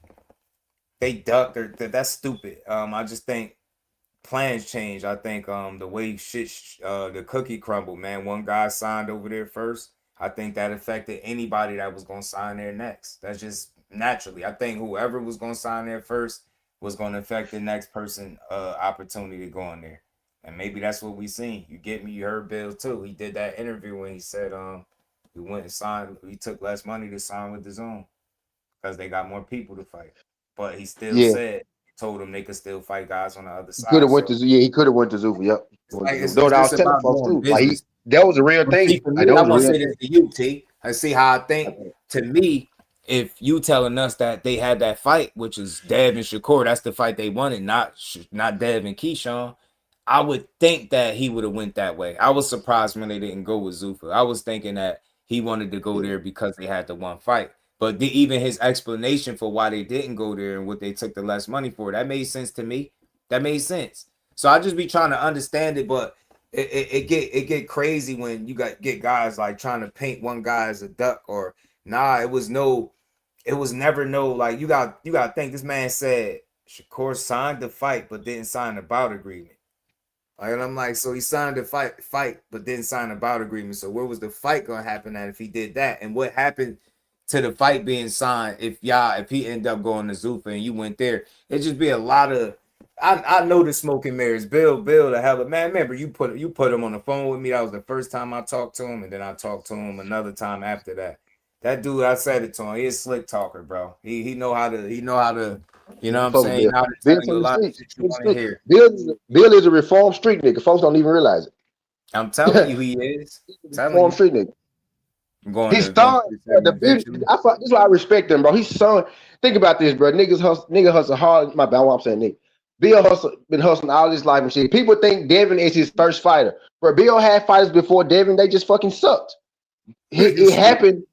they ducked or that's stupid. I just think plans change. I think the way shit the cookie crumbled, man. One guy signed over there first. I think that affected anybody that was gonna sign there next. That's just naturally. I think whoever was gonna sign there first was gonna affect the next person opportunity to go in there. And maybe that's what we seen. You get me? You heard Bill too. He did that interview when he said we went and signed, we took less money to sign with the zone because they got more people to fight. But he still Yeah, said, told them they could still fight guys on the other he could side. have went So to. Yeah, he could have went to Zufa. Yep, it's went like to Zufa. Though it's I just was telling about folks doing too, like business. that was a real But see, thing. for Like me, that I was a want to real say this thing. to you, T. I see how I think. To me, if you telling us that they had that fight, which is Dev and Shakur, that's the fight they wanted, not Dev and Keyshawn. I would think that he would have went that way. I was surprised when they didn't go with Zufa. I was thinking that he wanted to go Yeah, there because they had the one fight. But even his explanation for why they didn't go there and what they took the less money for, that made sense to me. That made sense. So I just be trying to understand it, but it get crazy when you get guys like trying to paint one guy as a duck or nah. It was never no like you got to think this man said Shakur signed the fight but didn't sign the bout agreement. Like, and I'm like, so he signed the fight, but didn't sign a bout agreement. So where was the fight gonna happen at if he did that? And what happened to the fight being signed if he ended up going to Zuffa and you went there? It'd just be a lot of I know the smoking mirrors. Bill, the hell of man. Remember you put him on the phone with me. That was the first time I talked to him, and then I talked to him another time after that. That dude, I said it to him. He's a slick talker, bro. He know how to you know what I I'm fuck with saying? He Bill. know how to Bill tell you from a the lot of streets. shit you From the want to street. hear. Bill is a reformed street nigga. Folks don't even realize I'm telling you, he is. Telling reformed you. street nigga. I'm going His to son, bro, 147 the beauty. eventually. This is why I respect him, bro. His son. Think about this, bro. Nigga hustle hard. My bad. What I'm saying, nigga. Bill been hustling all his life and shit. People think Devin is his first fighter, but Bill had fighters before Devin. They just fucking sucked. It happened.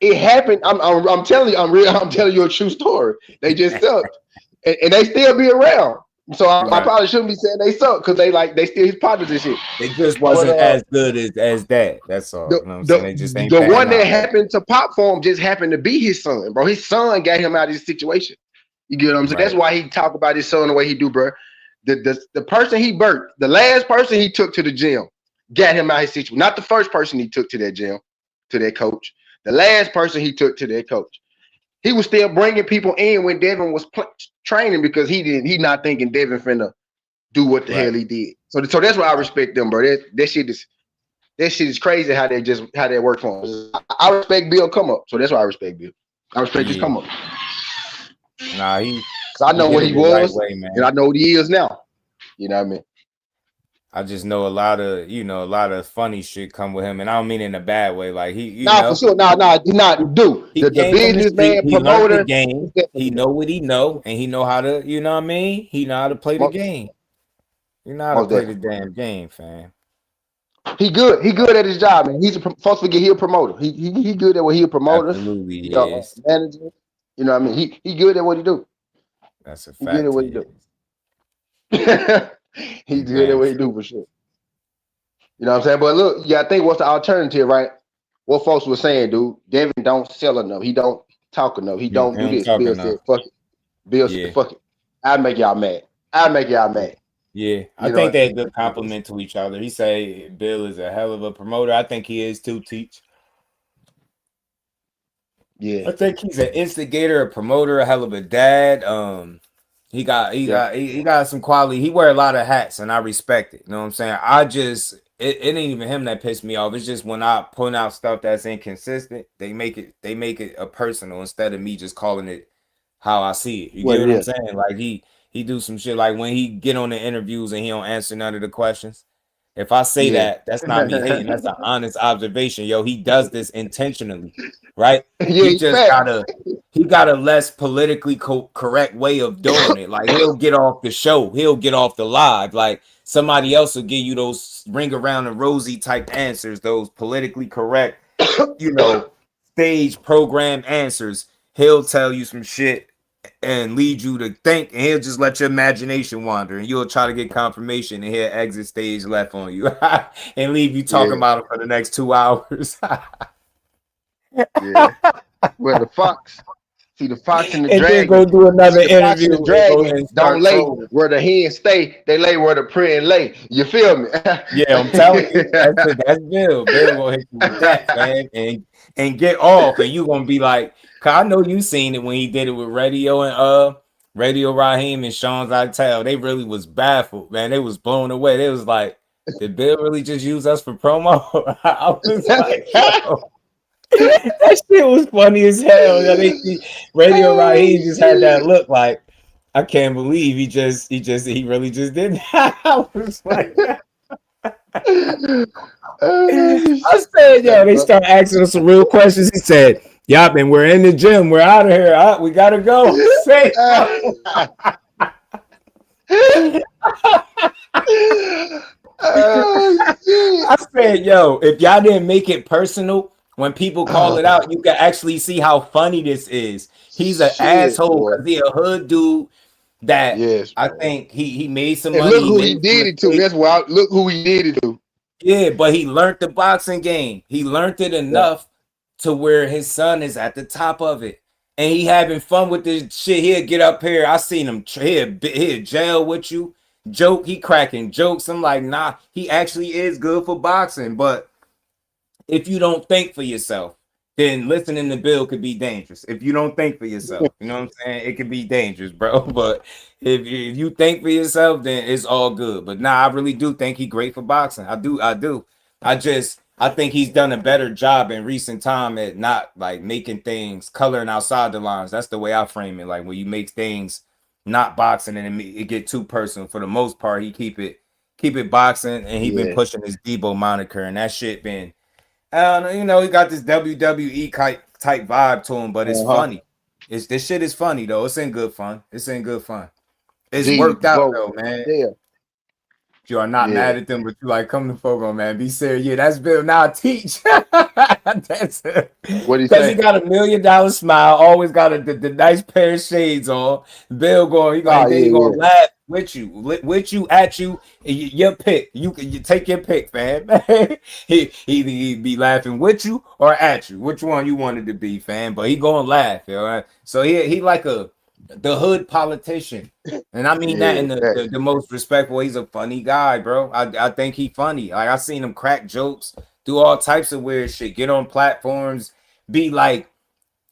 It happened. I'm telling you. I'm real. I'm telling you a true story. They just sucked, and they still be around. So I Right. probably shouldn't be saying they suck because they still his partners and shit. They just But wasn't as good as that. That's all. the You know what I'm saying? the They just ain't the panning one that out like happened to pop for him just happened to be his son, bro. His son got him out of this situation. You get what I'm saying? That's right. why he talk about his son the way he do, bro. The person he birthed, the last person he took to the gym, got him out of his situation. Not the first person he took to that gym, to that coach. The last person he took to that coach. He was still bringing people in when Devin was training because he not thinking Devin finna do what the Right. hell he did. So that's why I respect them, bro. That shit is crazy how they work for him. I respect Bill come up, so that's why I respect Bill. I respect his Yeah. come up Nah, because I he know did what it he the right was way, and I man. know what he is now. You know what I mean? I just know a lot of funny shit come with him, and I don't mean in a bad way. Like he, Nah, for sure. Nah, do not do he the came from the street. businessman He learned the promoter. game. He know what he know, and he know how to. You know what I mean? He know how to play the Most, game. You know how to most play the definitely. damn game, fam. He good. He good at his job, man. Folks forget he a promoter. He good at what he a promoter. Absolutely, You he know, is. manager. You know what I mean? He good at what he do. That's a He good at fact. He what he do. is. He He good at damn what he sure. do for sure. You know what I'm saying? But look, yeah, I think what's the alternative, right? What folks were saying, dude. Devin don't sell enough. He don't talk enough. He don't He do don't this. talk Bill enough. said, "Fuck it." Bill said, Yeah, "Fuck it. I'll make y'all mad. I'll make y'all yeah, mad." yeah. I You know, think they're a good compliment to each other. He say Bill is a hell of a promoter. I think he is too. Teach. yeah, I think he's an instigator, a promoter, a hell of a dad. yeah. He got some quality. He wear a lot of hats, and I respect it. You know what I'm saying? It ain't even him that pissed me off. It's just when I point out stuff that's inconsistent, they make it a personal instead of me just calling it how I see it. You What get it what I'm is. saying? Like he do some shit like when he get on the interviews and he don't answer none of the questions. If I say Yeah. that, that's not me hating. That's an honest observation. Yo, he does this intentionally, right? Yeah, He just facts. he got a less politically correct way of doing it. Like he'll get off the show, he'll get off the live. Like somebody else will give you those ring around the rosy type answers, those politically correct, you know, stage program answers. He'll tell you some shit and lead you to think, and he'll just let your imagination wander, and you'll try to get confirmation, and he'll exit stage left on you and leave you talking Yeah, about it for the next 2 hours. yeah. Well, the fox, see the fox and the And then dragon. go do See another the fox and interview the and go dragon ahead and don't start lay trolling. where the hen stay. They lay where the prey lay. You feel me? Yeah, I'm telling you, that's Bill. Bill gonna hit you with that, man, and get off, and you gonna be like, cause I know you seen it when he did it with Radio and Radio Raheem and Sean Zitel. They really was baffled, man. They was blown away. They was like, did Bill really just use us for promo? I was like, yo. That shit was funny as hell. Radio Raheem just had that look like I can't believe he really just did that. I was like, Oh, I said, yo, that's they start asking us some real questions. He said, yup, and we're in the gym. We're out of here. We gotta go. Say, oh shit. I said, yo, if y'all didn't make it personal, when people call it out, you can actually see how funny this is. He's an Shit, asshole boy. because he a hood dude that Yes, I man. think he made some And money, look he who he made some did it to. mistakes. That's why. Look who he did it to. Yeah, but he learned the boxing game. He learned it Yeah. enough to where his son is at the top of it. And he having fun with this shit. He'll get up here. I seen him he'll jail with you. Joke, he cracking jokes. I'm like, nah, he actually is good for boxing. But if you don't think for yourself, then listening to Bill could be dangerous. If you don't think for yourself, you know what I'm saying? It could be dangerous, bro. But if you think for yourself, then it's all good. But nah, I really do think he's great for boxing. I do. I think he's done a better job in recent time at not like making things coloring outside the lines. That's the way I frame it. Like when you make things not boxing and it get too personal. For the most part, he keep it boxing, and he been Yeah. pushing his Debo moniker, and that shit been you know, he got this WWE type vibe to him, but it's Uh-huh. funny. This shit is funny though. It's in good fun. It's in good fun. It's D worked out vote. though, man. Yeah. You are not Yeah. mad at them, but you like come to program, man. Be serious. Yeah, that's Bill. Now teach. That's it. What he Because he say? got $1 million smile, always got the nice pair of shades on. Bill going, Oh then he yeah, gonna yeah. laugh with you, at you, your pick. You take your pick, fam. He be laughing with you or at you. Which one you wanted to be, fam? But he gonna laugh, all right. So he like the hood politician. And I mean that Yeah. in the most respectful. He's a funny guy, bro. I think he funny. Like I seen him crack jokes, do all types of weird shit, get on platforms, be like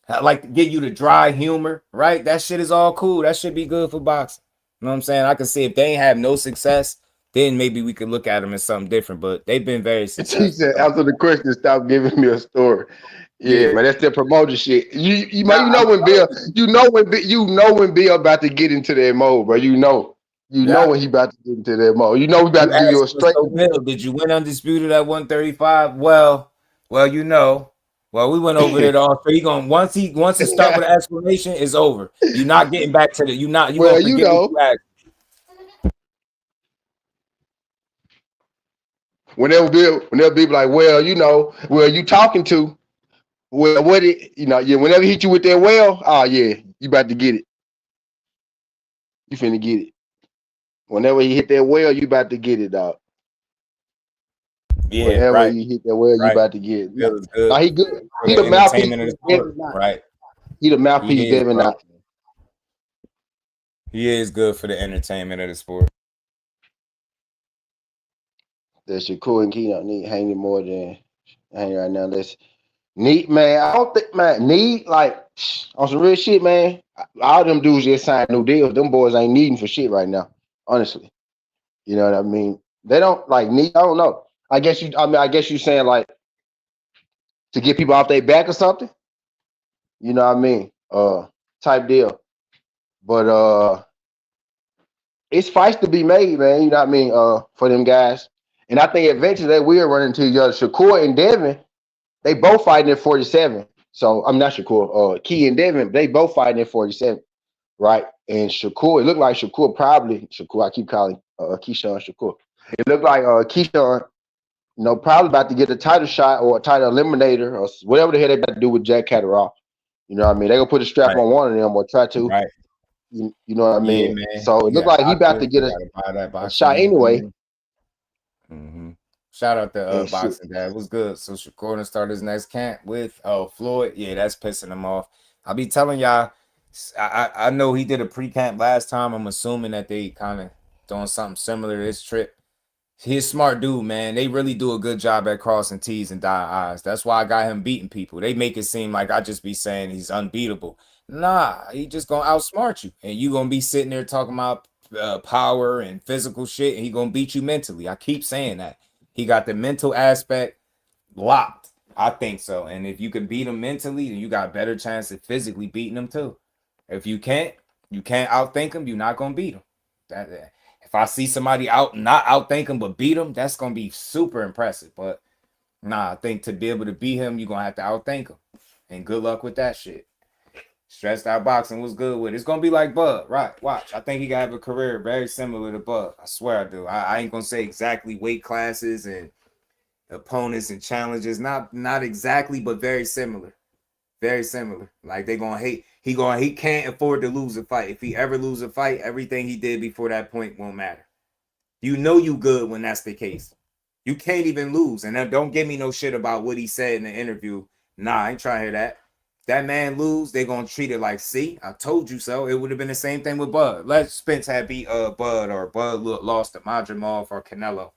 to get you to dry humor, right? That shit is all cool. That should be good for boxing. You know what I'm saying? I can see if they ain't have no success, then maybe we could look at them as something different. But they've been very He successful. said, So after the question, stop giving me a story. Yeah, yeah, man, that's the promoter shit. Man, nah, you I'm know when telling Bill, you know when Bill about to get into that mode, bro. You know. You know Yeah. when he about to get into that mode. You know we about You to give you a asked us, straight. so Bill, did you win undisputed at 135? Well, you know. Well, we went over it all. So he gonna once he start with an explanation, it's over. You're not getting back to the you gonna Well, you forget what know, you asked. whenever be like, well, you know, well, you talking to, well, what it, you know, yeah, whenever he hit you with that, well, oh yeah, you about to get it. You finna get it. Whenever he hit that well, you about to get it, dog. Yeah, Whenever right, you hit that well, you right. about to get it. Bill is Now good he good. for He the the mouthpiece entertainment of the for sport. Devin Knight. Right. He the He mouthpiece is, Devin bro. Knight. He is good for the entertainment of the sport. That Shakur and Keenan need hanging more than hanging right now. Let's Neat man. I don't think man need like on some real shit, man. All them dudes just signed new deals. Them boys ain't needing for shit right now. Honestly, you know what I mean. They don't like need. I don't know. I guess you. I mean, I guess you saying like to get people off their back or something. You know what I mean? Type deal. But it's fights to be made, man. You know what I mean? For them guys. And I think eventually they will run into each other. Shakur and Devin, they both fighting at 47. So I'm not Shakur. Key and Devin, they both fighting at 47, right? And Shakur, it looked like Shakur. I keep calling Keyshawn Shakur. It looked like Keyshawn, you know, probably about to get a title shot or a title eliminator or whatever the hell they got to do with Jack Catterall. You know what I mean? They gonna put a strap Right, on one of them or try to. right. You know what I Yeah, mean? man. So it You looked got like he about doctors. to get You gotta buy that a boxing shot in. anyway. Shout out to And shit, boxing dad. It was good. So Shakur start his next camp with Floyd. Yeah, that's pissing him off. I'll be telling y'all. I know he did a pre camp last time. I'm assuming that they kind of doing something similar this trip. He's a smart dude, man. They really do a good job at crossing T's and dotting I's. That's why I got him beating people. They make it seem like I just be saying he's unbeatable. Nah, he just gonna outsmart you, and you gonna be sitting there talking about power and physical shit, and he gonna beat you mentally. I keep saying that. He got the mental aspect locked. I think so. And if you can beat him mentally, then you got a better chance of physically beating him too. If you can't outthink him, you're not gonna beat him. If I see somebody not outthink him but beat him, that's gonna be super impressive. But nah, I think to be able to beat him, you're gonna have to outthink him. And good luck with that shit. Stressed out boxing was good with it. It's gonna be like Bud, right? Watch. I think he gonna have a career very similar to Bud. I swear I do. I ain't gonna say exactly weight classes and opponents and challenges. Not exactly, but very similar. Very similar. Like they gonna hate. He can't afford to lose a fight. If he ever lose a fight, everything he did before that point won't matter. You know you good when that's the case. You can't even lose. And then don't give me no shit about what he said in the interview. Nah, I ain't trying to hear that. If that man lose, they gonna treat it like, see, I told you so. It would have been the same thing with Bud. Let Spence had beat Bud or Bud lost to Madrimov or Canelo.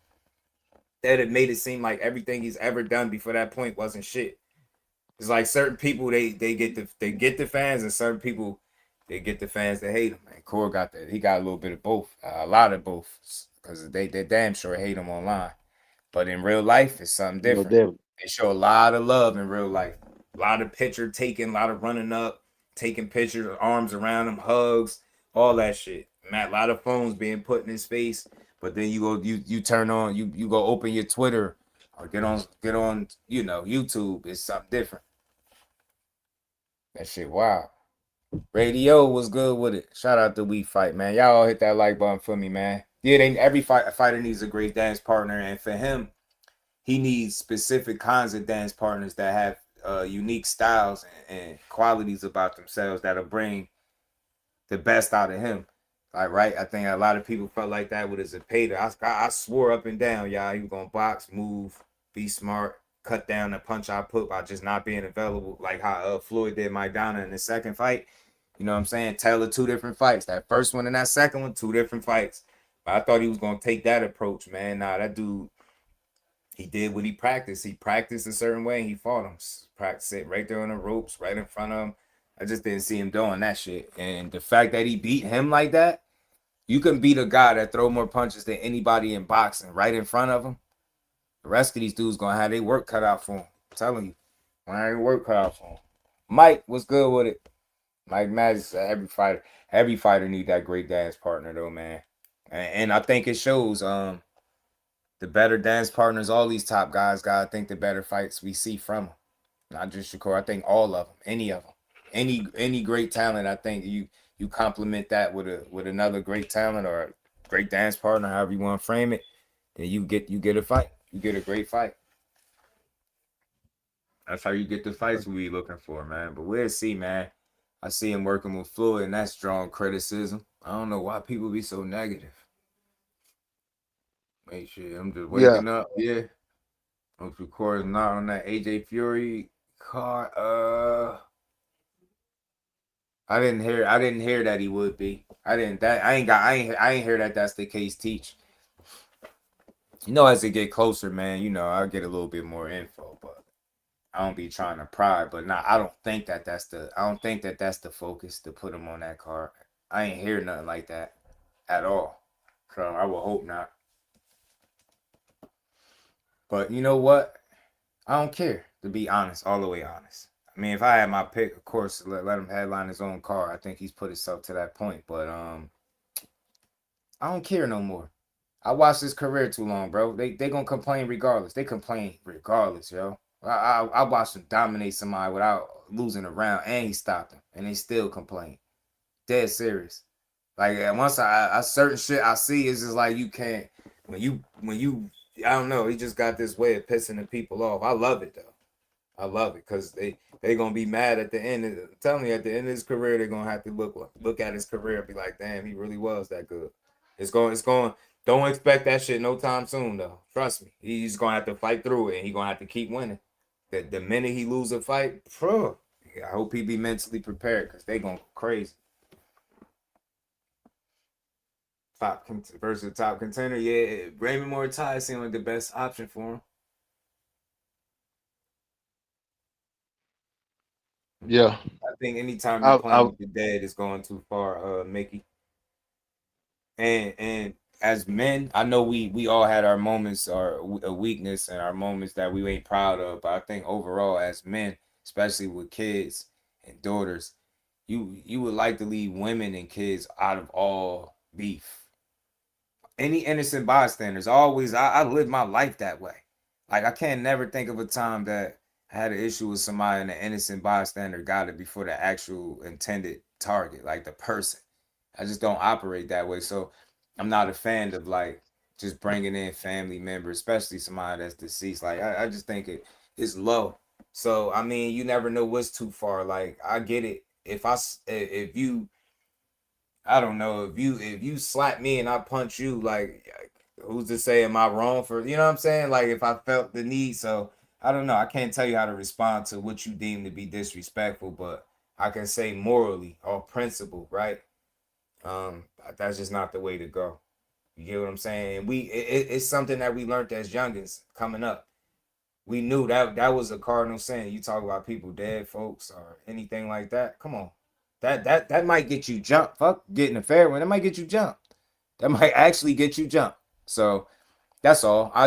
That had made it seem like everything he's ever done before that point wasn't shit. It's like certain people they get the fans, and certain people they get the fans that hate him. And Core got that. He got a little bit of both, a lot of both, because they damn sure hate him online. But in real life, it's something you know, different. Devin. They show a lot of love in real life. A lot of picture taking, a lot of running up, taking pictures, arms around him, hugs, all that shit. Man, a lot of phones being put in his face. But then you turn on you go open your Twitter or get on YouTube. It's something different. That shit wow. Radio was good with it. Shout out to We Fight, man. Y'all all hit that like button for me, man. Yeah, every fighter needs a great dance partner, and for him, he needs specific kinds of dance partners that have unique styles and qualities about themselves that'll bring the best out of him. Like, right? I think a lot of people felt like that with his Zepeda. I swore up and down, y'all, he was gonna box, move, be smart, cut down the punch I put by just not being available, like how Floyd did Maidana in the second fight. You know what I'm saying? Taylor, two different fights. That first one and that second one, two different fights. But I thought he was gonna take that approach, man. Nah, that dude, he did what he practiced. He practiced a certain way and he fought him. Practice it right there on the ropes, right in front of him. I just didn't see him doing that shit. And the fact that he beat him like that, you can beat a guy that throw more punches than anybody in boxing right in front of him. The rest of these dudes gonna have their work cut out for him. I'm telling you. Gonna have their work cut out for him. Mike was good with it. Mike Madison, every fighter need that great dance partner though, man. And I think it shows. The better dance partners, all these top guys, I think the better fights we see from them. Not just Shakur. I think all of them, any of them, any great talent. I think you complement that with another great talent or a great dance partner, however you want to frame it. Then you get a fight. You get a great fight. That's how you get the fights we be looking for, man. But we'll see, man. I see him working with Floyd, and that's strong criticism. I don't know why people be so negative. Make sure I'm just Yeah, waking up. Yeah. Of course, not on that AJ Fury card. I didn't hear that he would be. I ain't hear that that's the case. Teach. As it get closer, man, I'll get a little bit more info, but I don't be trying to pry. But nah, I don't think that that's the focus to put him on that card. I ain't hear nothing like that at all. So I will hope not. But you know what? I don't care, to be honest, all the way honest. I mean, if I had my pick, of course, let him headline his own car. I think he's put himself to that point. But I don't care no more. I watched his career too long, bro. They gonna complain regardless. They complain regardless, yo. I watched him dominate somebody without losing a round, and he stopped him, and they still complain. Dead serious. Like once I certain shit I see, it's just like you can't when you I don't know. He just got this way of pissing the people off. I love it though. I love it because they gonna be mad at the end. Tell me at the end of his career, they're gonna have to look at his career and be like, damn, he really was that good. It's going. Don't expect that shit no time soon though. Trust me, he's gonna have to fight through it, and he's gonna have to keep winning. The minute he lose a fight, I hope he be mentally prepared because they gonna go crazy. Versus top contender, yeah. Raymond Mortai seemed like the best option for him. yeah. I think anytime you're I playing with the dead is going too far, Mickey. And as men, I know we all had our moments or a weakness and our moments that we ain't proud of. But I think overall, as men, especially with kids and daughters, you would like to leave women and kids out of all beef. Any innocent bystanders. Always, I live my life that way. Like I can't never think of a time that I had an issue with somebody and the innocent bystander got it before the actual intended target, like the person. I just don't operate that way. So I'm not a fan of like just bringing in family members, especially somebody that's deceased. Like I just think it's low. So I mean, you never know what's too far. Like I get it. If you I don't know if you slap me and I punch you, like who's to say am I wrong for what I'm saying? Like if I felt the need, so I don't know. I can't tell you how to respond to what you deem to be disrespectful, but I can say morally or principle, right? That's just not the way to go. You get what I'm saying? It's something that we learned as youngins coming up. We knew that was a cardinal sin. You talk about people dead folks or anything like that. Come on, that might get you jumped. Fuck getting a fair one. That might get you jumped. That might actually get you jumped. So that's all. I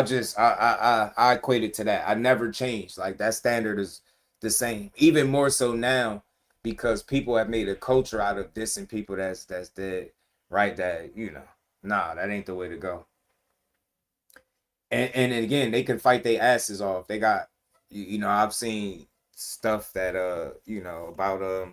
equate it to that. I never changed. Like that standard is the same. Even more so now because people have made a culture out of dissing people that's dead. Right? Nah, that ain't the way to go. And again, they can fight their asses off. They got I've seen stuff that about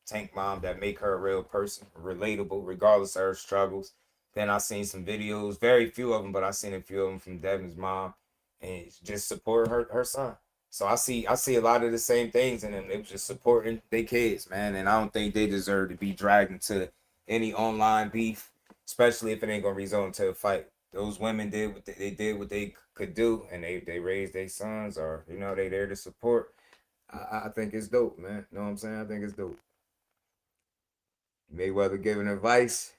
Tank Mom that make her a real person, relatable, regardless of her struggles. Then I seen some videos, very few of them, but I seen a few of them from Devin's mom, and just support her son. So I see a lot of the same things in them. They was just supporting their kids, man, and I don't think they deserve to be dragged into any online beef, especially if it ain't gonna result into a fight. Those women did what they did what they could do, and they raised their sons, or they there to support. I think it's dope, man. You know what I'm saying? I think it's dope. Mayweather giving advice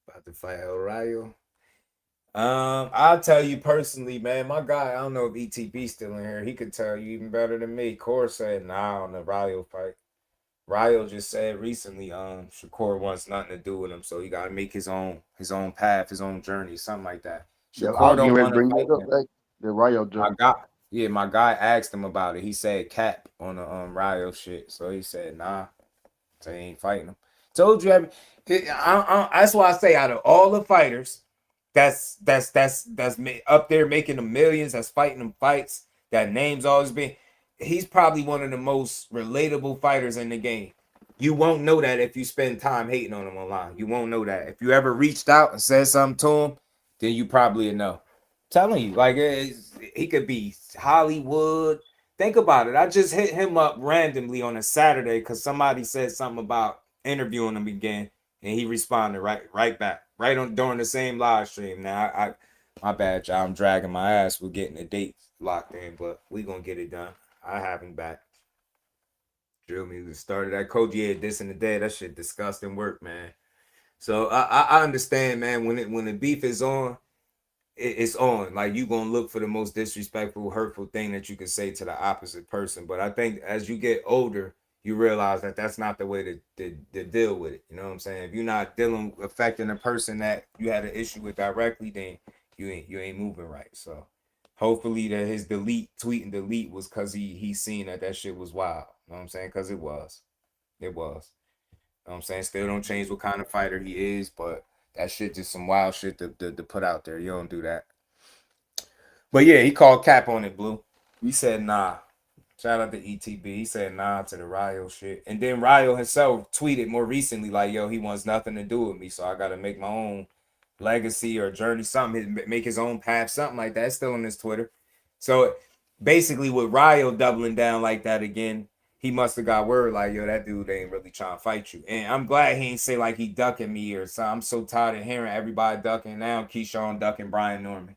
about to fight El Rayo. I'll tell you personally, man. My guy, I don't know if ETB still in here. He could tell you even better than me. Core said nah on the Rayo fight. Rayo just said recently, Shakur wants nothing to do with him, so he got to make his own path, his own journey, something like that. yeah, I Shakur was getting don't ready to want to bring fight that up. him. Like the Rayo My jump. guy, yeah, my guy asked him about it. He said cap on the Rayo shit, so he said nah. So he ain't fighting him. Told you, that's why I say out of all the fighters, up there making the millions, that's fighting them fights, that name's always been. He's probably one of the most relatable fighters in the game. You won't know that if you spend time hating on him online. You won't know that. If you ever reached out and said something to him, then you probably know. I'm telling you, like he could be Hollywood. Think about it. I just hit him up randomly on a Saturday because somebody said something about interviewing him again, and he responded right back, right on during the same live stream. Now I my bad, y'all. I'm dragging my ass with getting the dates locked in, but we gonna get it done. I have him back. Drill music started that coach. Yeah, this and the day. That shit disgusting work, man. So I understand, man. When the beef is on, it's on. Like you gonna look for the most disrespectful, hurtful thing that you can say to the opposite person. But I think as you get older, you realize that that's not the way to deal with it. You know what I'm saying? If you're not dealing affecting a person that you had an issue with directly, then you ain't moving right. So hopefully that his tweet and delete was because he seen that shit was wild. You know what I'm saying? Because it was. You know what I'm saying? Still don't change what kind of fighter he is, but that shit just some wild shit to put out there. You don't do that. But yeah, he called cap on it, Blue. We said nah. Shout out to ETB. He said nah to the Ryo shit. And then Ryo himself tweeted more recently, like, yo, he wants nothing to do with me. So I gotta make my own legacy or journey, something, make his own path, something like that. It's still on his Twitter. So basically with Ryo doubling down like that again, he must have got word like, yo, that dude ain't really trying to fight you. And I'm glad he ain't say like he ducking me or something. I'm so tired of hearing everybody ducking now. Keyshawn ducking Brian Norman.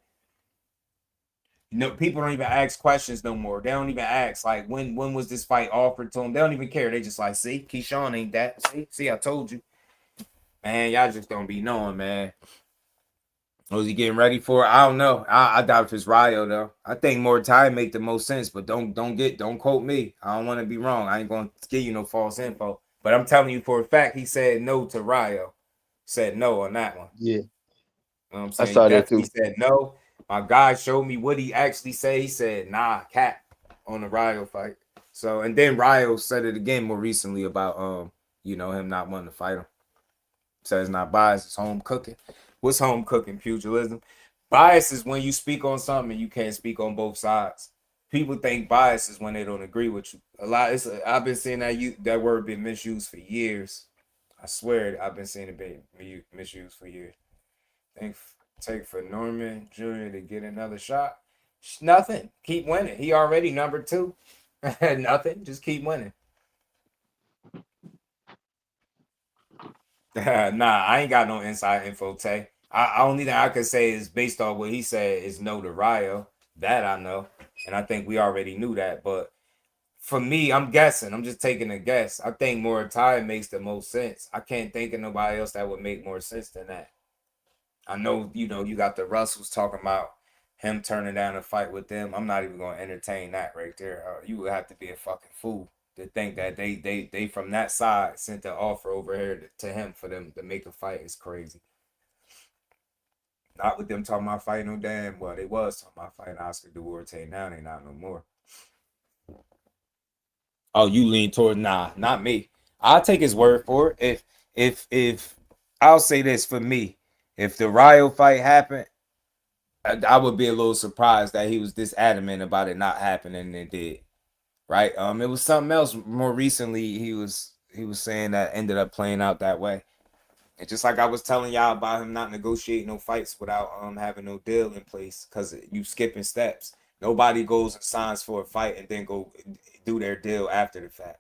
You know, people don't even ask questions no more. They don't even ask like when was this fight offered to them. They don't even care. They just like, see, Keyshawn ain't that. See, I told you. Man, y'all just don't be knowing, man. Was he getting ready for it? I don't know. I doubt if it's Ryo though. I think more time make the most sense, but don't quote me. I don't want to be wrong. I ain't gonna give you no false info. But I'm telling you for a fact, he said no to Ryo. Said no on that one. Yeah, You know what I'm I saying? He saw that too. definitely said no. My guy showed me what he actually said. He said, nah, cap on the Ryo fight. So and then Ryo said it again more recently about him not wanting to fight him. Says not biased, it's home cooking. What's home cooking? Pugilism. Bias is when you speak on something and you can't speak on both sides. People think bias is when they don't agree with you. I've been seeing that word being misused for years. I swear I've been seeing it being misused for years. Take for Norman Jr. to get another shot. Nothing. Keep winning. He already number 2. Nothing. Just keep winning. Nah, I ain't got no inside info, Tay. I only thing I could say is based on what he said is no to Ryo. That I know. And I think we already knew that. But for me, I'm guessing. I'm just taking a guess. I think Muay makes the most sense. I can't think of nobody else that would make more sense than that. I know, you got the Russells talking about him turning down a fight with them. I'm not even going to entertain that right there. You would have to be a fucking fool to think that they from that side sent the offer over here to him for them to make a fight. Is crazy. Not with them talking about fighting no damn. Well, they was talking about fighting Oscar Duarte. Now they not no more. Oh, you lean toward not me. I'll take his word for it. If I'll say this for me, if the Ryo fight happened, I would be a little surprised that he was this adamant about it not happening and it did. Right? It was something else more recently. He was saying that ended up playing out that way. And just like I was telling y'all about him not negotiating no fights without having no deal in place because you skipping steps. Nobody goes and signs for a fight and then go do their deal after the fact.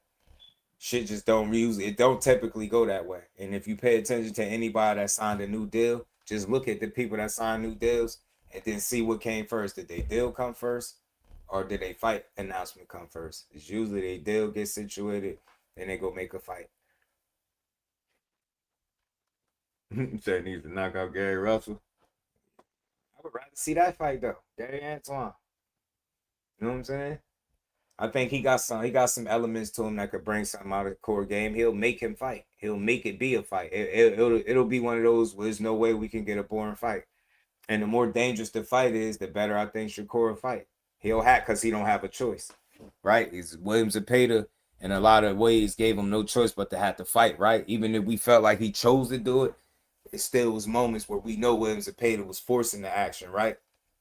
Shit just don't usually, it don't typically go that way. And if you pay attention to anybody that signed a new deal, just look at the people that signed new deals and then see what came first. Did they deal come first or did they fight announcement come first? It's usually they deal get situated, then they go make a fight. Said needs to knock out Gary Russell. I would rather see that fight though. Gary Antoine. You know what I'm saying? I think he got some elements to him that could bring something out of the core game. He'll make him fight. He'll make it be a fight. It'll be one of those where there's no way we can get a boring fight. And the more dangerous the fight is, the better I think Shakur will fight. He'll hack because he don't have a choice. Right? It's Williams Zepeda in a lot of ways gave him no choice but to have to fight, right? Even if we felt like he chose to do it, it still was moments where we know Williams Zepeda was forcing the action, right?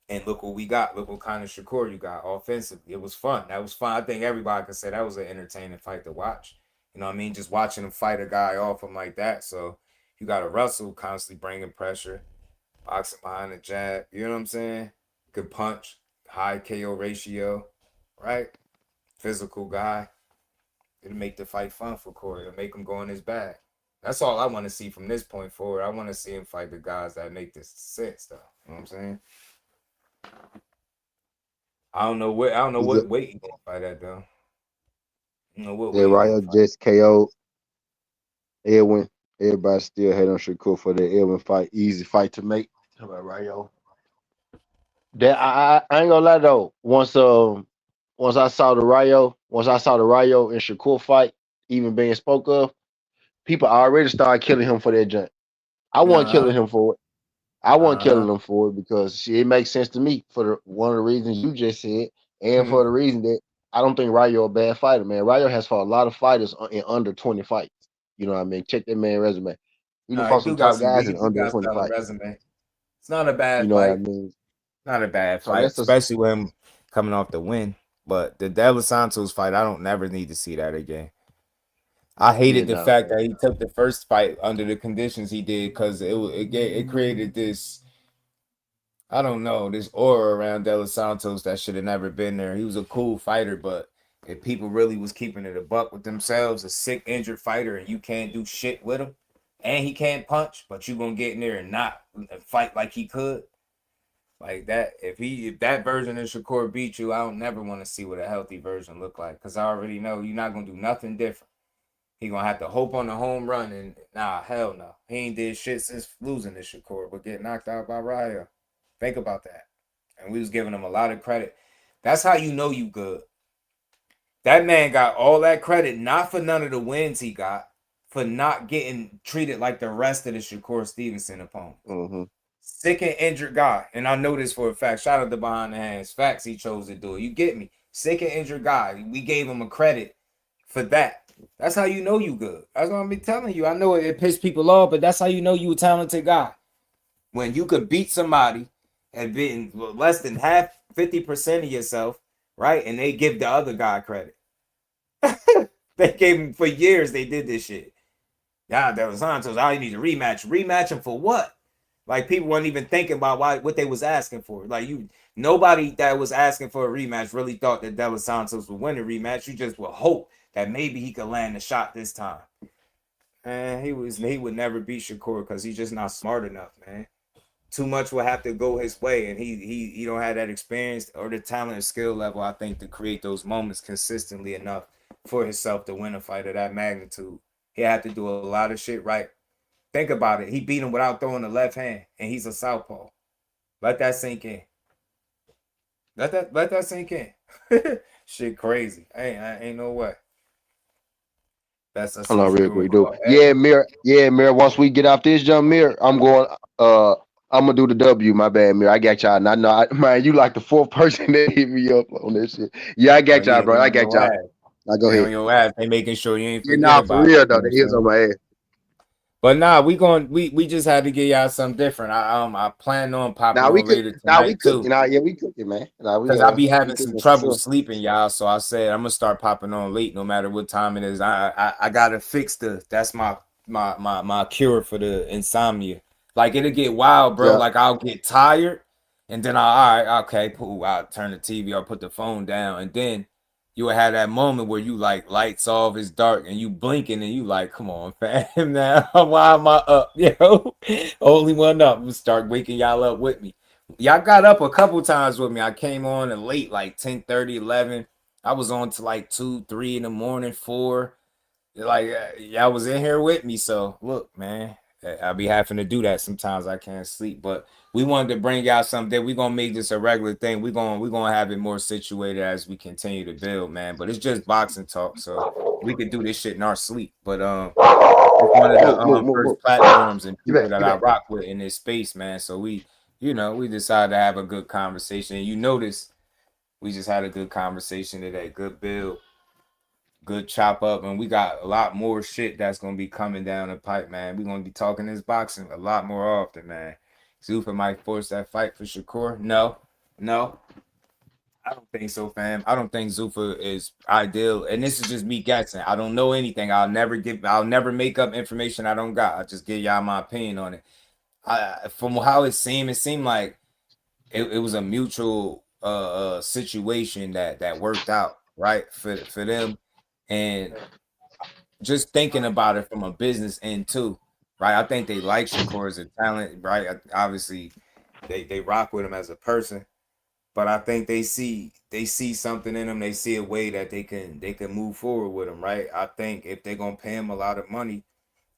And look what we got. Look what kind of Shakur you got offensively. It was fun. That was fun. I think everybody could say that was an entertaining fight to watch. You know what I mean? Just watching him fight a guy off him like that. So you got a Russell constantly bringing pressure, boxing behind the jab. You know what I'm saying? Good punch, high KO ratio, right? Physical guy. It'll make the fight fun for Corey. It'll make him go in his bag. That's all I want to see from this point forward. I want to see him fight the guys that make this sense, though. You know what I'm saying? I don't know Is it, what weight he gonna fight at though. I don't know what yeah, weight he gonna Rayo fight. just KO Edwin. Everybody still had on Shakur for the Edwin fight. Easy fight to make. How about Rayo? That I ain't gonna lie though. Once I saw the Rayo and Shakur fight even being spoke of, people already started killing him for that junk. I wasn't Uh killing him for it. I wasn't huh. killing him for it because shit, it makes sense to me for one of the reasons you just said, and for the reason that I don't think Rayo a bad fighter, man. Rayo has fought a lot of fighters in under 20 fights. You know what I mean? Check that man resume. He done No, he fought some do got top some. guys He in do under got 20 solid fights. resume. It's not a You bad know what I fight. mean? Not a bad So fight, that's just especially with him coming off the win. But the De Los Santos fight, I don't never need to see that again. I yeah, hated the no. fact that he took the first fight under the conditions he did because it created this, I don't know, this aura around De Los Santos that should have never been there. He was a cool fighter, but if people really was keeping it a buck with themselves, a sick injured fighter, and you can't do shit with him, and he can't punch, but you gonna get in there and not fight like he could, like that. If that version of Shakur beat you, I don't never want to see what a healthy version look like because I already know you're not gonna do nothing different. He gonna have to hope on the home run, and nah, hell no. He ain't did shit since losing to Shakur, but get knocked out by Raya. Think about that. And we was giving him a lot of credit. That's how you know you good. That man got all that credit, not for none of the wins he got, for not getting treated like the rest of the Shakur Stevenson opponents. Mm-hmm. Sick and injured guy. And I know this for a fact. Shout out to Behind the Hands. Facts, he chose to do it. You get me? Sick and injured guy. We gave him a credit for that. That's how you know you good. That's what I'm be telling you. I know it pissed people off, but that's how you know you a talented guy. When you could beat somebody and being less than half 50% of yourself, right? And they give the other guy credit. They gave him for years, they did this shit. Yeah, that was Santos. I need a rematch. Rematch him for what? Like people weren't even thinking about what they was asking for. Like nobody that was asking for a rematch really thought that De Los Santos would win a rematch. You just would hope that maybe he could land the shot this time. And he would never beat Shakur because he's just not smart enough, man. Too much will have to go his way, and he don't have that experience or the talent and skill level, I think, to create those moments consistently enough for himself to win a fight of that magnitude. He had to do a lot of shit right. Think about it. He beat him without throwing the left hand, and he's a southpaw. Let that sink in. Let that sink in. Shit crazy. Ain't no way. That's Hold some on, real shit we quick, dude. call Yeah, Mirror. Yeah, Mirror. Once we get off this jump, Mirror, I'm going. I'm gonna do the W. My bad, Mirror. I got y'all. And I know, man, you like the fourth person that hit me up on this shit. Yeah, I Oh got y'all, yeah, bro. they I on got your y'all. ass. Now go They ahead. on your ass. They making sure you ain't Yeah, forget nah, for about it. real You though. know what The I'm heels on saying? my ass. But nah, we just had to get y'all something different. I plan on popping Now we on cook. later Now we tonight cooking. too. Now yeah, we cooking, man. Now Cause I be we having some cooking for trouble sure. sleeping, y'all. So I said I'm gonna start popping on late, no matter what time it is. I gotta fix that's my cure for the insomnia. Like it'll get wild, bro. Yeah. Like I'll get tired, and then all right, okay, cool. I'll turn the TV or put the phone down, and then you will have that moment where you like lights off, it's dark, and you blinking, and you like, come on, fam, now why am I up, yo? Only one up. Start waking y'all up with me. Y'all got up a couple times with me. I came on and late, like 10:30, 11. I was on to like 2, 3 in the morning, 4. Like, y'all was in here with me. So, look, man, I be having to do that sometimes. I can't sleep. But we wanted to bring y'all something. We're going to make this a regular thing. We're gonna have it more situated as we continue to build, man. But it's just boxing talk. So we could do this shit in our sleep. But, it's one of the Move. first platforms and Get people back. that Get I back. rock with in this space, man. So we decided to have a good conversation. And you notice we just had a good conversation today. Good build, good chop up, and we got a lot more shit that's gonna be coming down the pipe, man. We're gonna be talking this boxing a lot more often, man. Zuffa might force that fight for Shakur. No, no, I don't think so, fam. I don't think Zuffa is ideal, and this is just me guessing. I don't know anything. I'll never make up information I don't got. I just give y'all my opinion on it. From how it seemed like it was a mutual situation that worked out right for them, and just thinking about it from a business end too, right? I think they like Shakur as a talent, right? Obviously, they rock with him as a person, but I think they see something in him. They see a way that they can move forward with him, right? I think if they're gonna pay him a lot of money,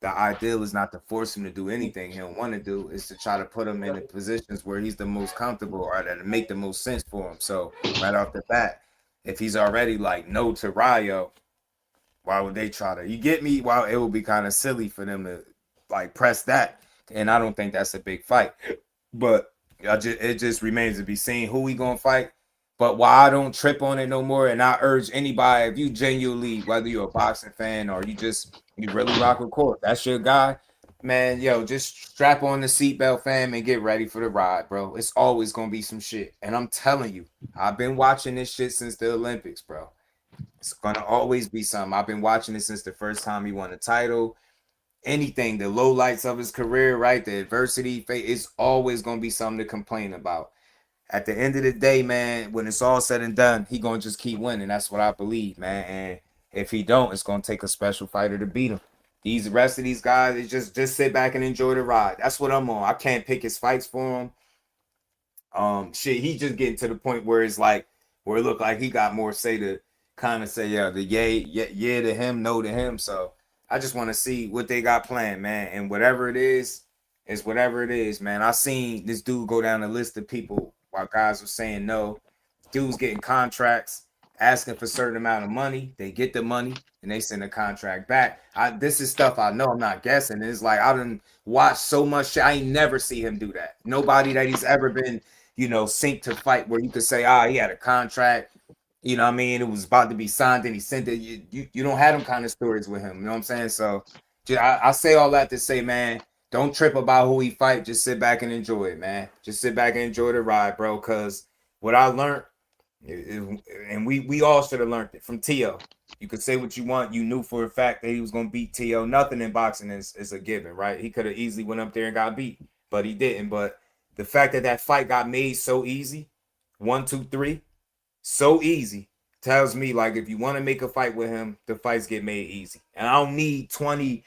the ideal is not to force him to do anything he don't want to do. Is to try to put him in the positions where he's the most comfortable or that make the most sense for him. So right off the bat, if he's already like no to Rayo, why would they try to? You get me? While it would be kind of silly for them to like press that, and I don't think that's a big fight. But it just remains to be seen who we gonna fight. But why I don't trip on it no more, and I urge anybody, if you genuinely, whether you're a boxing fan or you really rock with Court, that's your guy, man. Yo, just strap on the seatbelt, fam, and get ready for the ride, bro. It's always gonna be some shit, and I'm telling you, I've been watching this shit since the Olympics, bro. It's gonna always be something. I've been watching it since the first time he won the title. Anything, the low lights of his career, right? The adversity, it's always gonna be something to complain about. At the end of the day, man, when it's all said and done, he gonna just keep winning. That's what I believe, man. And if he don't, it's gonna take a special fighter to beat him. These rest of these guys, it's just sit back and enjoy the ride. That's what I'm on. I can't pick his fights for him. Shit, he just getting to the point where it's like where it looked like he got more say to kind of say the yeah to him, no to him. So I just want to see what they got planned, man. And whatever it is whatever it is, man. I seen this dude go down a list of people while guys were saying no. Dudes getting contracts, asking for a certain amount of money. They get the money and they send the contract back. This is stuff I know. I'm not guessing. It's like I done watched so much shit. I ain't never see him do that. Nobody that he's ever been, synced to fight where you could say, he had a contract. You know what I mean? It was about to be signed and he sent it. You don't have them kind of stories with him. You know what I'm saying? So I say all that to say, man, don't trip about who he fight. Just sit back and enjoy it, man. Just sit back and enjoy the ride, bro. Because what I learned, and we all should have learned it from T.O. You could say what you want. You knew for a fact that he was going to beat T.O. Nothing in boxing is a given, right? He could have easily went up there and got beat, but he didn't. But the fact that fight got made so easy, 1, 2, 3, so easy, tells me like if you want to make a fight with him, the fights get made easy. And I don't need 20,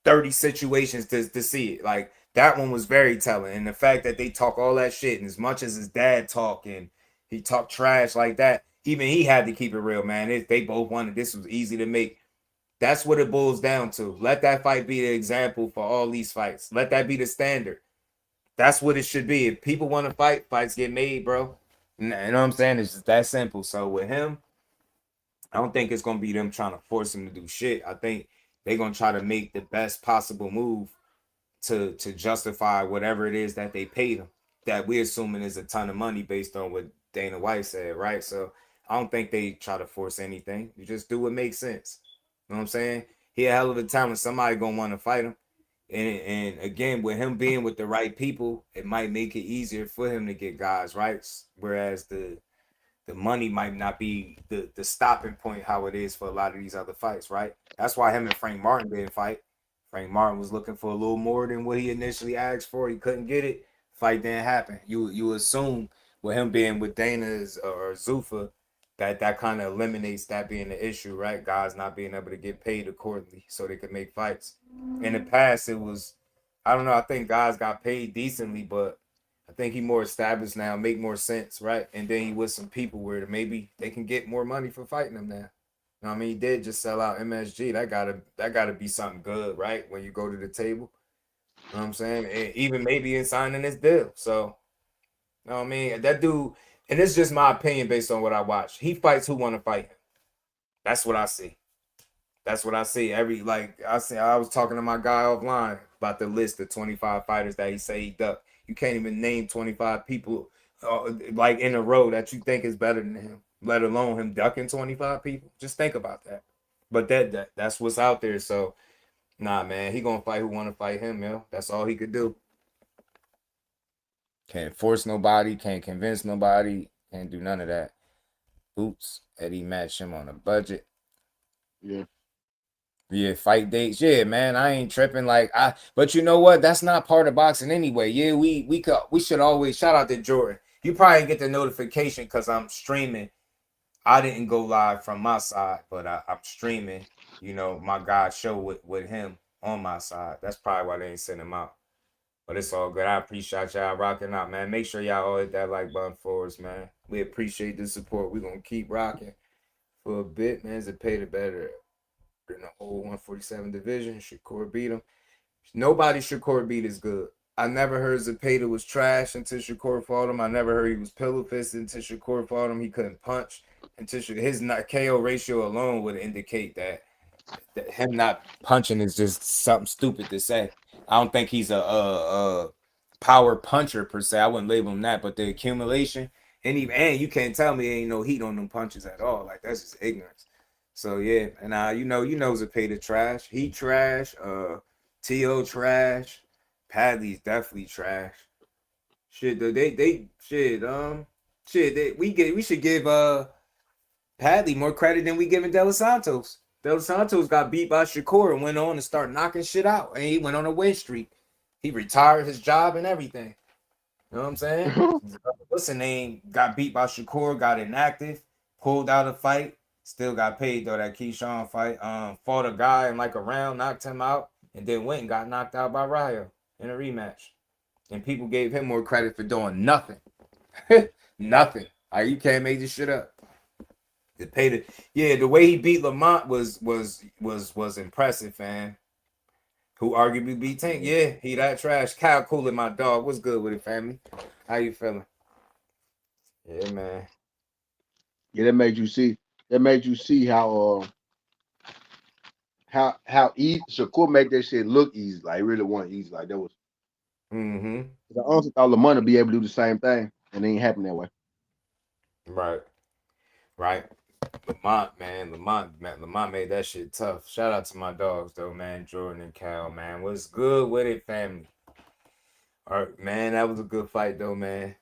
30 situations to see it. Like that one was very telling. And the fact that they talk all that shit, and as much as his dad talked and he talked trash like that, even he had to keep it real, man. They both wanted this was easy to make. That's what it boils down to. Let that fight be the example for all these fights. Let that be the standard. That's what it should be. If people want to fight, fights get made, bro. You know what I'm saying? It's just that simple. So with him, I don't think it's gonna be them trying to force him to do shit. I think they're gonna try to make the best possible move to justify whatever it is that they paid him. That we're assuming is a ton of money based on what Dana White said, right? So I don't think they try to force anything. You just do what makes sense. You know what I'm saying? He a hell of a talent. Somebody gonna want to fight him. And again, with him being with the right people, it might make it easier for him to get guys, right? Whereas the money might not be the stopping point how it is for a lot of these other fights, right? That's why him and Frank Martin didn't fight. Frank Martin was looking for a little more than what he initially asked for. He couldn't get it. Fight didn't happen. You assume with him being with Dana's or Zuffa that kind of eliminates that being the issue, right? Guys not being able to get paid accordingly so they could make fights. In the past, it was, I don't know, I think guys got paid decently, but I think he more established now, make more sense, right? And then he with some people where maybe they can get more money for fighting him now. You know what I mean? He did just sell out MSG. That gotta be something good, right? When you go to the table. You know what I'm saying? And even maybe in signing this deal. So, you know what I mean? That dude, and it's just my opinion based on what I watch. He fights who want to fight him. That's what I see. That's what I see. I was talking to my guy offline about the list of 25 fighters that he say he ducked. You can't even name 25 people like in a row that you think is better than him, let alone him ducking 25 people. Just think about that. But that's what's out there. So nah, man, he gonna fight who want to fight him, yo. That's all he could do. Can't force nobody, can't convince nobody, can't do none of that. Boots, Eddie matched him on a budget. Yeah. Yeah, fight dates. Yeah, man, I ain't tripping. But you know what? That's not part of boxing anyway. Yeah, we should always shout out to Jordan. You probably get the notification because I'm streaming. I didn't go live from my side, but I'm streaming. You know, my God show with him on my side. That's probably why they ain't send him out. But it's all good. I appreciate y'all rocking out, man. Make sure y'all all hit that like button for us, man. We appreciate the support. We're gonna keep rocking for a bit, man. Zepeda better in the whole 147 division. Shakur beat him. Nobody Shakur beat is good. I never heard Zepeda was trash until Shakur fought him. I never heard he was pillow fisted until Shakur fought him. He couldn't punch until his KO ratio alone would indicate that him not punching is just something stupid to say. I don't think he's a power puncher per se. I wouldn't label him that, but the accumulation and you can't tell me ain't no heat on them punches at all. Like that's just ignorance. So yeah, and you know Zepeda trash. He trash. To trash. Padley's definitely trash. Shit, we should give Padley more credit than we giving De Los Santos. De Los Santos got beat by Shakur and went on and started knocking shit out. And he went on a win streak. He retired his job and everything. You know what I'm saying? What's the name? Got beat by Shakur, got inactive, pulled out a fight, still got paid though. That Keyshawn fight. Fought a guy in like a round, knocked him out, and then went and got knocked out by Ryo in a rematch. And people gave him more credit for doing nothing. Nothing. Like you can't make this shit up. The way he beat Lamont was impressive, fam. Who arguably beat Tank? Yeah, he that trash. Kyle Coolin, my dog. What's good with it, family? How you feeling? Yeah, man. Yeah, that made you see. That made you see how easy Shakur make that shit look easy. Like really wasn't easy. Like that was. Mm-hmm. I honestly thought Lamont would be able to do the same thing, and it ain't happen that way. Right. Right. Lamont made that shit tough. Shout out to my dogs though, man. Jordan and Cal, man. What's good with it, family? All right, man. That was a good fight though, man.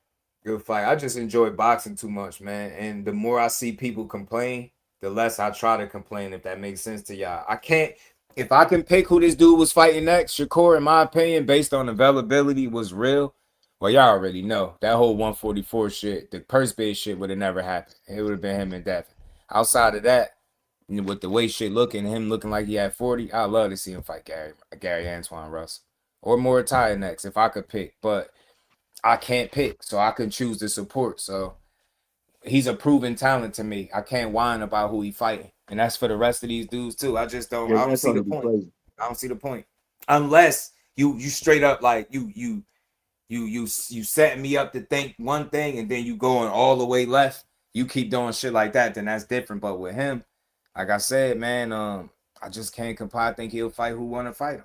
Good fight. I just enjoy boxing too much, man. And the more I see people complain, the less I try to complain, if that makes sense to y'all. I can't, if I can pick who this dude was fighting next, Shakur, in my opinion, based on availability, was real. Well, y'all already know that whole 144 shit, the purse bid shit would have never happened. It would have been him and Devin. Outside of that, with the way shit looking, him looking like he had 40, I love to see him fight Gary Antoine Russell. Or Muay next, if I could pick. But I can't pick, so I can choose to support. So he's a proven talent to me. I can't whine about who he fighting, and that's for the rest of these dudes too. I just don't. Yeah, I don't that's see the gonna be point. crazy. I don't see the point unless you straight up like you setting me up to think one thing and then you going all the way left. You keep doing shit like that, then that's different. But with him, like I said, man, I just can't compare. I think he'll fight who want to fight him.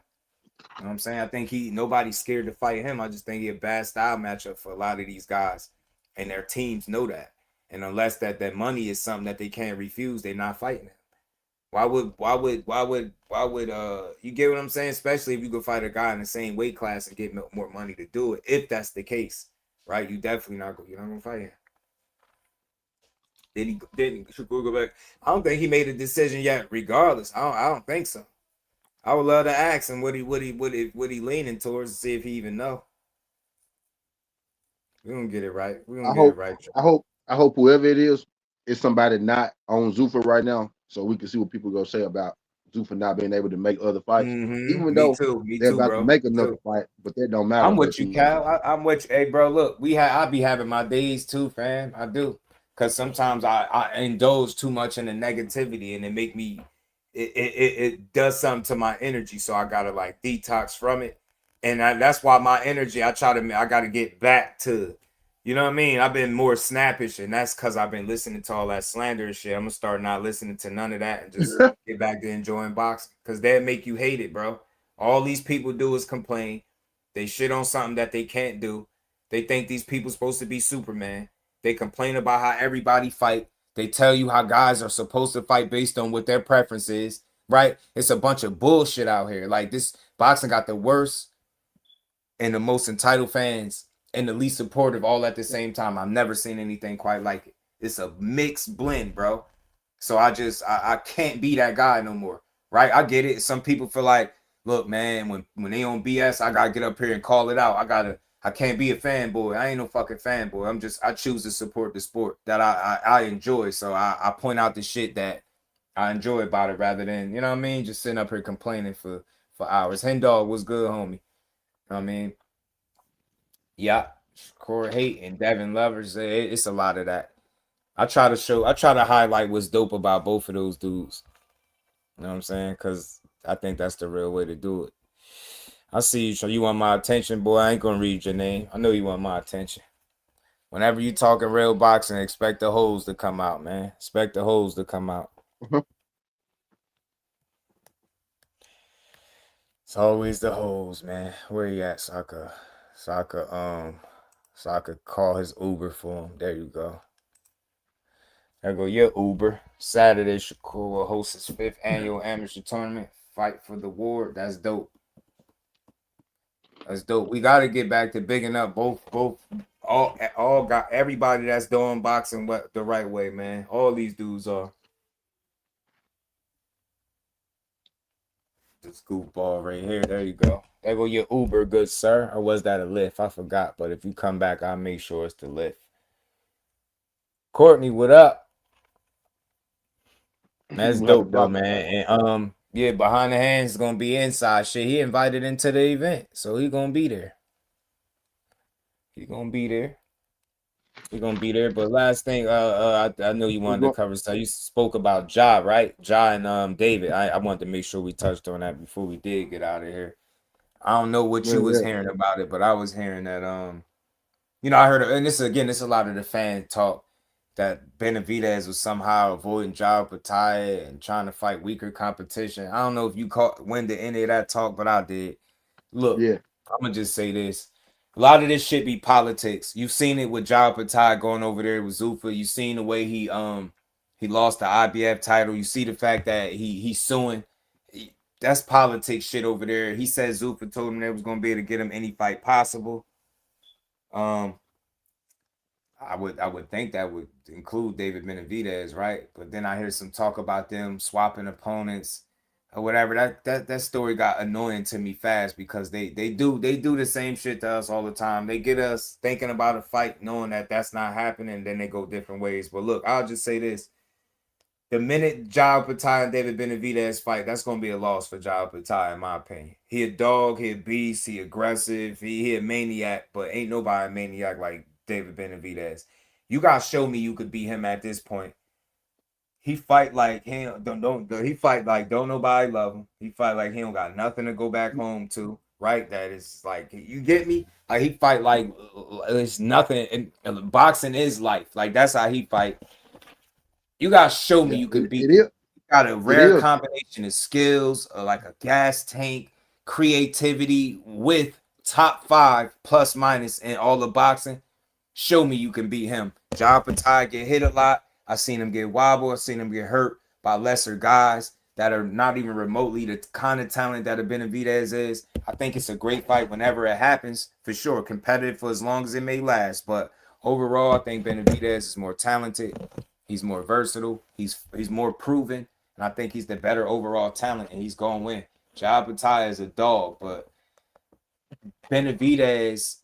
You know what I'm saying? I think nobody's scared to fight him. I just think he's a bad style matchup for a lot of these guys, and their teams know that. And unless that money is something that they can't refuse, they're not fighting him. Why would you get what I'm saying? Especially if you could fight a guy in the same weight class and get more money to do it. If that's the case, right? You're not gonna fight him. Didn't Shakur go back? I don't think he made a decision yet. Regardless, I don't think so. I would love to ask him what he leaning towards to see if he even know. We gonna get it right. We gonna I get it hope, right. I hope whoever it is somebody not on Zuffa right now, so we can see what people gonna say about Zuffa not being able to make other fights, even Me though too. Me they're too, about to bro. make Me another too. fight, but that don't matter I'm unless with you, he wants to Cal. fight. I'm with you. Hey, bro, look, I be having my days too, fam. I do. Cause sometimes I indulge too much in the negativity and it make me it does something to my energy. So I gotta like detox from it. And that's why my energy, I gotta get back to, you know what I mean? I've been more snappish, and that's because I've been listening to all that slander and shit. I'm gonna start not listening to none of that and just get back to enjoying boxing. Cause that make you hate it, bro. All these people do is complain. They shit on something that they can't do. They think these people supposed to be Superman. They complain about how everybody fight. They tell you how guys are supposed to fight based on what their preference is, right? It's a bunch of bullshit out here. Like this boxing got the worst and the most entitled fans and the least supportive all at the same time. I've never seen anything quite like it. It's a mixed blend, bro. So I can't be that guy no more. Right? I get it. Some people feel like, look, man, when they on BS, I gotta get up here and call it out. I can't be a fanboy. I ain't no fucking fanboy. I choose to support the sport that I enjoy. So I point out the shit that I enjoy about it rather than, you know what I mean, just sitting up here complaining for hours. Hen dog was good, homie. You know what I mean? Yeah. Corey Haight and Devin Lovers, it's a lot of that. I try to highlight what's dope about both of those dudes. You know what I'm saying? Because I think that's the real way to do it. I see you. So you want my attention, boy? I ain't gonna read your name. I know you want my attention. Whenever you talking real boxing, expect the hoes to come out, man. Expect the hoes to come out. It's always the hoes, man. Where you at, so I could call his Uber for him. There you go. There go your Uber. Saturday, Shakur will host his 5th annual amateur tournament. Fight for the award. That's dope. That's dope. We got to get back to bigging up all got everybody that's doing boxing the right way, man. All these dudes are. This goofball right here. There you go. There go your Uber, good sir. Or was that a Lyft? I forgot. But if you come back, I'll make sure it's the Lyft. Courtney, what up? That's dope though, man. And yeah, behind the hands is gonna be inside shit. He invited into the event, so he gonna be there. He gonna be there. He gonna be there. But last thing, I know you wanted to cover stuff. You spoke about Ja, right? Ja and David. I wanted to make sure we touched on that before we did get out of here. I don't know what you was hearing about it, but I was hearing that you know, I heard, and this again, this is a lot of the fan talk that Benavidez was somehow avoiding Jao Pataya and trying to fight weaker competition. I don't know if you caught when did any of that talk, but I did. Look, I'm gonna just say this: a lot of this shit be politics. You've seen it with Jao Pataya going over there with Zuffa. You've seen the way he lost the IBF title. You see the fact that he's suing. That's politics shit over there. He said Zuffa told him they was gonna be able to get him any fight possible. I would think that would include David Benavidez, right? But then I hear some talk about them swapping opponents or whatever. That story got annoying to me fast because they do the same shit to us all the time. They get us thinking about a fight, knowing that that's not happening, and then they go different ways. But look, I'll just say this: the minute Jao Pataya and David Benavidez fight, that's gonna be a loss for Jao Pataya, in my opinion. He a dog, he a beast, he aggressive, he a maniac, but ain't nobody a maniac like David Benavidez. You gotta show me you could beat him at this point. He fight like he don't he fight like don't nobody love him. He fight like he don't got nothing to go back home to. Right? That is like you get me. Like he fight like it's nothing. And boxing is life. Like that's how he fight. You gotta show me you could beat. You got a rare combination of skills, like a gas tank, creativity with top 5 plus minus in all the boxing. Show me you can beat him. Jao Pataya get hit a lot. I've seen him get wobbled. I've seen him get hurt by lesser guys that are not even remotely the kind of talent that a Benavidez is. I think it's a great fight whenever it happens, for sure. Competitive for as long as it may last. But overall, I think Benavidez is more talented. He's more versatile. He's more proven. And I think he's the better overall talent, and he's going to win. Jao Pataya is a dog, but Benavidez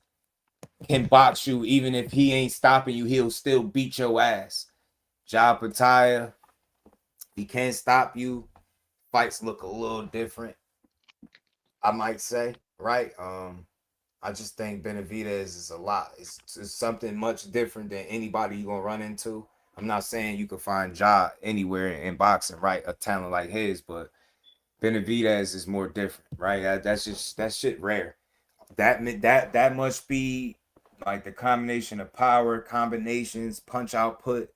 can box you even if he ain't stopping you. He'll still beat your ass. Jao Pataya, he can't stop you. Fights look a little different, I might say, right? I just think Benavidez is a lot. It's something much different than anybody you're gonna run into. I'm not saying you can find Ja anywhere in boxing, right? A talent like his, but Benavidez is more different, right? That's shit rare. That much speed, like the combination of power, combinations, punch output.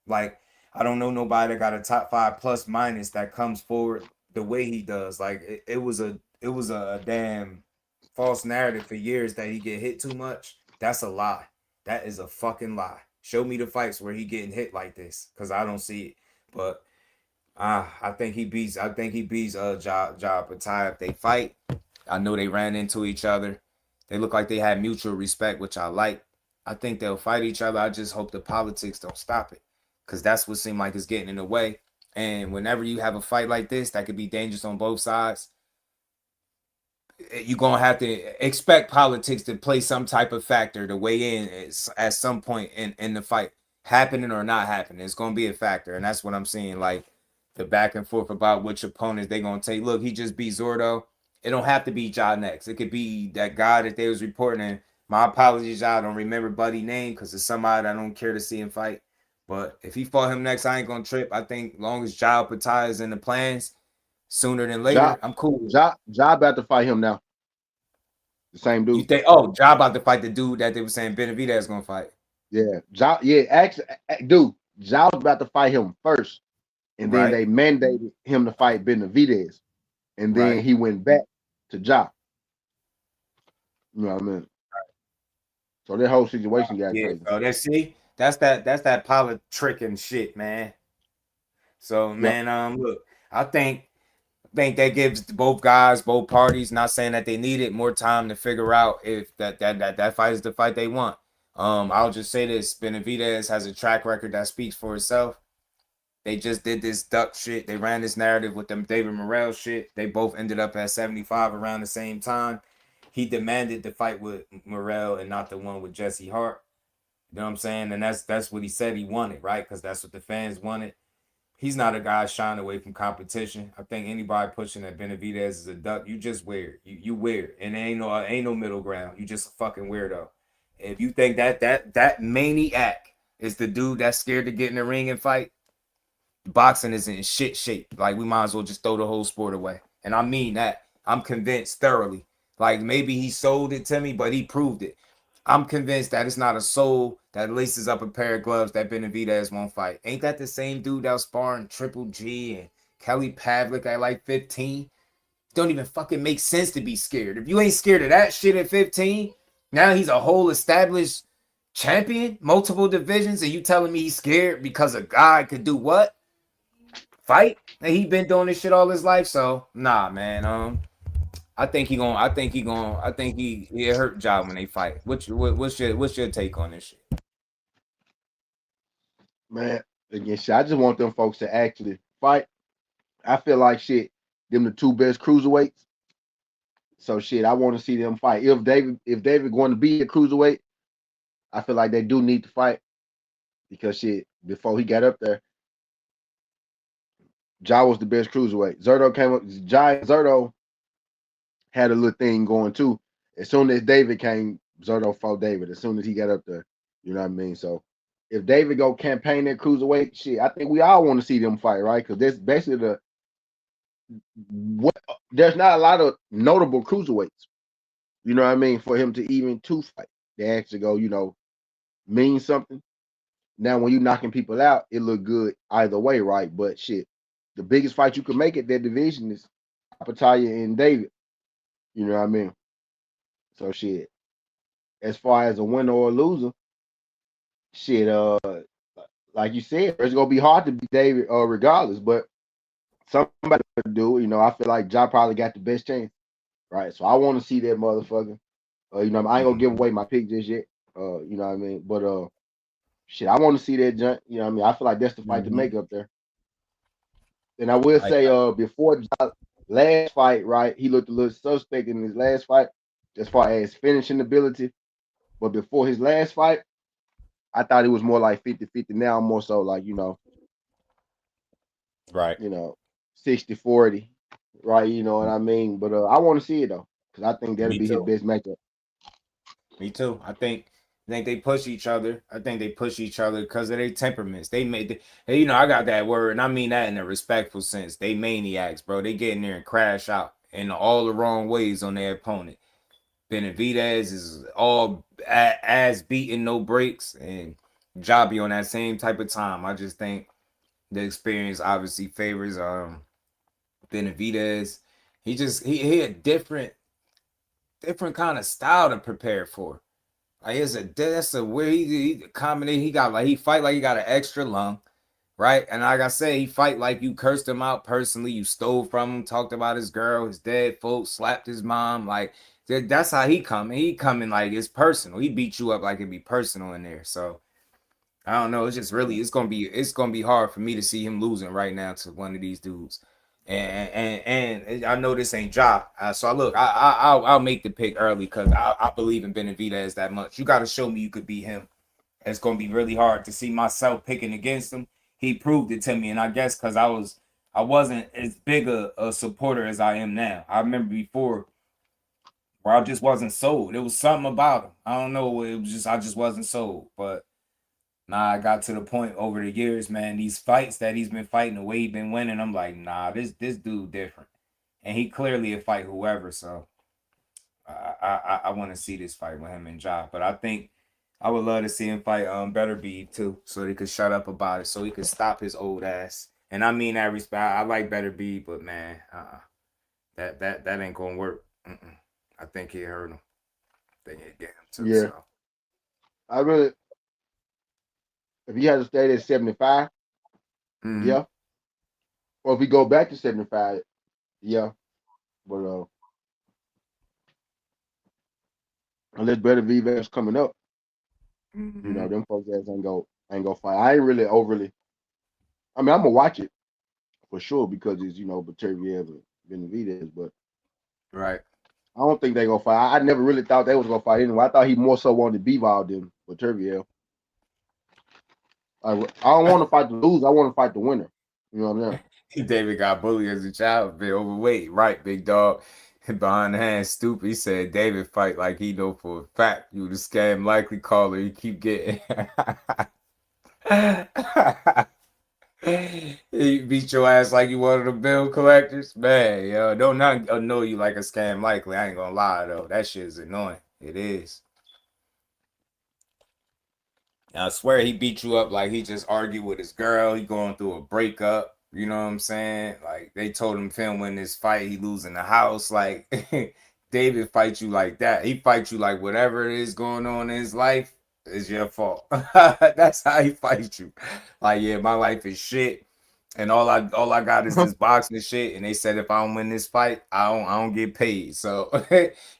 Like I don't know nobody that got a top 5 plus minus that comes forward the way he does. Like it was a damn false narrative for years that he get hit too much. That's a lie. That is a fucking lie. Show me the fights where he getting hit like this, cause I don't see it. But I think he beats Ja Patai if they fight. I know they ran into each other. They look like they had mutual respect, which I like. I think they'll fight each other. I just hope the politics don't stop it, cause that's what seemed like is getting in the way. And whenever you have a fight like this, that could be dangerous on both sides. You're gonna have to expect politics to play some type of factor to weigh in at some point in the fight, happening or not happening. It's gonna be a factor, and that's what I'm seeing. Like the back and forth about which opponents they gonna take. Look, he just beat Zordo. It don't have to be Ja next. It could be that guy that they was reporting. And my apologies, Ja. I don't remember Buddy name because it's somebody I don't care to see him fight. But if he fought him next, I ain't gonna trip. I think long as Ja Patai is in the plans sooner than Ja, later, I'm cool. Ja about to fight him now. The same You dude. think, oh, Ja about to fight the dude that they were saying Benavidez gonna fight. Yeah, Ja. Yeah, actually, dude, Ja was about to fight him first, and then Right, they mandated him to fight Benavidez, and then right. he went back to Ja. You know what I mean? So that whole situation got Yeah, crazy. bro. That's that politic and shit, man. So Yep. man, look, I think that gives both guys, both parties, not saying that they needed more time to figure out if that fight is the fight they want. I'll just say this: Benavidez has a track record that speaks for itself. They just did this duck shit. They ran this narrative with them David Morrell shit. They both ended up at 75 around the same time. He demanded the fight with Morrell and not the one with Jesse Hart. You know what I'm saying? And that's what he said he wanted, right? Because that's what the fans wanted. He's not a guy shying away from competition. I think anybody pushing that Benavidez is a duck, you just weird. You weird, and there ain't no middle ground. You just a fucking weirdo. If you think that maniac is the dude that's scared to get in the ring and fight, boxing is in shit shape. Like we might as well just throw the whole sport away. And I mean that. I'm convinced thoroughly. Like maybe he sold it to me, but he proved it. I'm convinced that it's not a soul that laces up a pair of gloves that Benavidez won't fight. Ain't that the same dude that was sparring Triple G and Kelly Pavlik at like 15? Don't even fucking make sense to be scared. If you ain't scared of that shit at 15, now he's a whole established champion, multiple divisions, and you telling me he's scared because a guy could do what? Fight? And he been doing this shit all his life, so nah, man. I think he hurt job when they fight. What's your take on this shit? Man, again, shit, I just want them folks to actually fight. I feel like shit, them the two best cruiserweights. So shit, I want to see them fight. If David going to be a cruiserweight, I feel like they do need to fight because shit, before he got up there, Ja was the best cruiserweight. Zerto came up. Ja Zerto had a little thing going too. As soon as David came, Zerto fought David. As soon as he got up there, you know what I mean. So if David go campaign that cruiserweight, shit, I think we all want to see them fight, right? Because that's basically what. There's not a lot of notable cruiserweights. You know what I mean? For him to even to fight, they actually go, mean something. Now, when you knocking people out, it look good either way, right? But shit, the biggest fight you can make at that division is Apataya and David. You know what I mean? So shit. As far as a winner or a loser, shit, like you said, it's gonna be hard to beat David, regardless. But somebody to do. I feel like Ja probably got the best chance, right? So I want to see that motherfucker. I ain't gonna give Mhm. away my pick just yet. You know what I mean? But shit, I want to see that junk. You know what I mean? I feel like that's the fight to make Mhm. up there. And I will I say, before Ja last fight, right, he looked a little suspect in his last fight as far as finishing ability. But before his last fight, I thought it was more like 50-50. Now I'm more so like, right. you know, 60-40, right? You know what I mean? But I want to see it though, because I think that'll Me be his too. best matchup. Me too. I think they push each other. I think they push each other because of their temperaments. I got that word, and I mean that in a respectful sense. They maniacs, bro. They get in there and crash out in all the wrong ways on their opponent. Benavidez is all ass beating, no breaks, and Jobby on that same type of time. I just think the experience obviously favors Benavidez. He had different kind of style to prepare for. Like it's a that's a weird he combination. He got like he fight like he got an extra lung, right? And like I said, he fight like you cursed him out personally. You stole from him, talked about his girl, his dead folks, slapped his mom. Like that's how he coming. He coming like it's personal. He beat you up like it be personal in there. So I don't know. It's just really it's gonna be hard for me to see him losing right now to one of these dudes. And I know this ain't Ja. So look, I'll make the pick early because I believe in Benavidez that much. You got to show me you could beat him. It's gonna be really hard to see myself picking against him. He proved it to me, and I guess because I wasn't as big a supporter as I am now. I remember before where I just wasn't sold. It was something about him. I don't know. It was just I just wasn't sold, but. Nah, I got to the point over the years, man. These fights that he's been fighting, the way he's been winning, I'm like, nah, this dude different, and he clearly a fight whoever. So I want to see this fight with him and Ja. But I think I would love to see him fight Better Be too, so he could shut up about it, so he could stop his old ass. And I mean that respect. I like Better Be, but man, that ain't gonna work. I think he hurt him. I think it get him too. Yeah, So. I really. If he had stayed at 75, Mm-hmm. yeah. Or if we go back to 75, yeah. But unless Better Vivek's coming up, Mm-hmm. them folks ass ain't go fight. I ain't really overly. I mean, I'm gonna watch it for sure because it's Batavia and Benavidez, but Right. I don't think they gonna fight. I never really thought they was gonna fight anyway. I thought he more so wanted Bivol than Batavia. I don't want to fight the loser. I want to fight the winner. You know what I'm saying? David got bullied as a child, been overweight, right, big dog. Behind the hand, stupid. He said David fight like he know for a fact you the scam likely caller. You keep getting. He beat your ass like you one of the bill collectors, man. Yo, don't not annoy you like a scam likely. I ain't gonna lie though, that shit is annoying. It is. I swear he beat you up like he just argued with his girl. He going through a breakup. You know what I'm saying? Like they told him if he don't win this fight, he losing the house. Like David fight you like that. He fight you like whatever it is going on in his life is your fault. That's how he fights you. Like, yeah, my life is shit. And all I got is this boxing shit. And they said if I don't win this fight, I don't get paid. So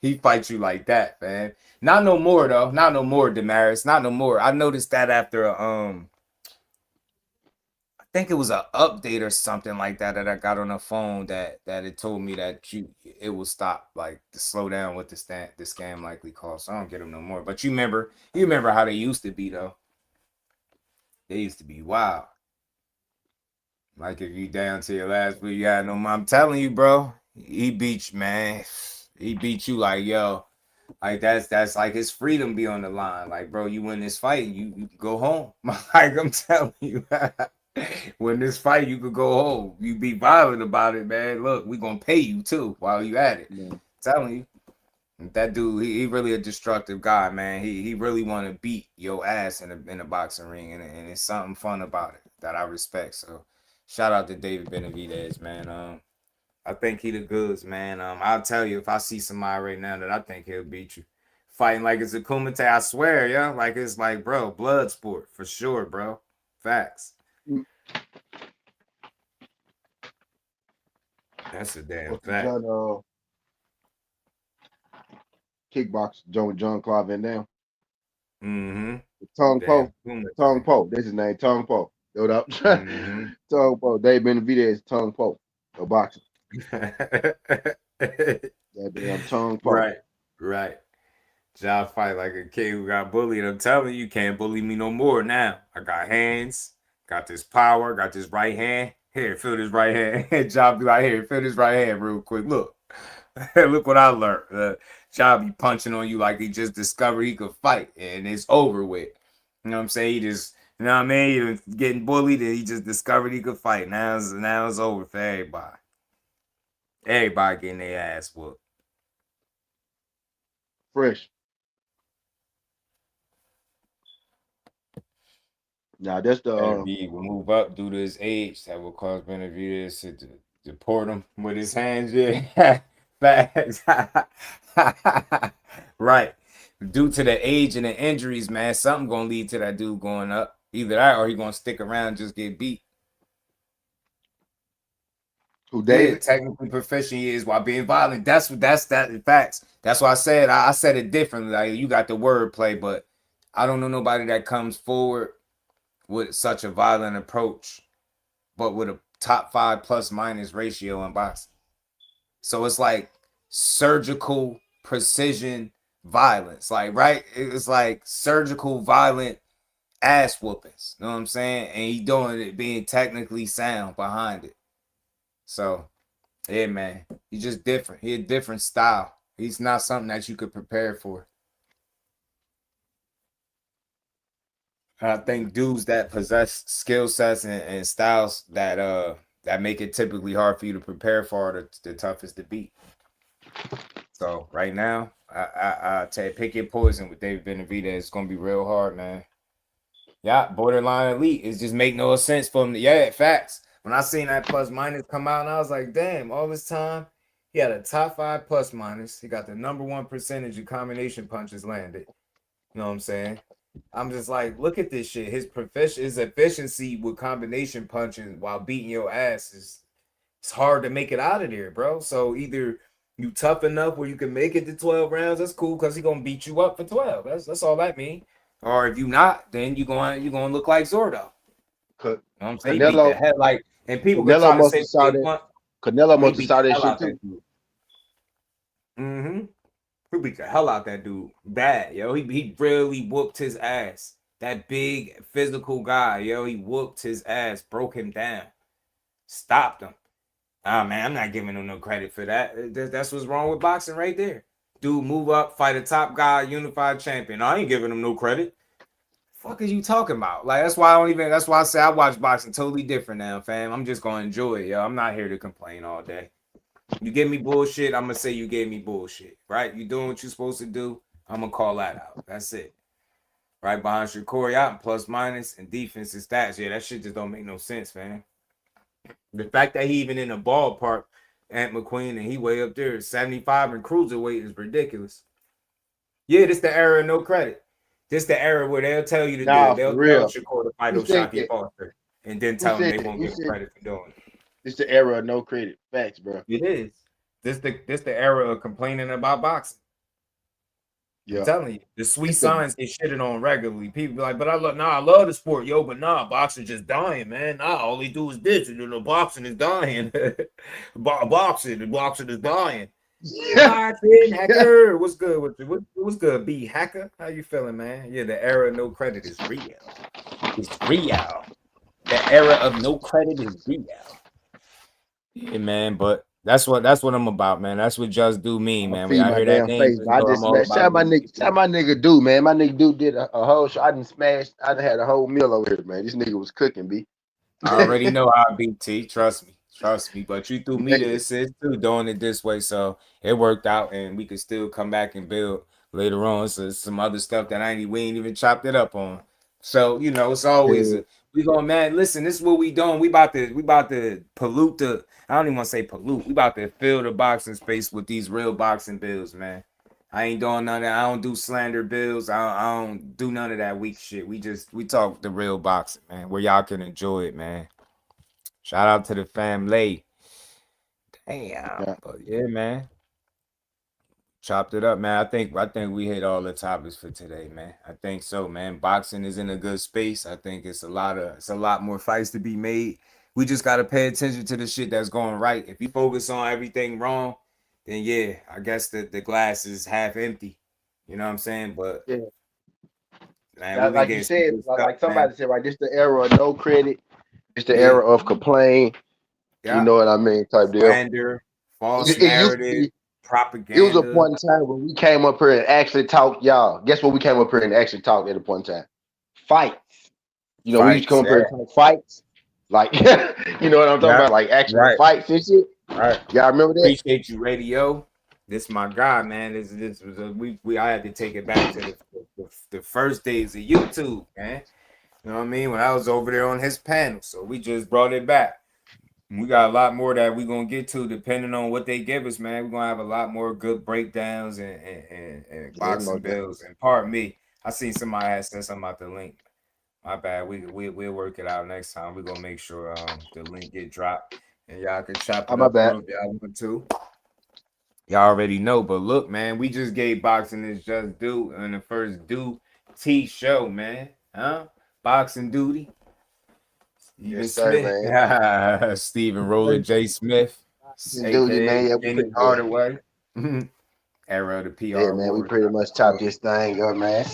he fights you like that, man. Not no more though. Not no more, Damaris. Not no more. I noticed that after I think it was an update or something like that that I got on the phone that it told me that it will stop like to slow down with the scam likely cost. So I don't get them no more. But you remember how they used to be though. They used to be wild. Like if you down to your last week, you had no. I'm telling you, bro. He beat you, man. He beat you like yo. Like that's like his freedom be on the line. Like, bro, you win this fight, you can go home. Like I'm telling you, win this fight, you could go home. You be violent about it, man. Look, we gonna pay you too while you at it. Yeah. Telling you. That dude, he really a destructive guy, man. He really want to beat your ass in a boxing ring, and it's something fun about it that I respect. So, shout out to David Benavidez, man. I think he the goods, man. I'll tell you if I see somebody right now that I think he'll beat you, fighting like it's a kumite. I swear, yeah, like it's like, bro, blood sport for sure, bro. Facts. Mm. That's a damn What's the fact. John kickbox John Claude Van Damme? Mm-hmm. Tongue Damn Po. Tongue kumite. Po. That's his name. Tongue Po. Hold up. Mm-hmm. Tongue Po. Dave Benavidez Tongue Po. A boxer. Goddamn Tongue Po. Right, right. Y'all fight like a kid who got bullied. I'm telling you, you can't bully me no more now. I got hands, got this power, got this right hand. Here, feel this right hand. Job be like, here, feel this right hand real quick. Look. Look what I learned. Job be punching on you like he just discovered he could fight and it's over with. You know what I'm saying? He just, you know what I mean? He was getting bullied and he just discovered he could fight. Now it's over for everybody. Everybody getting their ass whooped. Fresh. Now that's the Better be will move up due to his age. That will cause Benavidez to deport him with his hands. Yeah, facts. Right. due to the age and the injuries, man, something gonna lead to that dude going up. Either that or he gonna stick around and just get beat. Who, Yeah, David? technically proficient he is while being violent. That's that facts. That's why I said I said it differently. Like you got the wordplay, but I don't know nobody that comes forward with such a violent approach, but with a top 5 plus minus ratio in boxing. So it's like surgical precision violence. Like, right? It's like surgical violent ass whoopings. You know what I'm saying? And he doing it being technically sound behind it. So yeah, man. He's just different. He a different style. He's not something that you could prepare for. I think dudes that possess skill sets and styles that make it typically hard for you to prepare for are the toughest to beat. So right now, I tell you, pick your poison with David Benavidez. It's gonna be real hard, man. Yeah, borderline elite. It just make no sense for him. Yeah, facts. When I seen that plus minus come out, and I was like, damn, all this time he had a top 5 plus minus. He got the #1 percentage of combination punches landed. You know what I'm saying? I'm just like, look at this shit. His efficiency with combination punching while beating your ass is it's hard to make it out of there, bro. So either you tough enough where you can make it to 12 rounds, that's cool because he gonna beat you up for 12. That's all that means. Or if you not, then you gonna look like Zordo. You know what I'm saying? He beat the hell like, and people could Canelo try to must say have saw what they that. want. Canelo He must have beat saw the that hell shit out too. that dude. Mm-hmm. He beat the hell out that dude. Bad, yo. He really whooped his ass. That big physical guy, yo. He whooped his ass, broke him down, stopped him. Ah, man, I'm not giving him no credit for that. That's what's wrong with boxing right there. Dude, move up, fight a top guy, unified champion. I ain't giving him no credit. Fuck is you talking about? Like that's why I don't even. That's why I say I watch boxing totally different now, fam. I'm just gonna enjoy it, yo. I'm not here to complain all day. You give me bullshit, I'm gonna say you gave me bullshit, right? You doing what you're supposed to do, I'm gonna call that out. That's it. Right behind Shakur out plus minus and defense and stats. Yeah, that shit just don't make no sense, man. The fact that he even in the ballpark, Ant McQueen, and he way up there, 75 and cruiserweight is ridiculous. Yeah, this the era of no credit. This the era where they'll tell you to do Nah, it. for They'll tell real. Shakur to fight Who said O'Shaquie that? Foster and then Who tell them said they that? won't Who give him said credit for doing it. it's the era of no credit? Facts, bro. It is. This the era of complaining about boxing. I'm Yeah. telling you, the sweet It's the signs get shitted on regularly. People be like, but I love the sport, yo, but nah, boxing just dying, man. Nah, all they do is this, and the boxing is dying. Boxing is dying. Boxing hacker, what's good with you? What's good, B hacker? How you feeling, man? Yeah, the era of no credit is real. It's real. The era of no credit is real. Yeah, man, but that's what I'm about, man. That's what just do mean, I'll man. When feed I my hear that damn name, face. just But I know I'm just all smashed. about getting it. Shout my nigga dude, man. My nigga dude did a whole show. I didn't smash. I done had a whole meal over here, man. This nigga was cooking, B. I already know how I beat T. Trust me. Trust me. But you threw me the assist too, doing it this way. So it worked out and we could still come back and build later on. So some other stuff that we ain't even chopped it up on. So, you know, it's always Yeah. we going, man, listen, this is what we doing. We about to pollute the I don't even want to say pollute. We about to fill the boxing space with these real boxing bills, man. I ain't doing none of that. I don't do slander bills. I don't do none of that weak shit. We talk the real boxing, man, where y'all can enjoy it, man. Shout out to the family. Damn. Yeah. But yeah, man. Chopped it up, man. I think we hit all the topics for today, man. I think so, man. Boxing is in a good space. I think it's a lot more fights to be made. We just gotta pay attention to the shit that's going right. If you focus on everything wrong, then yeah, I guess the glass is half empty. You know what I'm saying? But Yeah. man, we've been Like you getting some said, good stuff, like man. somebody said, right? This the era of no credit. It's the Yeah, era of complain. You yeah. know what I mean? Type deal. Slander, false It used to narrative, be. It was a propaganda. point in time when we came up here and actually talked, y'all. Guess what? We came up here and actually talked at a point in time. Fights. You know, we used to Fights, come up here yeah. and talk fights. Like, you know what I'm talking Yeah, about? Like actual right, fights and shit. right. Y'all remember that? Appreciate you, radio. This my guy, man. This was we I had to take it back to the first days of YouTube, man. You know what I mean? When I was over there on his panel, so we just brought it back. We got a lot more that we're gonna get to depending on what they give us, man. We're gonna have a lot more good breakdowns and Yeah, boxing bills. And pardon me, I seen somebody had said something about the link. My bad. We'll work it out next time. We're gonna make sure the link get dropped and y'all can chop oh, it my up bad. through if y'all want to. Y'all already know, but look, man, we just gave boxing its just due in the first due T show, man. Huh? Boxing duty. Stephen Yes, sir, Smith. man. Stephen Roller J. Smith, Duty, aka man. Yeah, we Kenny pretty good. Hardaway. Era of the Yeah, PR man. We war. pretty much chopped this thing up, man.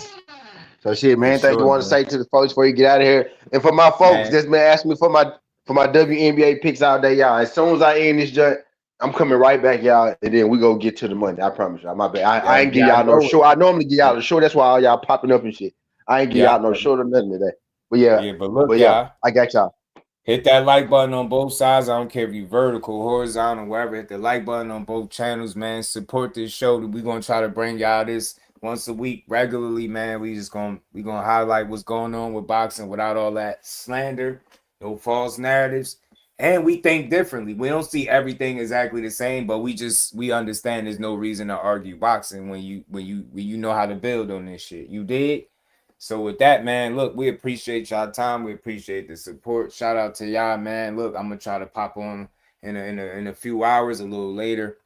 So shit, For man. Think you sure, want to man. say to the folks before you get out of here, and for my folks Man, that's been asking me for my WNBA picks all day, y'all. As soon as I end this joint, I'm coming right back, y'all, and then we go get to the money. I promise y'all. My bad. I ain't give y'all y'all no know show. I normally give it. y'all a show. That's why all y'all popping up and shit. I ain't give Yeah, y'all no show or nothing today. But yeah, yeah, but look, y'all. I got y'all. Hit that like button on both sides. I don't care if you vertical, horizontal, wherever. Hit the like button on both channels, man. Support this show. We're gonna try to bring y'all this once a week regularly, man. We gonna highlight what's going on with boxing without all that slander, no false narratives. And we think differently. We don't see everything exactly the same, but we understand there's no reason to argue boxing when you know how to build on this shit. You did? So with that, man, look, we appreciate y'all time. We appreciate the support. Shout out to y'all, man. Look, I'm gonna try to pop on in a few hours, a little later.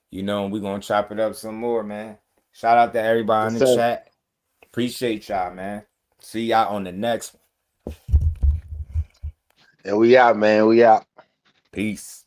We're gonna chop it up some more, man. Shout out to everybody in Yes, the sir. chat. Appreciate y'all, man. See y'all on the next one. And we out, man. We out. Peace.